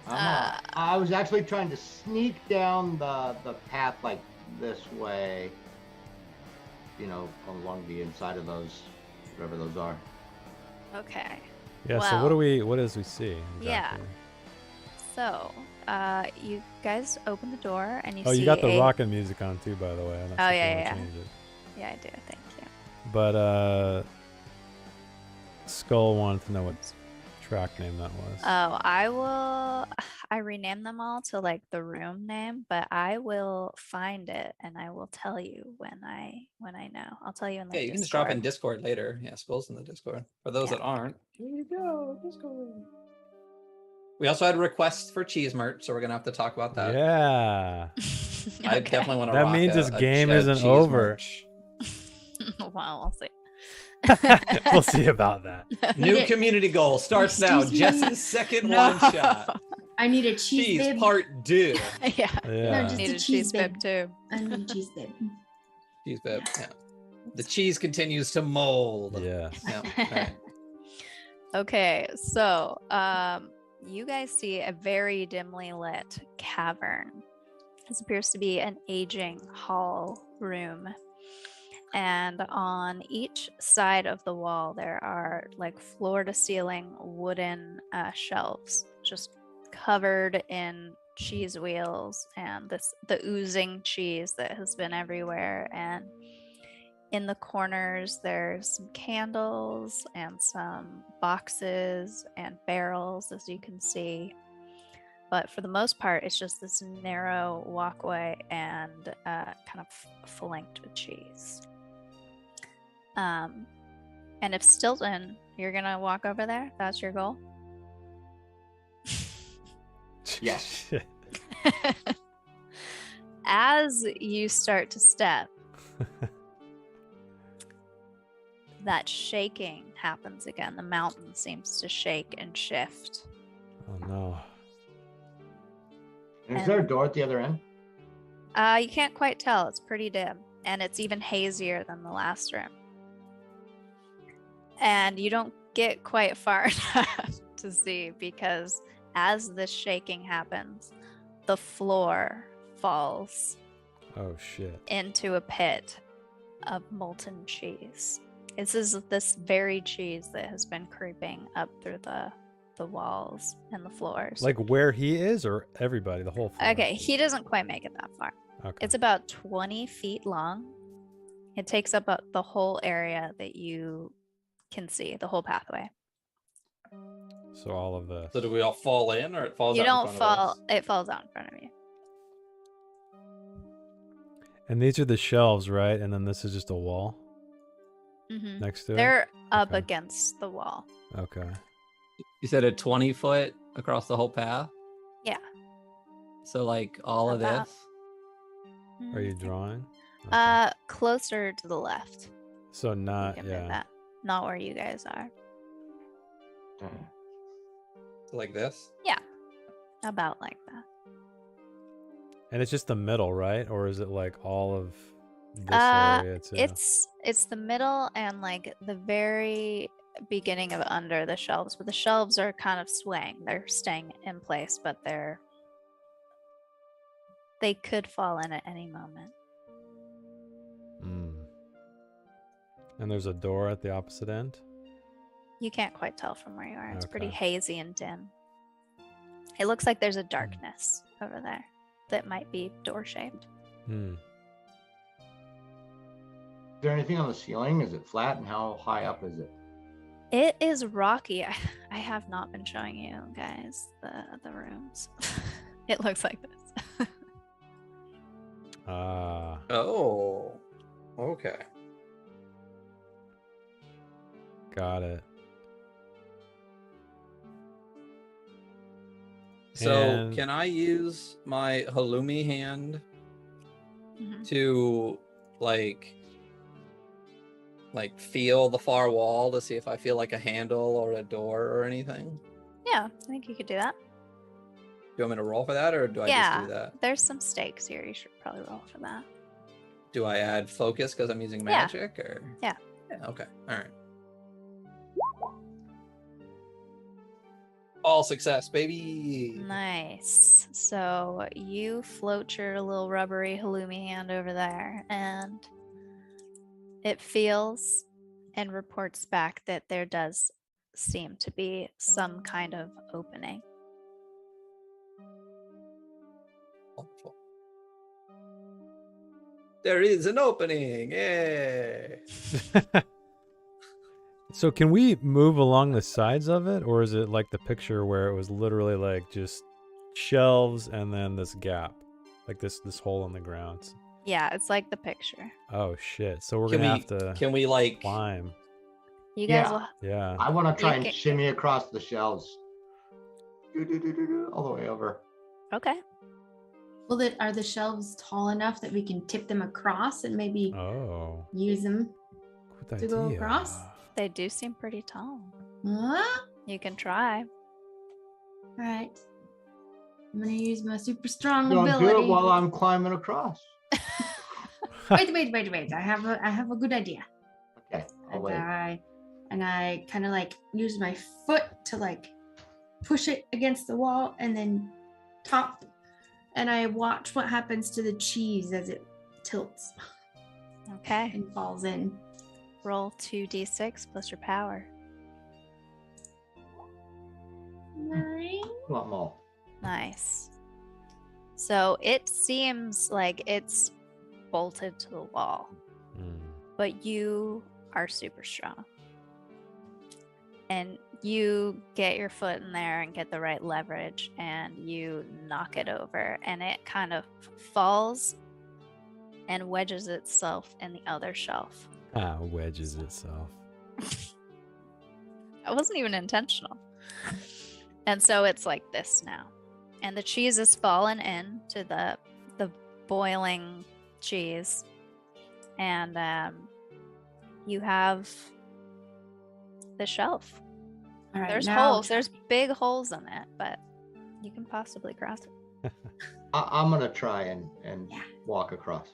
I was actually trying to sneak down the path like this way, you know, along the inside of those, whatever those are. Okay. Yeah. So Well, what does we see? yeah. exactly? So, you guys open the door and you Oh, see you got the a... rockin' music on too, by the way. I'm not Oh, sure if you yeah, wanna yeah. change it. Yeah, I do. Thank you. But Skull wanted to know what track name that was. Oh, I rename them all to like the room name, but I will find it and I will tell you when I know. I'll tell you in the Yeah, you can just drop it in Discord. Discord later. Yeah, Skull's in the Discord. For those Yeah. that aren't, here you go, Discord. We also had requests for cheese merch, so we're gonna have to talk about that. Yeah. I Okay. definitely want to. That means this game isn't over. Well, we'll see. We'll see about that. New Need it. community goal starts now. Excuse me? Jess's second No. one shot. I need a cheese Cheese bib. part 2. Yeah. Yeah. just Need a a cheese cheese bib bib. too. I need a cheese bib. Cheese bib. Yeah. The cheese continues to mold. Yes. Yeah. All right. Okay, so you guys see a very dimly lit cavern. This appears to be an aging hall room. And on each side of the wall, there are like floor to ceiling wooden shelves, just covered in cheese wheels and the oozing cheese that has been everywhere. And in the corners, there's some candles and some boxes and barrels, as you can see. But for the most part, it's just this narrow walkway and kind of flanked with cheese. And if Stilton, you're gonna walk over there, that's your goal? Yes. As you start to step, that shaking happens again. The mountain seems to shake and shift. Oh no. And is there a door at the other end? You can't quite tell. It's pretty dim, and it's even hazier than the last room. And you don't get quite far enough to see, because as this shaking happens, the floor falls Oh shit. into a pit of molten cheese. This is this very cheese that has been creeping up through the walls and the floors. Like where he is, or everybody, the whole floor? Okay, he doesn't quite make it that far. Okay. It's about 20 feet long. It takes up the whole area that you can see, the whole pathway. So all of this. So do we all fall in, or it falls You out don't in front fall, of us? it falls out in front of you. And these are the shelves, right? And then this is just a wall Mhm. next to it? They're up Okay. against the wall. Okay. You said a 20-foot across the whole path? Yeah. So like all of About. this? Are you Mm, drawing? Okay. Closer to the left. So You not, can move yeah. that. Not where you guys are. Like this? About like that. And it's just the middle, right? Or is it like all of this Uh, area too? It's the middle and like the very beginning of under the shelves, but the shelves are kind of swaying. They're staying in place, but they could fall in at any moment. Mm. And there's a door at the opposite end? You can't quite tell from where you are. It's pretty Okay. hazy and dim. It looks like there's a darkness over there that might be door shaped. Hmm. Is there anything on the ceiling? Is it flat, and how high up is it? It is rocky. I have not been showing you guys the rooms. It looks like this. Ah. Oh. Okay. Got it. So And- can I use my halloumi hand Mhm. to like feel the far wall to see if I feel like a handle or a door or anything? Yeah, I think you could do that. Do you want me to roll for that, or do I Yeah. just do that? There's some stakes here. You should probably roll for that. Do I add focus because I'm using Yeah. magic, or? Yeah. Okay. All right. All success, baby. Nice. So you float your little rubbery halloumi hand over there, and it feels and reports back that there does seem to be some kind of opening. Wonderful. There is an opening. Yay. So can we move along the sides of it, or is it like the picture where it was literally like just shelves and then this gap, like this hole in the ground? Yeah, it's like the picture. Oh shit! So we're Can gonna we have to can we like climb. You guys Yeah. will. Yeah. I want to try and can- shimmy across the shelves. All the way over. Okay. Well, are the shelves tall enough that we can tip them across and maybe Oh. use them? Good To go idea. across? They do seem pretty tall. Huh? You can try. All right. I'm gonna use my super strong Don't ability. do it while I'm climbing across. Wait. I have a good idea. Okay, I'll And wait. I kind of like use my foot to like push it against the wall and then top, and I watch what happens to the cheese as it tilts Okay. and falls in. Roll 2d6 plus your power. 9. A lot more. Nice. So it seems like it's bolted to the wall, but you are super strong. And you get your foot in there and get the right leverage, and you knock it over, and it kind of falls and wedges itself in the other shelf. Wedges itself. That wasn't even intentional. And so it's like this now. And the cheese has fallen into the boiling cheese. And you have the shelf. All right. There's now holes. There's big holes in it, but you can possibly cross it. I'm gonna try and Yeah. walk across.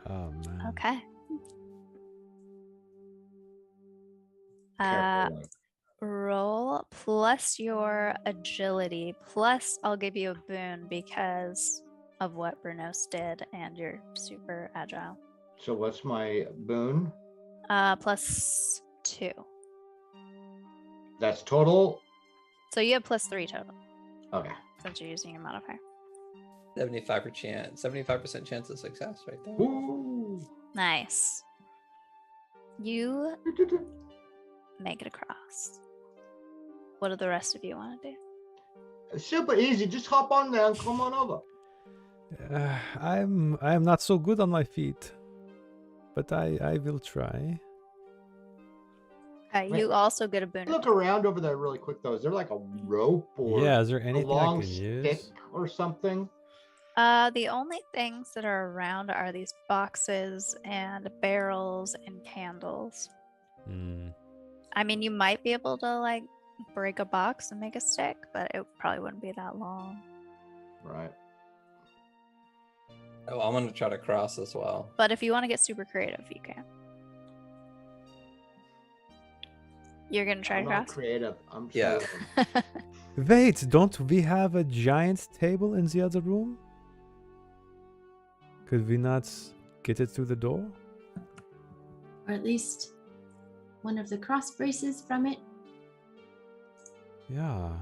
Oh man. Okay. Careful. Roll plus your agility, plus I'll give you a boon because of what Brunos did, and you're super agile. So what's my boon? Plus 2. That's total. So you have plus 3 total Okay. since you're using your modifier. 75% chance of success right there. Woo. Nice. You make it across. What do the rest of you want to do? It's super easy. Just hop on there and come on over. I'm not so good on my feet, but I will try. Okay, Wait. you also get a boon. Look around over there really quick though. Is there like a rope or Yeah, is there a anything I long can stick use? or something? The only things that are around are these boxes and barrels and candles. Hmm. I mean, you might be able to like break a box and make a stick, but it probably wouldn't be that long. Right. Oh, I'm gonna try to cross as well. But if you want to get super creative, you can. You're gonna try I'm to not cross? creative. I'm Yeah. slow. Wait, don't we have a giant table in the other room? Could we not get it through the door? Or at least one of the cross braces from it. Yeah.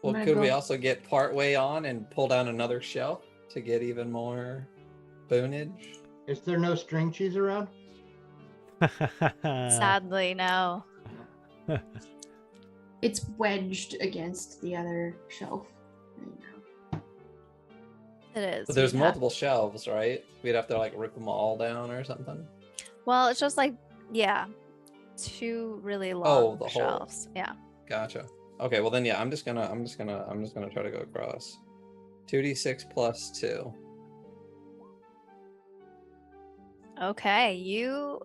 Well, gonna could we go- also get part way on and pull down another shelf to get even more boonage? Is there no string cheese around? Sadly, no. It's wedged against the other shelf right now. It is. But there's You'd have- multiple shelves, right? We'd have to like rip them all down or something. Well, it's just like, yeah, 2 really long Oh, the whole- shelves. Yeah. Gotcha. Okay, well then yeah, I'm just gonna try to go across. 2d6 plus 2. Okay, you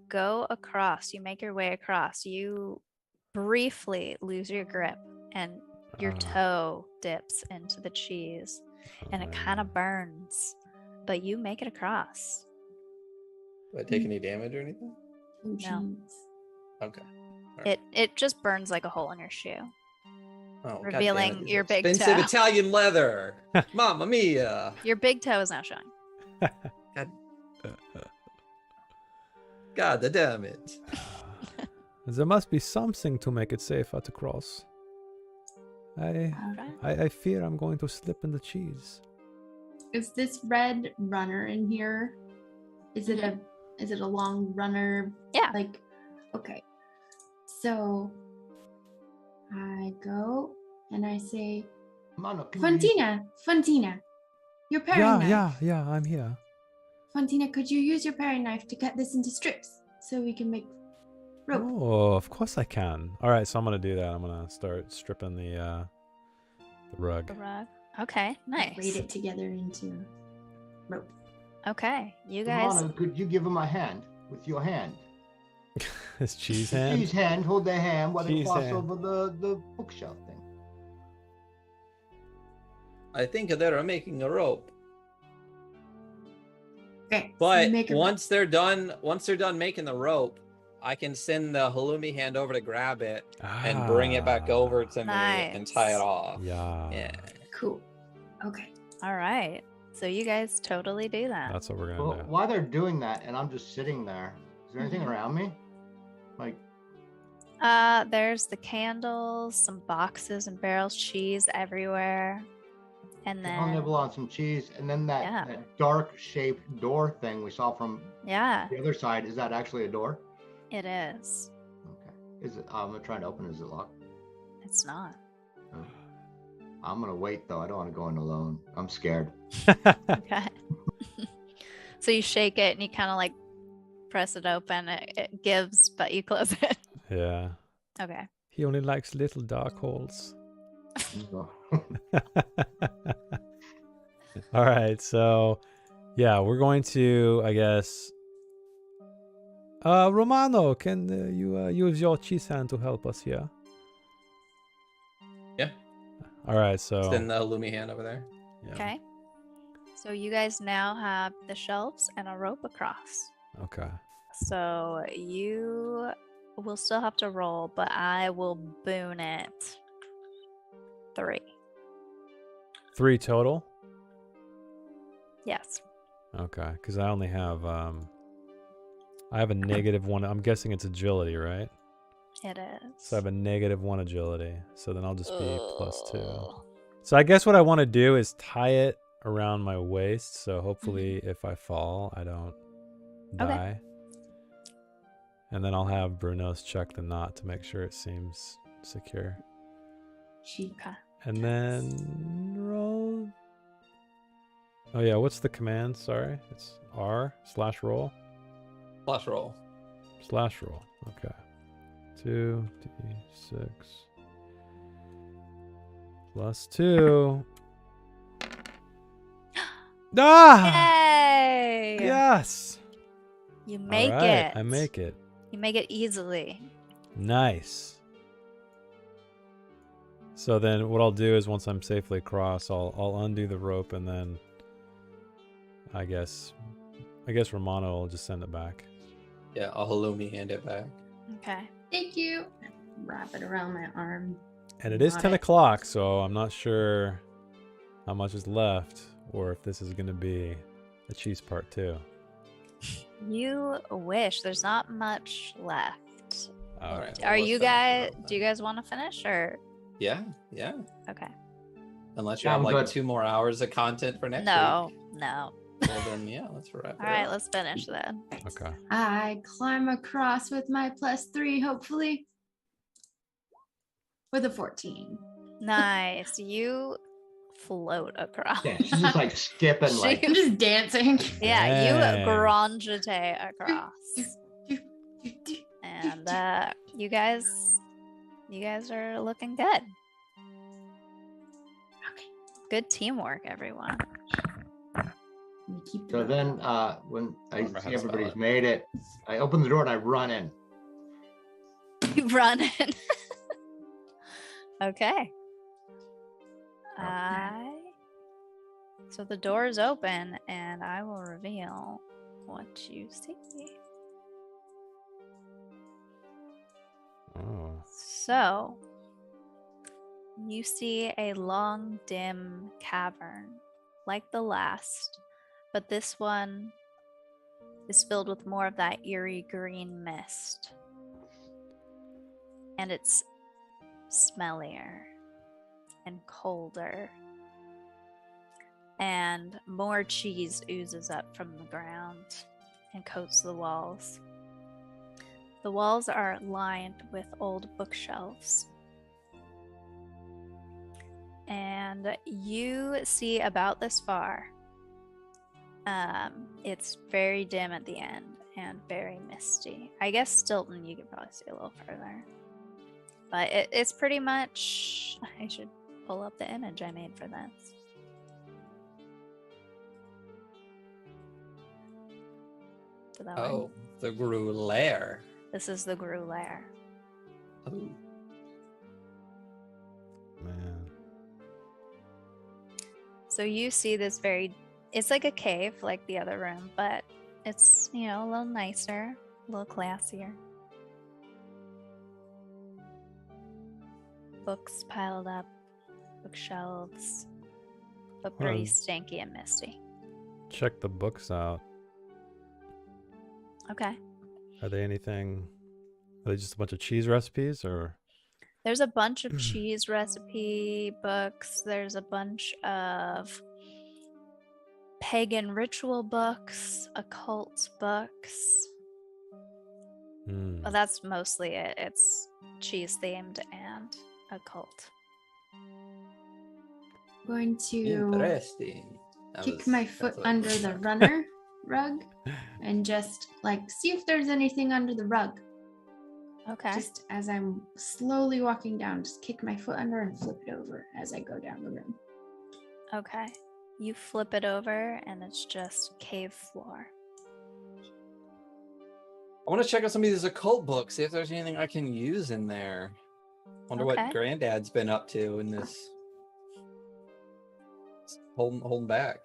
go across. You make your way across. You briefly lose your grip, and your Ah. toe dips into the cheese, and it kind of burns. But you make it across. Do I take any damage or anything? Oh, No. jeez. Okay. It just burns like a hole in your shoe. Oh, Revealing goddammit, these your big expensive toe. Italian leather. Mamma mia. Your big toe is now showing. God damn it. There must be something to make it safer to cross. Okay. I fear I'm going to slip in the cheese. Is this red runner in here? Is it a long runner? Yeah. Like, okay. So I go and I say, Mano, can you- Fontina, your paring knife. Yeah, I'm here. Fontina, could you use your paring knife to cut this into strips so we can make rope? Oh, of course I can. All right, so I'm gonna do that. I'm gonna start stripping the rug. The rug. Okay, nice. Braid it together into rope. Okay, you guys. Mano, could you give him a hand with your hand? His cheese hand. Cheese hand, hold the hand while they Cheese cross hand. over the bookshelf thing. I think they're making a rope. Okay. so But make a rope. once they're done making the rope, I can send the halloumi hand over to grab it and bring it back over to me and tie it Nice. off. Yeah. Yeah. Cool. Okay. All right. So you guys totally do that. That's what we're gonna Well, do. while they're doing that, and I'm just sitting there, is there anything Mhm. around me? Like, There's the candles, some boxes and barrels, cheese everywhere. And I'll then nibble on some cheese, and then that, Yeah. that dark-shaped door thing we saw from yeah, the other side. Is that actually a door? it is. Okay. Is it? I'm gonna try to open it. Is it locked? It's not. Oh. I'm gonna wait though. I don't want to go in alone. I'm scared. Okay. So you shake it and you kind of like press it open. It gives, but you close it. Yeah. Okay. He only likes little dark holes. All right, so yeah, we're going to, I guess. Romano, can you use your cheese hand to help us here? Yeah. All right, so Send the halloumi hand over there. yeah. Okay. So you guys now have the shelves and a rope across. Okay. So you will still have to roll, but I will boon it 3. 3 total. Yes. Okay, because I only have I have a -1. I'm guessing it's agility, right? It is. So I have a -1 agility. So then I'll just be +2. Ugh. So I guess what I want to do is tie it around my waist. So hopefully if I fall, I don't die. And then I'll have Bruno's check the knot to make sure it seems secure. Okay. And then roll. Oh yeah, what's the command? Sorry. It's R/roll. Flash roll. /roll. Okay. 2d6 +2. Ah! Yay! Yes. You All make right, it. I make it. You make it easily. Nice. So then what I'll do is once I'm safely across, I'll undo the rope and then I guess Romano will just send it back. Yeah, I'll halloumi hand it back. Okay. Thank you. Wrap it around my arm. And it is Got 10 it. o'clock, so I'm not sure how much is left or if this is going to be a cheese part too. You wish. There's not much left. All right. Are let's you finish the guys? rope Do you then. guys want to finish or? Yeah. Okay. Unless you Yeah, have I'm like good. 2 more hours of content for next No. week. No. Well then, yeah, let's wrap it All right. up. Let's finish then. Okay. I climb across with my +3, hopefully. With a 14. Nice. You float across. Yeah, she's just like skipping, like I'm just dancing. Yeah, Dang. you grandjete across. And you guys are looking good. Okay. Good teamwork, everyone. We keep So the then, when I Remember how see to spell everybody's it. made it, I open the door and I run in. You run in. Okay. So the door is open, and I will reveal what you see. Oh. So you see a long, dim cavern, like the last, but this one is filled with more of that eerie green mist. And it's smellier and colder. And more cheese oozes up from the ground and coats the walls. The walls are lined with old bookshelves. And you see about this far. It's very dim at the end and very misty. I guess Stilton, you could probably see a little further. But it's pretty much... I should pull up the image I made for this. Did that work? Oh, the Gruyere. This is the Gru lair. Oh. Man. So you see this it's like a cave like the other room, but it's, you know, a little nicer, a little classier. Books piled up, bookshelves, but pretty Well, stinky and misty. check the books out. Okay. Are they just a bunch of cheese recipes or? There's a bunch of cheese recipe books. There's a bunch of pagan ritual books, occult books. Well, that's mostly it. It's cheese themed and occult. I'm going to Interesting. kick my foot under the runner rug and just like see if there's anything under the rug. Okay. Just as I'm slowly walking down, just kick my foot under and flip it over as I go down the room. Okay. You flip it over and it's just cave floor. I want to check out some of these occult books, see if there's anything I can use in there. Wonder Okay. what Granddad's been up to in this. Holding back.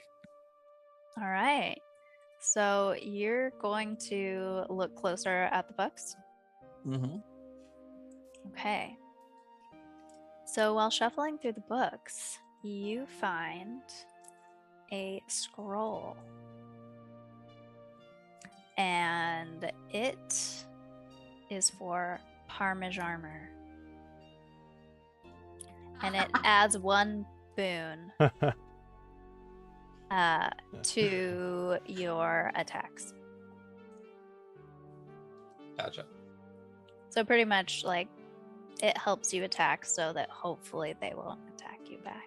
All right. So you're going to look closer at the books. Mm-hmm. Okay. So while shuffling through the books, you find a scroll. And it is for Parmesan armor. And it adds 1 boon to your attacks. Gotcha. So pretty much like it helps you attack so that hopefully they won't attack you back.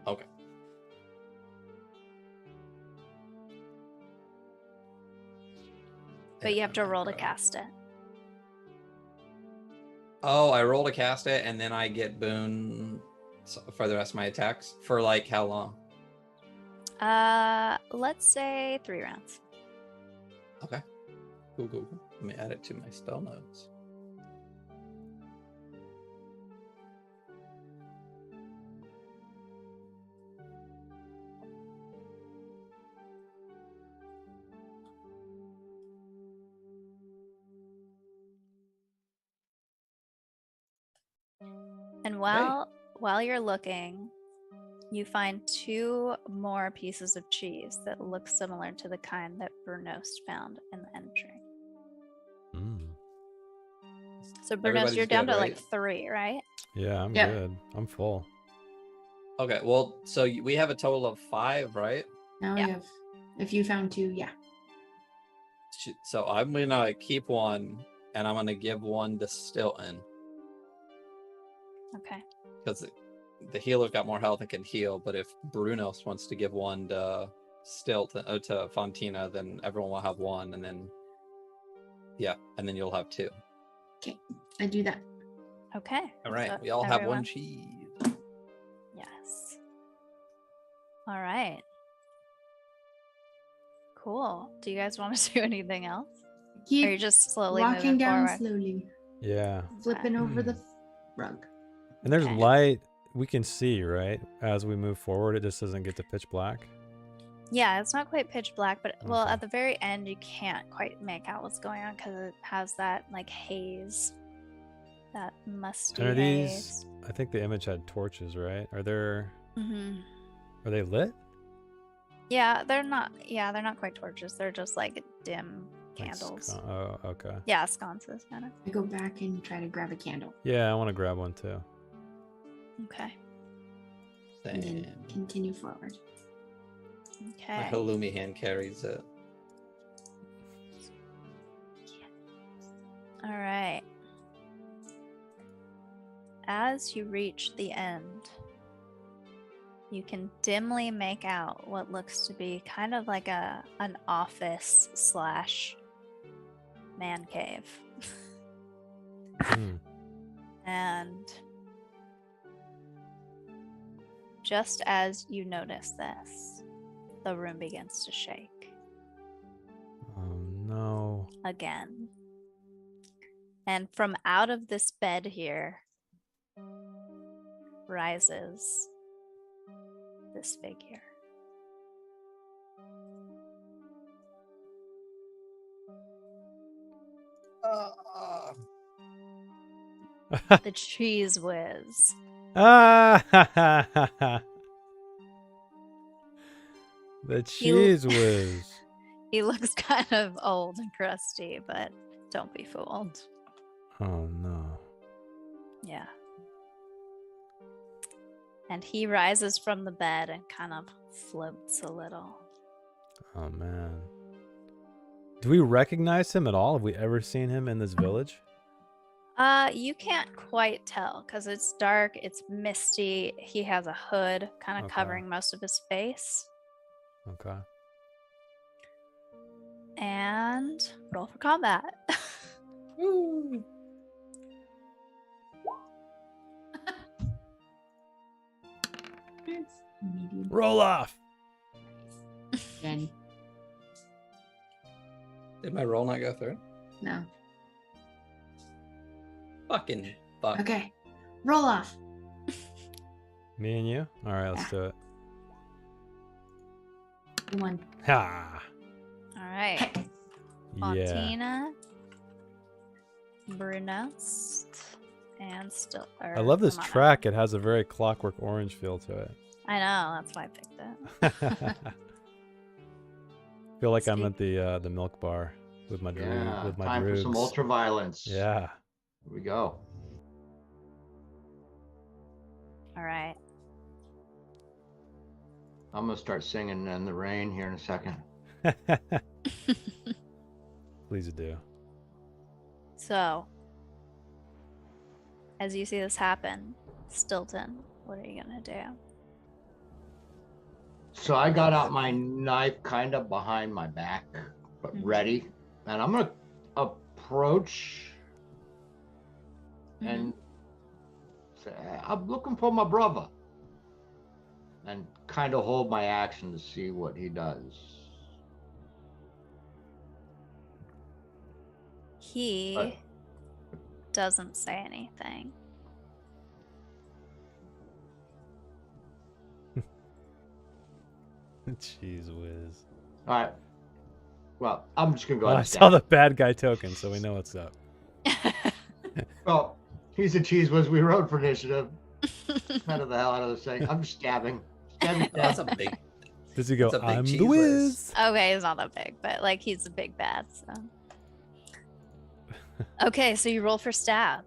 Okay. But you have to roll to cast it. Oh, I roll to cast it, and then I get boon for the rest of my attacks. For like how long? Let's say 3 rounds. Okay. Cool. Let me add it to my spell notes. And while you're looking, you find 2 more pieces of cheese that look similar to the kind that Brunos found in the entry. So Brunos, Everybody's you're down good, to right? like 3, right? Yeah, I'm Yep. good. I'm full. Okay, well, so we have a total of 5, right? Now Yeah. we have, if you found 2, yeah. So I'm gonna keep 1, and I'm gonna give 1 to Stilton. Okay. Because the healer's got more health and can heal, but if Brunos wants to give 1 to to Fontina, then everyone will have 1, and then and then you'll have 2. Okay, I do that. Okay. All right, So we all have 1 everyone- cheese. Yes. All right. Cool. Do you guys want to do anything else? Or Keep you're just slowly walking moving down forward? slowly, Yeah. flipping over the rug. And there's Okay. light we can see, right? As we move forward, it just doesn't get to pitch black. Yeah, it's not quite pitch black, but well, Okay. at the very end, you can't quite make out what's going on because it has that like haze, that musty And are haze. these? I think the image had torches, right? Are they lit? Yeah, they're not. Yeah, they're not quite torches. They're just like dim Like candles. Oh, okay. Yeah, sconces kind of. I go back and try to grab a candle Yeah, I want to grab one too. Okay. and then Damn. continue forward. My Okay. Halloumi hand carries it. All right. As you reach the end, you can dimly make out what looks to be kind of like an office / man cave. Hmm. And just as you notice this, the room begins to shake. Oh no. no. again. And from out of this bed here rises this figure. The cheese whiz. Ah! The cheese whiz. He looks kind of old and crusty, but don't be fooled. Oh no. Yeah. And he rises from the bed and kind of floats a little. Oh man. Do we recognize him at all? Have we ever seen him in this village? You can't quite tell because it's dark, it's misty. He has a hood kind of Okay. covering most of his face. Okay. And roll for combat. Woo. Medium. Roll off. Again. Did my roll not go through? No. Fucking fuck. Okay. Roll off. Me and you? All right, let's do it. You won. Ha! All right. Yeah. Fontina, Brunest, and still. I love this track. It has a very Clockwork Orange feel to it. I know. That's why I picked it. Feel like I'm at the milk bar with my Yeah, with my time for some droogs. ultra violence. Yeah. Here we go. All right. I'm gonna start singing in the rain here in a second. Please do. So, as you see this happen, Stilton, what are you gonna do? So I got out my knife kind of behind my back, but ready. And I'm gonna approach and say, I'm looking for my brother. And kind of hold my action to see what he does. He doesn't say anything. Jeez whiz. All right. Well, I'm just gonna go Well, ahead I and saw stab. the bad guy token, so we know what's up. Well, he's a cheese whiz. We rode for initiative. Kind of the hell out of this thing. I'm just stabbing. Stabbing, That's a stabbing. big. Does he go, It's a big I'm cheese the whiz." whiz? Okay, he's not that big, but like he's a big bad, so. Okay, so you roll for stab.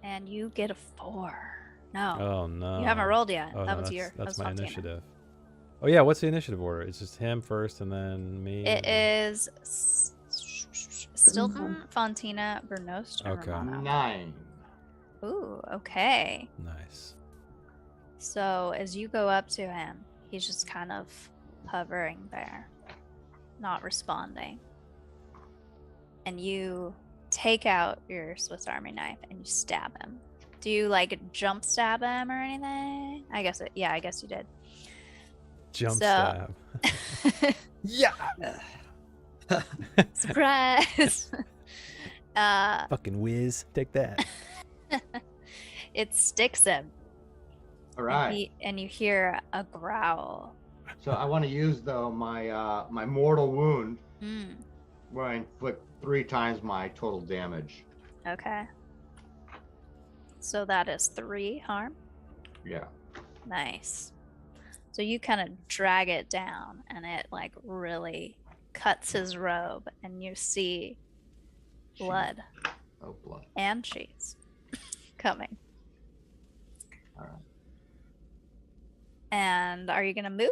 And you get a 4. No. Oh no. You haven't rolled yet. Oh, that no, was your that's my Fontina. initiative. Oh yeah, what's the initiative order? It's just him first and then me. It is Stilton, Fontina, Bernost, and Okay. Romano. 9. Ooh, okay. Nice. So as you go up to him, he's just kind of hovering there, not responding. And you take out your Swiss Army knife and you stab him. Do you like jump stab him or anything? I guess you did. Jump So- stab. Yeah. Surprise! Fucking whiz. Take that. It sticks him. All right. And you hear a growl. So I want to use though my my mortal wound Mm, where I inflict 3 times my total damage. okay. So that is 3 harm. Yeah. Nice. So you kind of drag it down and it like really cuts his robe and you see blood Oh, blood. and cheese coming. All right. And are you going to move?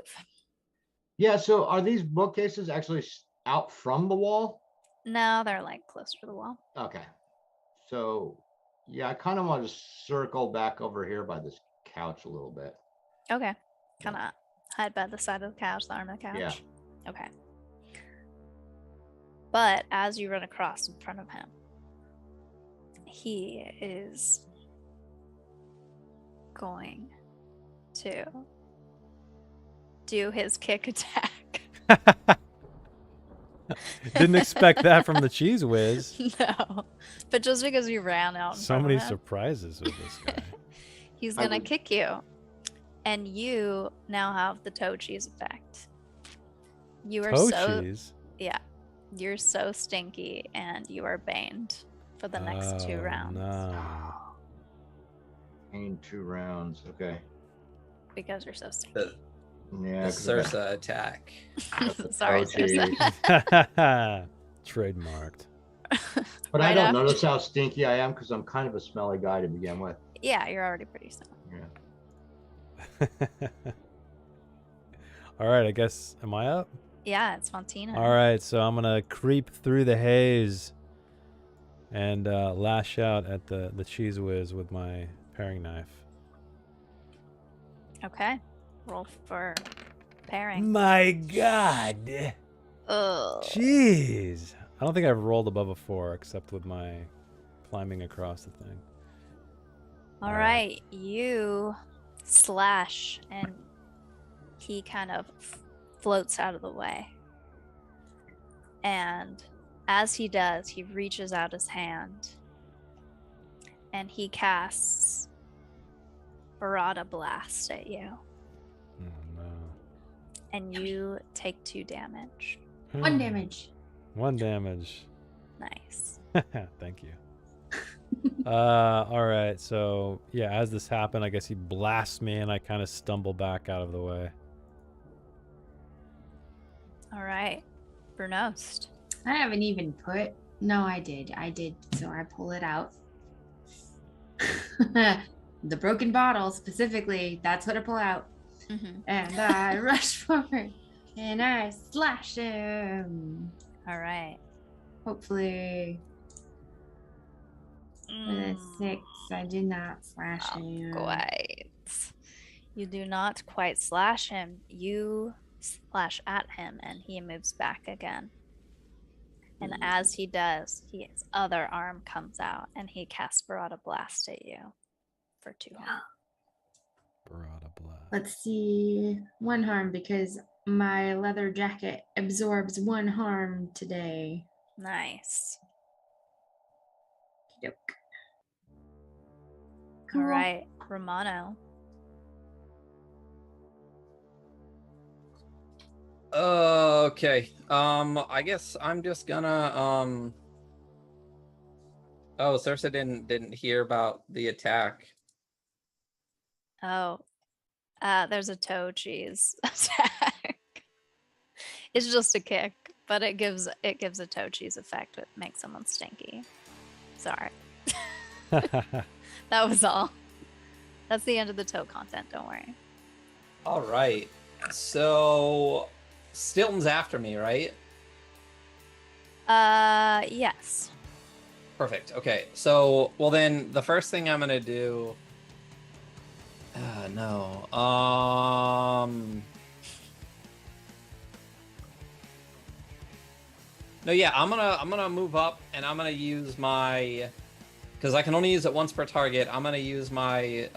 Yeah. So are these bookcases actually out from the wall? No, they're like closer to the wall. Okay. So yeah, I kind of want to circle back over here by this couch a little bit. Okay. Kind of hide by the side of the couch, the arm of the couch. Yeah. Okay. But as you run across in front of him, he is going to do his kick attack. Didn't expect that from the Cheese Whiz. No, but just because you ran out in So front many of him, surprises with this guy. he's I gonna would- kick you, and you now have the toe cheese effect. You are Toe so cheese. yeah, you're so stinky, and you are baned for the next 2 Oh, rounds No. In 2 rounds. Okay. because you're so stinky. The, Yeah. the 'cause I got- Sursa attack. the Sorry, toe cheese. Cersei. Trademarked. But Right I don't after- notice how stinky I am because I'm kind of a smelly guy to begin with. Yeah, you're already pretty smelly. Yeah. All right, I guess, am I up? Yeah, it's Fontina. All right, so I'm gonna creep through the haze and lash out at the Cheese Whiz with my paring knife. Okay. Roll for pairing. My God, Ugh. jeez! I don't think I've rolled above a 4 except with my climbing across the thing. All Alright. right, you slash, and he kind of floats out of the way. And as he does, he reaches out his hand and he casts Barada Blast at you, Oh and you take 2 damage. no. 1 damage. 1 damage. Nice. Thank you. All right, so yeah, as this happened, I guess he blasts me and I kind of stumble back out of the way. All right, Brunost. I haven't even put. No, I did. So I pull it out. The broken bottle specifically. That's what I pull out. Mm-hmm. And I rush forward and I slash him. All right. Hopefully, with a 6, I did not slash him. Quite. You do not quite slash him. You slash at him, and he moves back again. And as he does, his other arm comes out, and he casts Barada Blast at you for 2 harm. Barada blast. Let's see. 1 harm because my leather jacket absorbs 1 harm today. Nice. Okey-doke. All right, Romano. Okay. I guess I'm just gonna Oh, Cersei didn't hear about the attack. Oh, there's a toe cheese attack. It's just a kick, but it gives a toe cheese effect that makes someone stinky. Sorry. That was all. That's the end of the toe content, don't worry. All right. So Stilton's after me, right? Yes. Perfect. Okay. So, well then the first thing I'm going to do no. No, yeah, I'm going to move up and I'm going to use my, cuz I can only use it once per target. I'm going to use my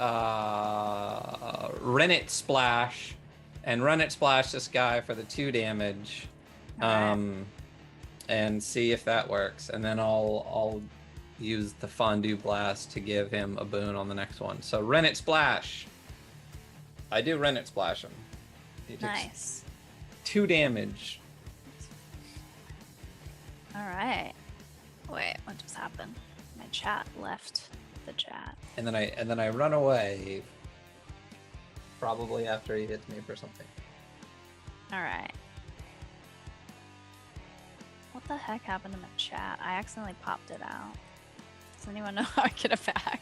Rennet Splash and Rennet Splash this guy for the 2 damage. Alright. And see if that works, and then I'll use the Fondue Blast to give him a boon on the next one. So Rennet Splash. I do Rennet Splash him. He takes Nice. 2 damage. All right. Wait, what just happened? My chat left the chat. And then I run away. Probably after he hits me for something. All right. What the heck happened to my chat? I accidentally popped it out. Does anyone know how I get it back?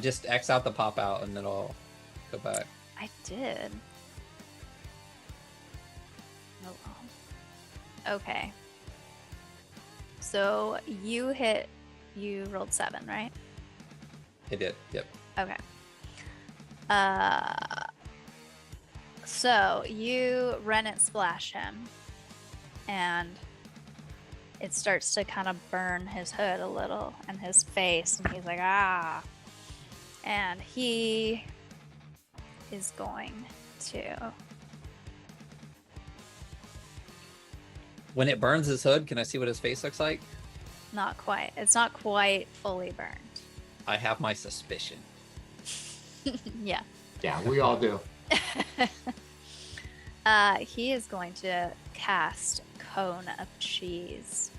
Just X out the pop out and then I'll go back. I did. Oh well. Okay. So you rolled 7, right? He did. Yep. Okay. So you Rennet splash him, and it starts to kind of burn his hood a little and his face, and he's like, ah. And he is going to When it burns his hood, can I see what his face looks like? Not quite. It's not quite fully burned. I have my suspicion. Yeah. Yeah, we all do. He is going to cast Cone of Cheese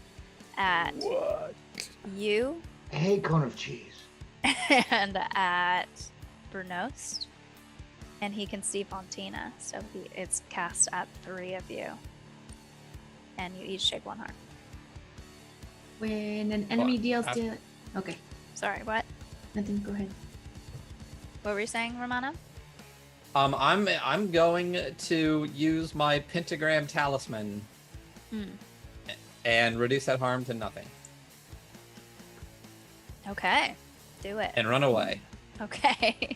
at you Hey, cone of cheese. and at Brunost. And he can see Fontina, so it's cast at 3 of you. And you each take 1 harm. When an enemy Well, deals after- to. Okay, Sorry, what? nothing. Go ahead. What were you saying, Romano? I'm going to use my pentagram talisman and reduce that harm to nothing Okay. Do it. and run away. Okay.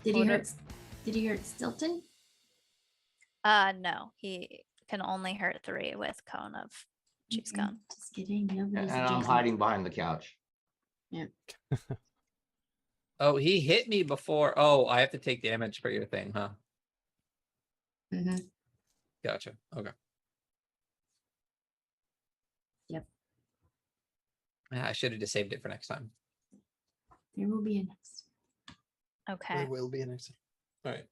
Did he What hurt? Did he hurt Stilton? No. He can only hurt 3 with Cone of Cheese Cone. Just kidding. And Nobody's I'm adjacent. hiding behind the couch. Oh, he hit me before. Oh, I have to take damage for your thing, huh? Mm-hmm. Gotcha. Okay. Yep. Yeah, I should have just saved it for next time. There will be a next. Okay. will be next time. All right.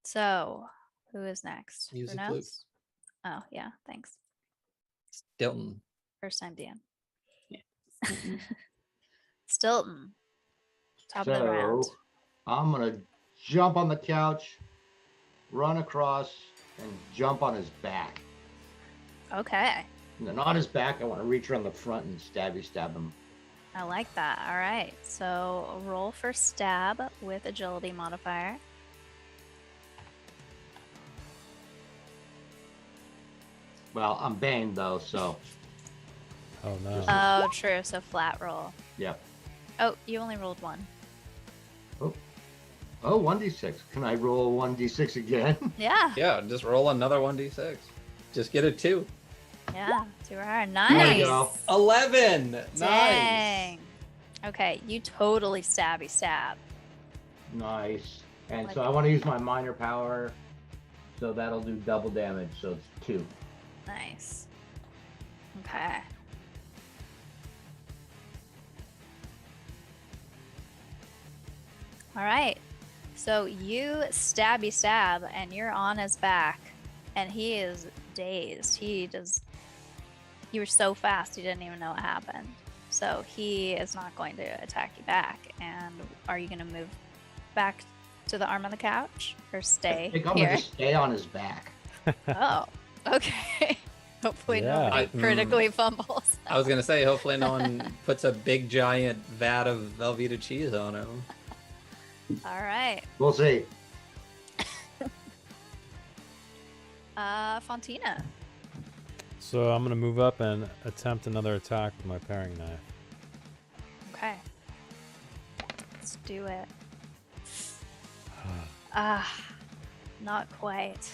So, who is next? Music Brunost? loop. Oh, yeah. Thanks. Stilton. First time DM. Stilton. Stilton. Top of the round. So I'm gonna jump on the couch, run across, and jump on his back. Okay. And then on his back, I want to reach around the front and stab him. I like that. All right. So roll for stab with agility modifier. Well, I'm banged though, so Oh no. Oh, true. So flat roll. yep. Oh, you only rolled 1. Oh, 1d6. Can I roll 1d6 again? Yeah. Yeah, just roll another 1d6. Just get a 2. Yeah. 2 are There nice. you go. 11. Nice. Dang. Okay. You totally stab. Nice. And Like- so I want to use my minor power, so that'll do double damage. So it's 2. Nice. Okay. All right. So you stab, and you're on his back, and he is dazed. You were so fast, he didn't even know what happened. So he is not going to attack you back. And are you going to move back to the arm of the couch or I stay think I'm here? gonna stay on his back. Oh, okay. Hopefully Yeah. nobody critically fumbles. I was going to say, hopefully no one puts a big giant vat of Velveeta cheese on him. All right. We'll see. Fontina. So I'm gonna move up and attempt another attack with my paring knife. Okay. Let's do it. Not quite.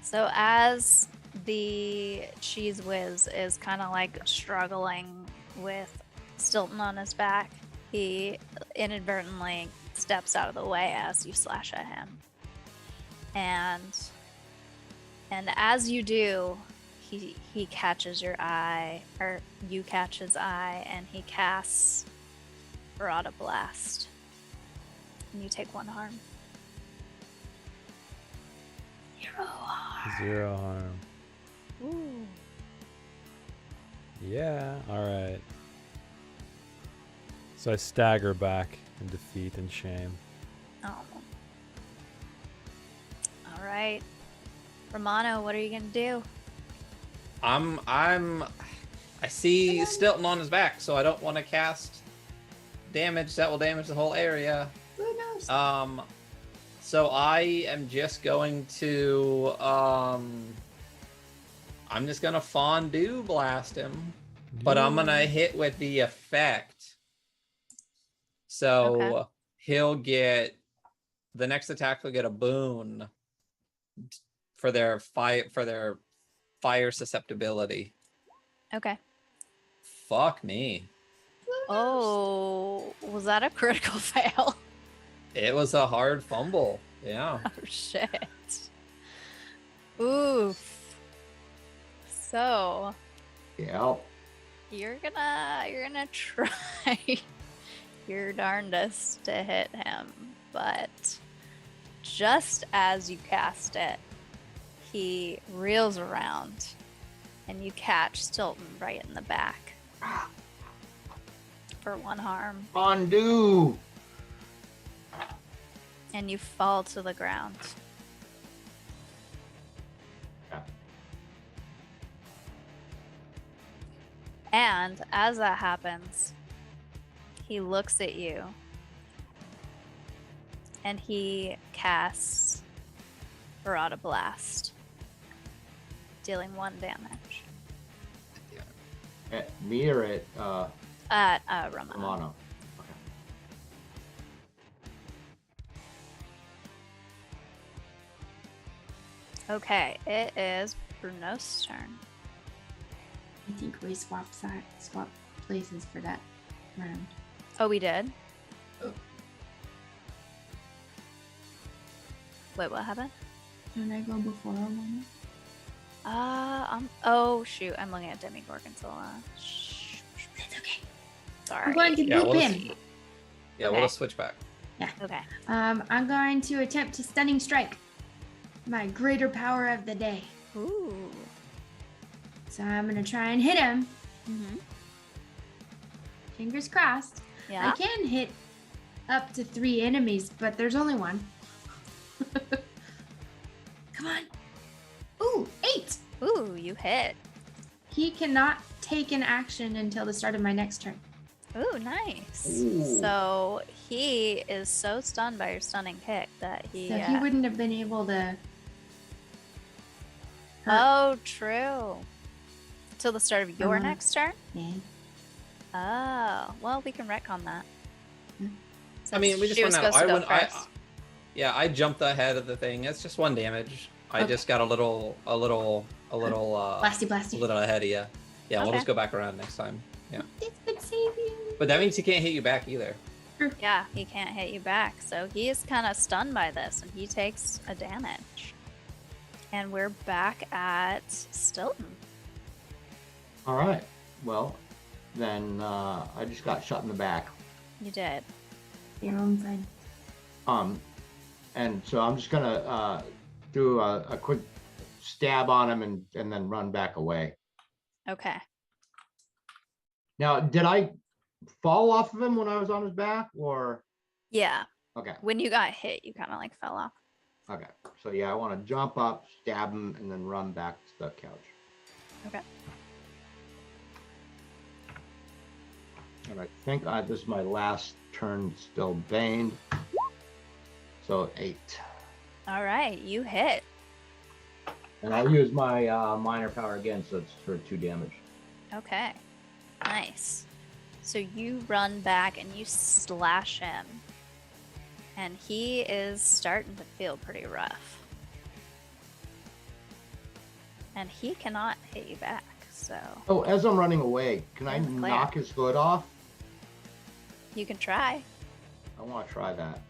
So as the cheese whiz is kind of like struggling with Stilton on his back, he inadvertently steps out of the way as you slash at him. And as you do, he catches your eye, or you catch his eye, and he casts Barada Blast. And you take 1 harm. 0 harm. 0 harm. Ooh. Yeah. All right. So I stagger back in defeat and shame. Oh. All right. Romano, what are you gonna do? I see Stilton on his back, so I don't want to cast damage that will damage the whole area. Who knows? So I am just going to I'm just gonna fondue blast him, but I'm gonna hit with the effect. So Okay. he'll get the next attack will get a boon for their fire susceptibility. Okay. Fuck me. Oh, was that a critical fail? It was a hard fumble. Yeah. Oh shit. Oof. So Yeah. you're gonna try your darndest to hit him, but just as you cast it, he reels around and you catch Stilton right in the back for 1 harm, Undo. and you fall to the ground. Yeah. And as that happens, he looks at you and he casts Barada Blast, dealing 1 damage At me or at at Romano. Romano? Okay, it is Bruno's turn. I think we swap places for that round. Oh, we did? Oh. Wait, what happened? Don't I go before Romano? Oh shoot, I'm looking at Demi Gorgonzola. That's okay. Sorry. I'm going to Yeah, boop we'll him. Yeah, Okay. we'll just switch back. Okay. I'm going to attempt to stunning strike. My greater power of the day. Ooh. So I'm gonna try and hit him. Mm-hmm. Fingers crossed. Yeah. I can hit up to 3 enemies, but there's only 1. Come on. Ooh, 8. Ooh, you hit. He cannot take an action until the start of my next turn. Ooh, nice. Ooh. So he is so stunned by your stunning kick that he. So he wouldn't have been able to. hurt Oh, true. Till the start of your Uh-huh. next turn? me. Oh, well, we can retcon that. Hmm. I mean, we just She went was out. supposed to go I first. I jumped ahead of the thing. It's just 1 damage. I Okay. just got a little Blasty. ahead of you. Yeah, we'll Okay. just go back around next time. Yeah, This could save you. but that means he can't hit you back either. Yeah, he can't hit you back. So he is kind of stunned by this and he takes a damage. And we're back at Stilton. All right. Well, then I just got shot in the back. You did. Your own friend. And so I'm just gonna do a quick stab on him and then run back away. Okay. Now, did I fall off of him when I was on his back, or Yeah. okay? When you got hit, you kind of like fell off. Okay. So yeah, I want to jump up, stab him, and then run back to the couch. Okay. And I think this is my last turn still baned. So 8. All right, you hit. And I'll use my minor power again, so it's for 2 damage. Okay. Nice. So you run back and you slash him. And he is starting to feel pretty rough. And he cannot hit you back, so Oh, as I'm running away, can I That's clear. knock his hood off? you can try. I want to try that.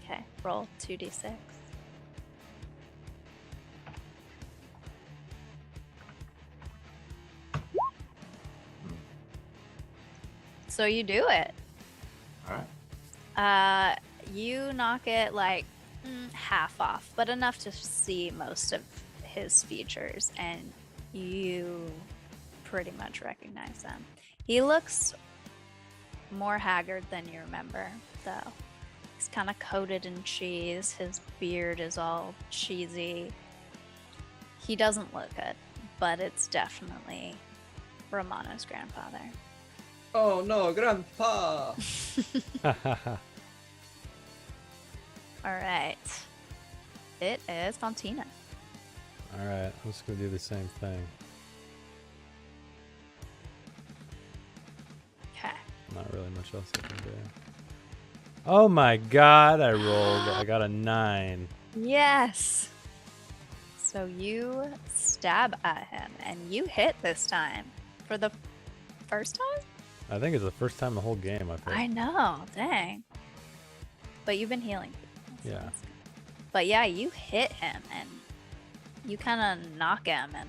Okay, roll 2d6. So you do it. All right. You knock it like half off, but enough to see most of his features, and you pretty much recognize them. He looks more haggard than you remember, though. He's kind of coated in cheese. His beard is all cheesy. He doesn't look good, but it's definitely Romano's grandfather. Oh no, Grandpa! All right. It is Fontina. All right, I'm just gonna do the same thing. Okay. Not really much else I can do. Oh my god, I got a 9. Yes. So you stab at him, and you hit this time for the first time? I think it's the first time the whole game I've hit. I know, dang. But you've been healing people. so Yeah. that's good. But yeah, you hit him, and you kind of knock him, and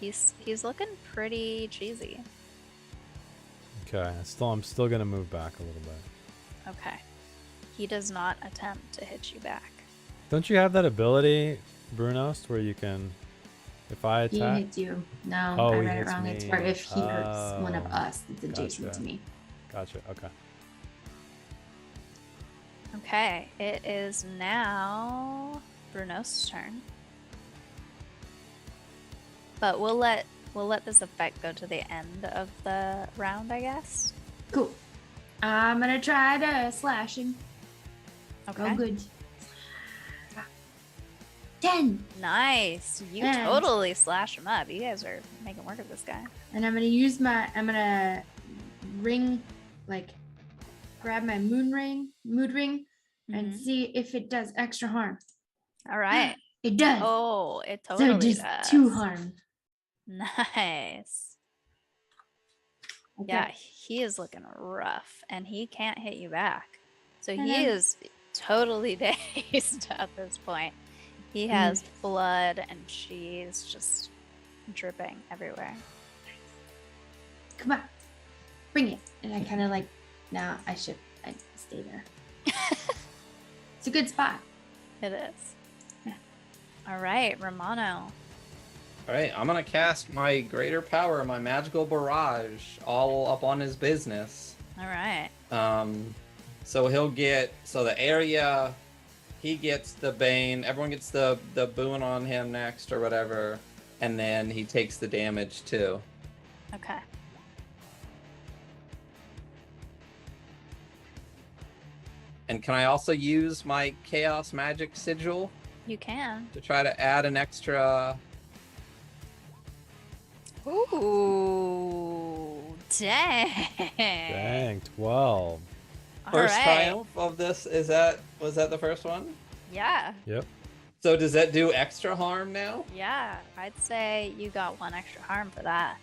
he's looking pretty cheesy. Okay, I'm still gonna move back a little bit. Okay. He does not attempt to hit you back. Don't you have that ability, Brunost, where you can, if I He attack? hits you. No, Oh, I he read it hits wrong. It's me. for if he hurts one of Oh, us that's adjacent gotcha. to me. Gotcha. Okay. Okay, it is now Bruno's turn. But we'll let this effect go to the end of the round, I guess. Cool. I'm gonna try to slash him. Okay. Oh, good. 10. Nice. You And- totally slash him up. You guys are making work of this guy. And I'm gonna ring, like, grab my mood ring, and Mhm. see if it does extra harm. All right. It does. Oh, it so totally just does. 2 harm. Nice. Okay. Yeah, he is looking rough, and he can't hit you back. So And he then- is totally dazed at this point. He has blood and cheese just dripping everywhere. Come on, bring it. And I kind of like, nah, I stay there. It's a good spot. It is. Yeah. All right, Romano. All right, I'm gonna cast my greater power, my magical barrage, all up on his business. All right. So he'll get the area. He gets the bane. Everyone gets the boon on him next or whatever, and then he takes the damage too. Okay. And can I also use my chaos magic sigil You can. to try to add an extra? Ooh, dang. Dang, 12. All First right. triumph of this was that the first one? Yeah, Yep. So does that do extra harm now? yeah. I'd say you got 1 extra harm for that.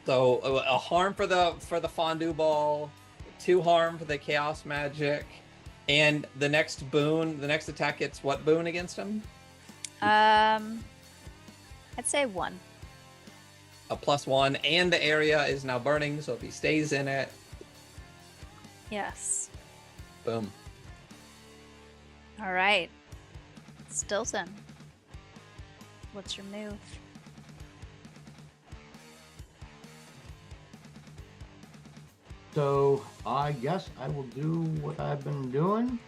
So a harm for the fondue ball, 2 harm for the chaos magic, and the next attack gets what boon against him? I'd say 1. A +1, and the area is now burning, so if he stays in it, Yes. boom. All right. Stilson. What's your move? So I guess I will do what I've been doing.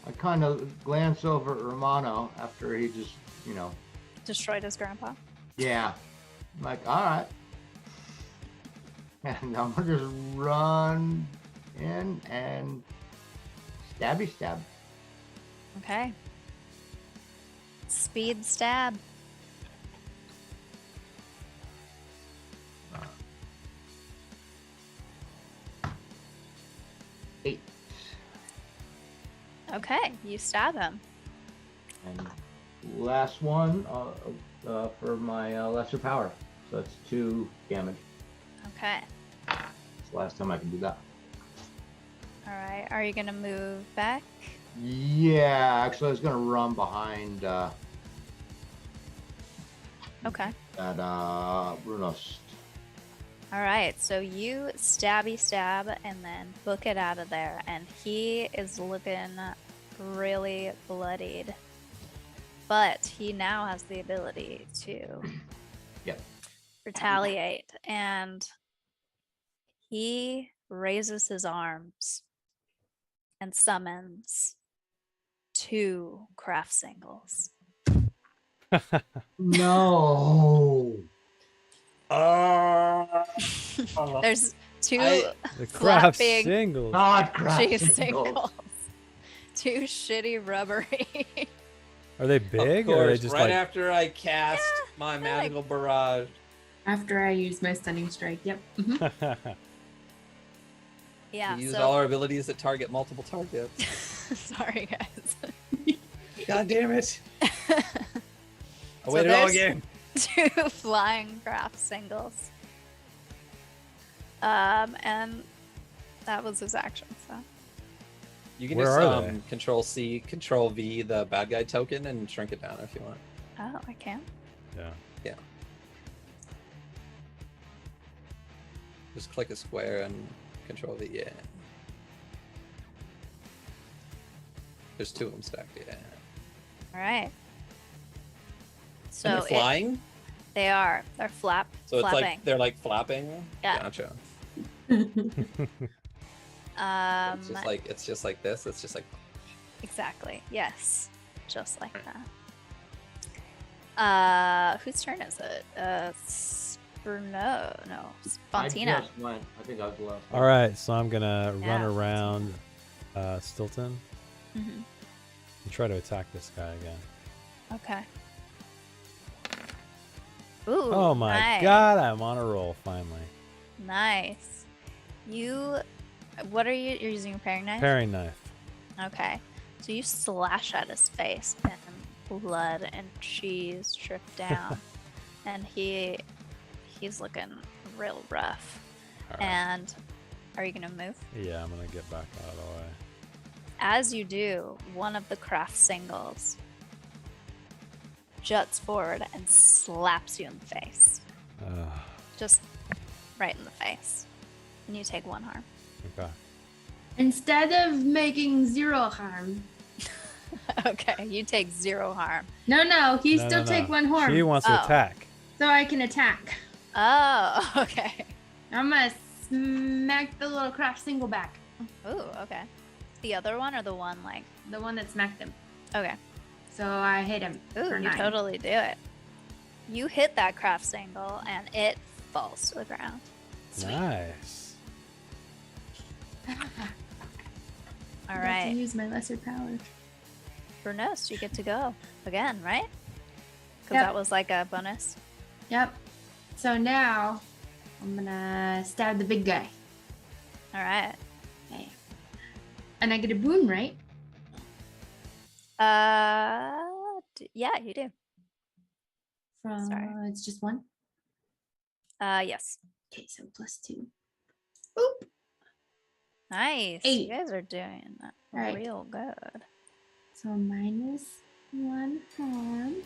I kind of glance over at Romano after he just, Destroyed his grandpa. yeah. I'm like, all right. And I'm gonna just run in and stabby stab. Okay. Speed stab. Eight. Okay, you stab him. And last one for my lesser power. So that's 2 damage. Okay. It's the last time I can do that. All right. Are you gonna move back? Yeah, actually I was gonna run behind Okay. that Brunos. All right. So you stabby stab and then book it out of there, and he is looking really bloodied. But he now has the ability to Yep. retaliate, and he raises his arms and summons 2 craft singles. No. There's 2 The craft Flapping. singles. God, crap. cheese singles. 2 shitty rubbery. Are they big Of or are they course, just right like after I cast my they're like- magical barrage. After I use my stunning strike. Yep. Yeah. We use So all our abilities that target multiple targets. sorry, guys. God damn it! I So waited all there's- game. 2 flying craft singles. And that was his action. So You can Where just are they? Control C, Control V, the bad guy token, and shrink it down if you want. oh, I can. yeah. Just click a square and control the yeah. There's 2 of them stacked. Yeah. All right. So And they're flying. they are. They're So it's flapping. like they're like flapping. Yeah. Gotcha. Um, It's just like this. It's just like. exactly. Yes, just like that. Whose turn is it? No, Spontina. I just went. I think I was left. All right, so I'm gonna run Yeah. around Stilton Mhm. and try to attack this guy again. Okay. Ooh. Oh my nice. god, I'm on a roll finally. Nice. What are you? You're using a paring knife? Paring knife. Okay. So you slash at his face and blood and cheese drip down. And he's looking real rough. All right. And are you gonna move? Yeah, I'm gonna get back out of the way. As you do, one of the craft singles juts forward and slaps you in the face. Just right in the face. And you take 1 harm. Okay. Instead of making 0 harm. Okay, you take 0 harm. No, he No, still no, take no. 1 harm. She wants Oh. to attack. So I can attack. Oh, okay. I'm gonna smack the little craft single back. Ooh, okay. The other one or the one like? The one that smacked him. Okay. So I hit him. Ooh, for you 9. totally do it. You hit that craft single and it falls to the ground. Nice. All I got right. to use my lesser power. Bernos, you get to go again, right? Because Yep. that was like a bonus. Yep. So now I'm gonna stab the big guy. All right. Okay. And I get a boon, right? Yeah, you do. Sorry. It's just 1. Yes. Okay, so +2. Boop. Nice. 8. You guys are doing that Right. real good. So -1 harm.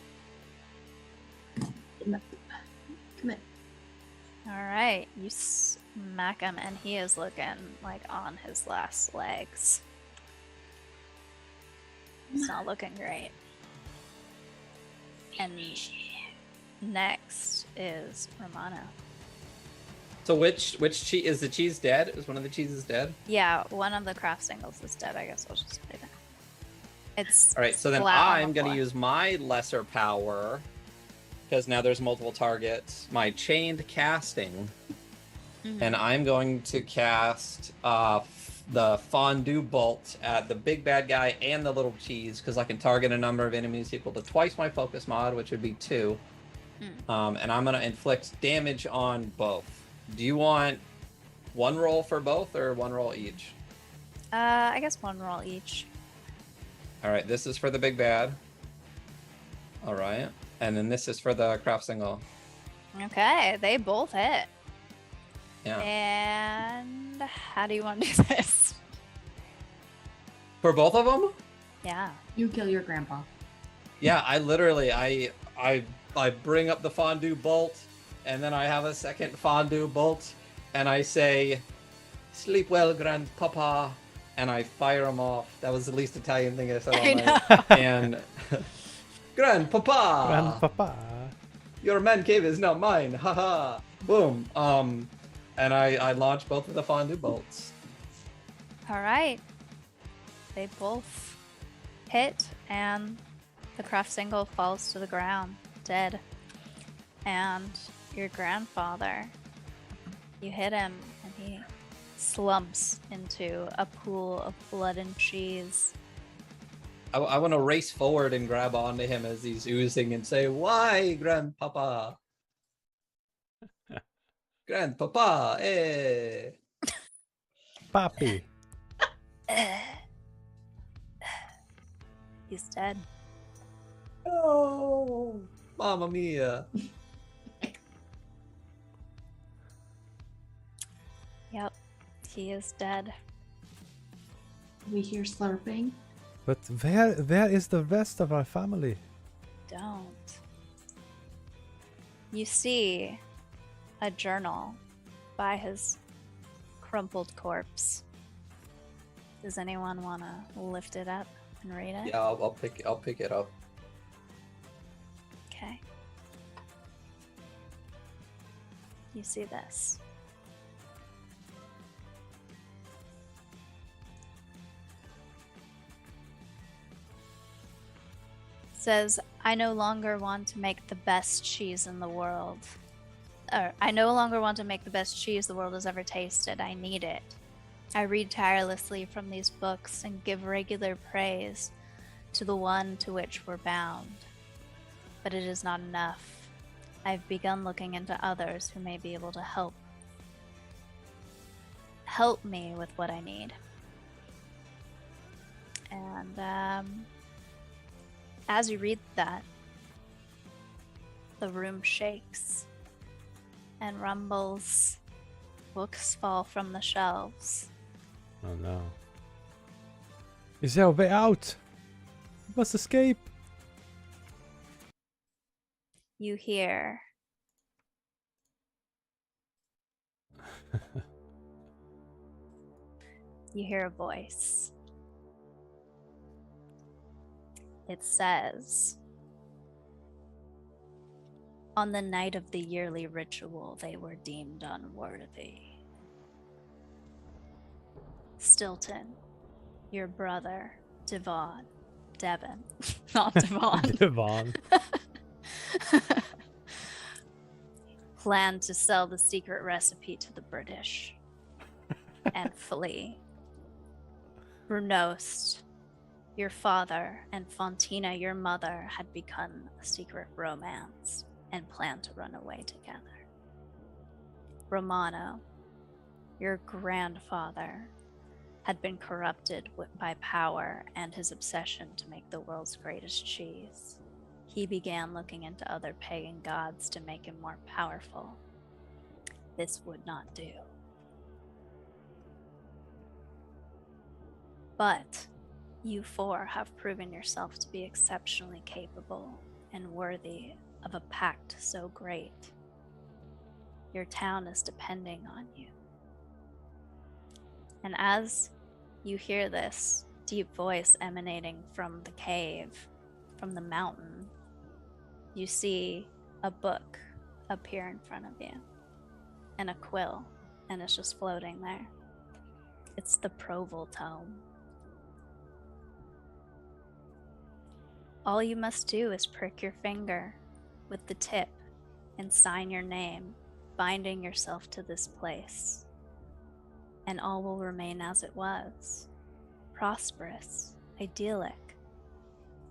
Come on. All right. You smack him, and he is looking like on his last legs. It's not looking great. And next is Romano. So which cheese is the cheese dead? Is one of the cheeses dead? Yeah, one of the craft singles is dead. I guess I'll just say that. It's All right, so then flat on the I'm going to floor. use my lesser power because now there's multiple targets. My chained casting, Mhm. and I'm going to cast the fondue bolt at the big bad guy and the little cheese because I can target a number of enemies equal to twice my focus mod, which would be 2. And I'm going to inflict damage on both. Do you want 1 roll for both or 1 roll each? I guess 1 roll each. All right, this is for the big bad. All right, and then this is for the craft single. Okay, they both hit. Yeah. And how do you want to do this? For both of them? Yeah. You kill your grandpa. Yeah, I literally I bring up the fondue bolt, and then I have a second fondue bolt, and I say, "Sleep well, grandpapa," and I fire them off. That was the least Italian thing I said all I night. know. And grandpapa, Grandpapa. your man cave is now mine. Haha. Boom. And I launch both of the fondue bolts. All right. They both hit, and the craft single falls to the ground, dead. And your grandfather, you hit him, and he slumps into a pool of blood and cheese. I want to race forward and grab onto him as he's oozing and say, "Why, grandpapa? Grandpapa, eh." Papi. He's dead. Oh, mamma mia. Yep, he is dead. We hear slurping. But where is the rest of our family? Don't. You see a journal by his crumpled corpse. Does anyone want to lift it up and read it? Yeah, I'll pick it up. Okay. You see this. It says, I no longer want to make the best cheese in the world. I no longer want to make the best cheese the world has ever tasted. I need it. I read tirelessly from these books and give regular praise to the one to which we're bound. But it is not enough. I've begun looking into others who may be able to help me with what I need. And as you read that, the room shakes and rumbles. Books fall from the shelves. Oh no. Is there a way out? We must escape. You hear a voice. It says, on the night of the yearly ritual, they were deemed unworthy. Stilton, your brother, Devon, not Devon. Devon. Planned to sell the secret recipe to the British and flee. Brunost, your father, and Fontina, your mother, had begun a secret romance and planned to run away together. Romano, your grandfather, had been corrupted by power and his obsession to make the world's greatest cheese. He began looking into other pagan gods to make him more powerful. This would not do. But you four have proven yourself to be exceptionally capable and worthy of a pact so great. Your town is depending on you. And as you hear this deep voice emanating from the cave, from the mountain, you see a book appear in front of you and a quill, and it's just floating there. It's the Proval tome. All you must do is prick your finger with the tip and sign your name, binding yourself to this place. And all will remain as it was, prosperous, idyllic.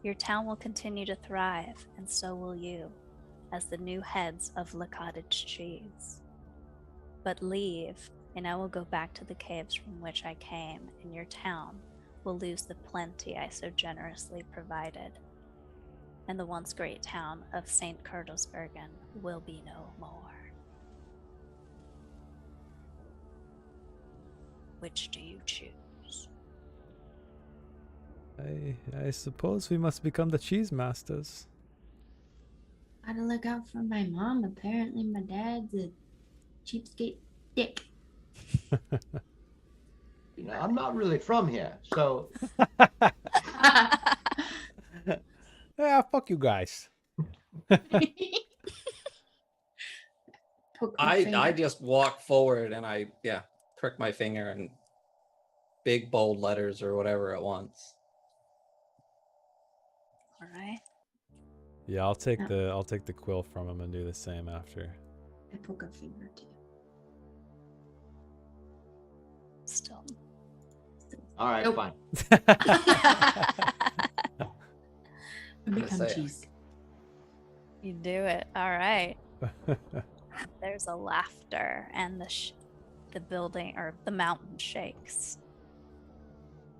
Your town will continue to thrive, and so will you, as the new heads of Le Cottage Cheese. But leave, and I will go back to the caves from which I came, and your town will lose the plenty I so generously provided. And the once great town of St. Kurtelsbergen will be no more. Which do you choose? I suppose we must become the cheese masters. Gotta look out for my mom. Apparently, my dad's a cheapskate dick. You know, I'm not really from here, so Yeah, fuck you guys. Poke my finger. I just walk forward and I prick my finger and big bold letters or whatever at once. All right. Yeah, I'll take the quill from him and do the same after. I poke a finger too. Still. all right, Nope. fine. Become say it. cheese. You do it. All right. There's a laughter, and the building or the mountain shakes,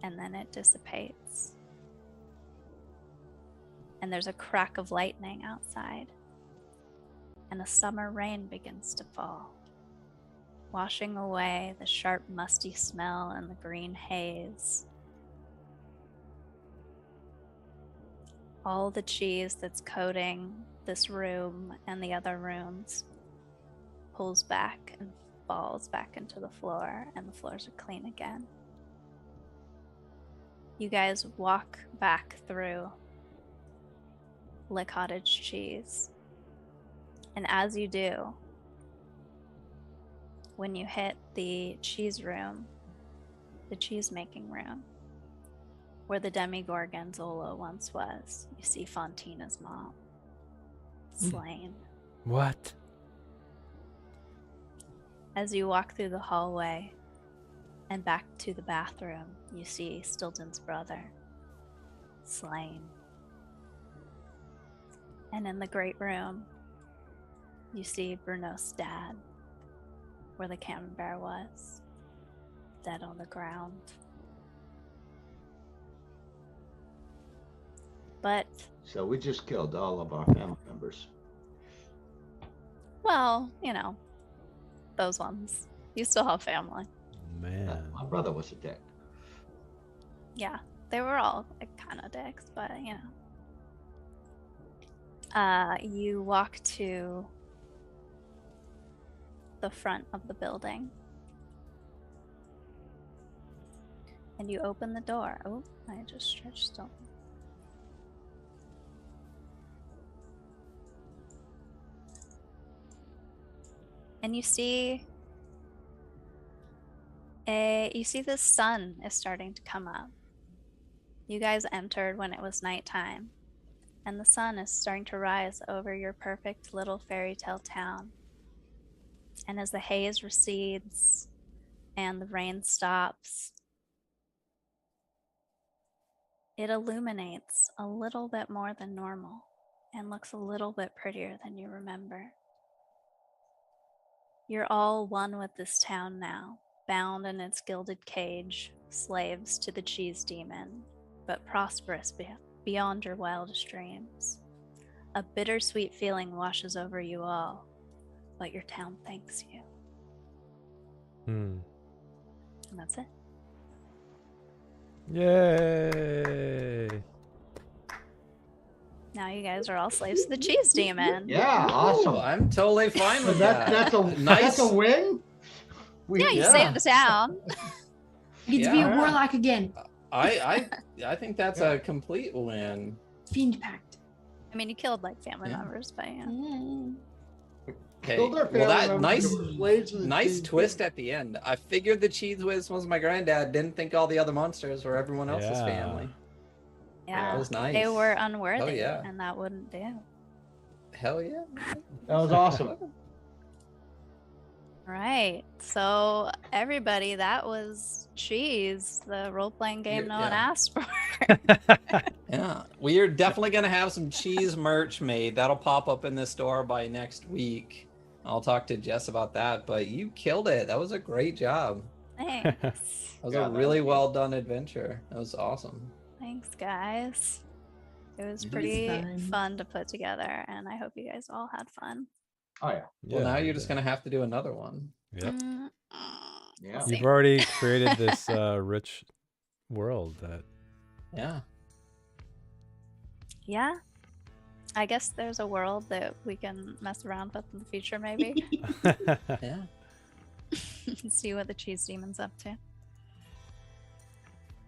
and then it dissipates. And there's a crack of lightning outside, and a summer rain begins to fall, washing away the sharp, musty smell and the green haze. All the cheese that's coating this room and the other rooms pulls back and falls back into the floor, and the floors are clean again. You guys walk back through Le Cottage Cheese. And as you do, when you hit the cheese room, the cheese making room, where the Demi-Gorgonzola once was, you see Fontina's mom slain. What? As you walk through the hallway and back to the bathroom, you see Stilton's brother slain. And in the great room, you see Bruno's dad, where the camembert was, dead on the ground. But, So we just killed all of our family members. well, you know, those ones. You still have family. Man. My brother was a dick. Yeah, they were all kind of dicks, but you know. You walk to the front of the building. And you open the door. Oh, I just stretched still. And you see the sun is starting to come up. You guys entered when it was nighttime, and the sun is starting to rise over your perfect little fairy tale town. And as the haze recedes and the rain stops, it illuminates a little bit more than normal and looks a little bit prettier than you remember. You're all one with this town now, bound in its gilded cage, slaves to the cheese demon, but prosperous beyond your wildest dreams. A bittersweet feeling washes over you all, but your town thanks you. And that's it. Yay! Now you guys are all slaves to the cheese demon. Yeah, awesome. I'm totally fine with That, that. that's a win. Yeah, you saved the town. You get to be a Yeah. warlock again. I think that's a complete win. Fiend pact. I mean, you killed like family Yeah. members, but yeah. Okay. Killed our Well, that family nice, members, slaves of the nice cheese twist demon. at the end. I figured the cheese whiz was my granddad. Didn't think all the other monsters were everyone else's Yeah. family. Yeah, That was nice. they were unworthy, Oh, yeah. and that wouldn't do. Hell yeah. That was awesome. Right. So everybody, that was Cheese, the role-playing game no one asked for. Yeah, we are definitely gonna have some cheese merch made. That'll pop up in the store by next week. I'll talk to Jess about that. But you killed it. That was a great job. Thanks. That was Yeah, a that really was well done adventure. That was awesome. Thanks, guys. It was It was pretty fun. fun to put together, and I hope you guys all had fun. Oh yeah. Well, now you're just gonna have to do another one. Yep. Yeah. We'll see. You've already created this rich world that. Yeah. Yeah. I guess there's a world that we can mess around with in the future, maybe. Yeah. See what the cheese demon's up to.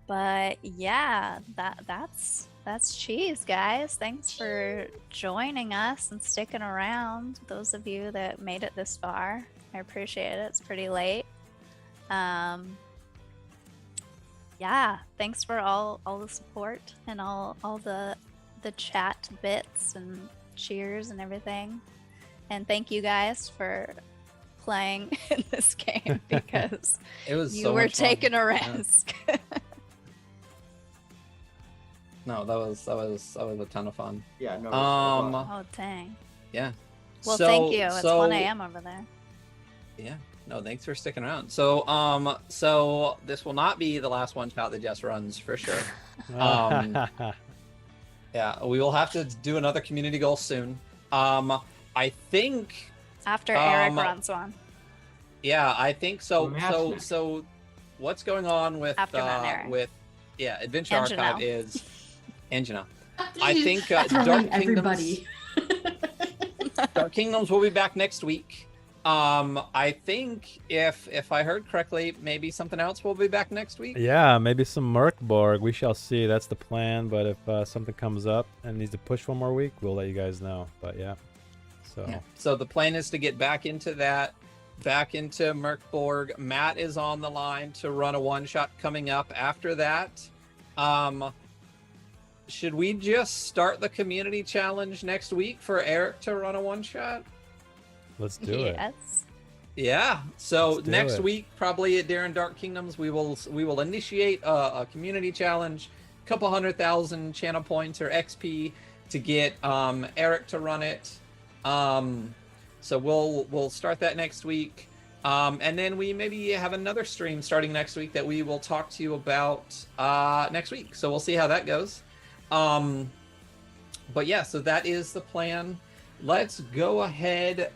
But yeah, that's Cheese, guys. Thanks for joining us and sticking around. Those of you that made it this far, I appreciate it. It's pretty late. Yeah, thanks for all the support and all the chat bits and cheers and everything. And thank you guys for playing in this game because It was you so were much fun. taking a Yeah. risk. No, that was a ton of fun. Yeah. No. Oh dang. Yeah. Well, So- thank you. It's so- 1 a.m. over there. Yeah. No, thanks for sticking around. So this will not be the last one shot that Jess runs for sure. Yeah, we will have to do another community goal soon. I think, After Eric Um, runs one. yeah, I think so. Matchmaking. So, what's going on with After Mount Eric. Adventure Angelo. Archive is Angina. I think Throwing Dark everybody. Kingdoms will be back next week. I think if I heard correctly, maybe something else will be back next week. Yeah, maybe some Merkborg. We shall see. That's the plan. But if something comes up and needs to push one more week, we'll let you guys know. But yeah, so Yeah. So the plan is to get back into that, back into Merkborg. Matt is on the line to run a one-shot coming up after that. Should we just start the community challenge next week for Eric to run a one-shot? let's do it. Yes. Yeah. So Let's do next it. week, probably at Darren Dark Kingdoms, we will initiate a community challenge, a couple 100,000 channel points or XP to get Eric to run it. So we'll start that next week, and then we maybe have another stream starting next week that we will talk to you about next week. So we'll see how that goes. But yeah, so that is the plan. Let's go ahead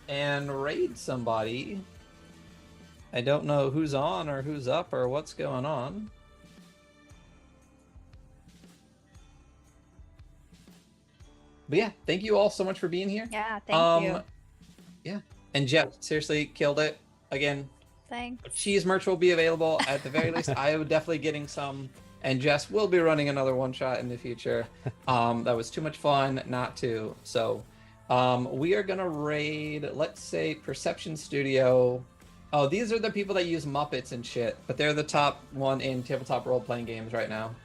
and raid somebody. I don't know who's on or who's up or what's going on. But yeah, thank you all so much for being here. Yeah, thank you. Yeah, and Jeff seriously killed it again. Thanks. Cheese merch will be available at the very least. I am definitely getting some, and Jess will be running another one shot in the future. That was too much fun not to. So we are gonna raid, let's say, Perception Studio. Oh, these are the people that use Muppets and shit, but they're the top one in tabletop role-playing games right now.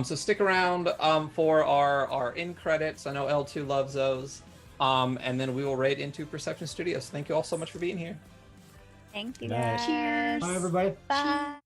So stick around for our end credits. I know L2 loves those. And then we will raid into Perception Studios. Thank you all so much for being here. Thank you, Nice. guys. Cheers. Bye, everybody. Bye.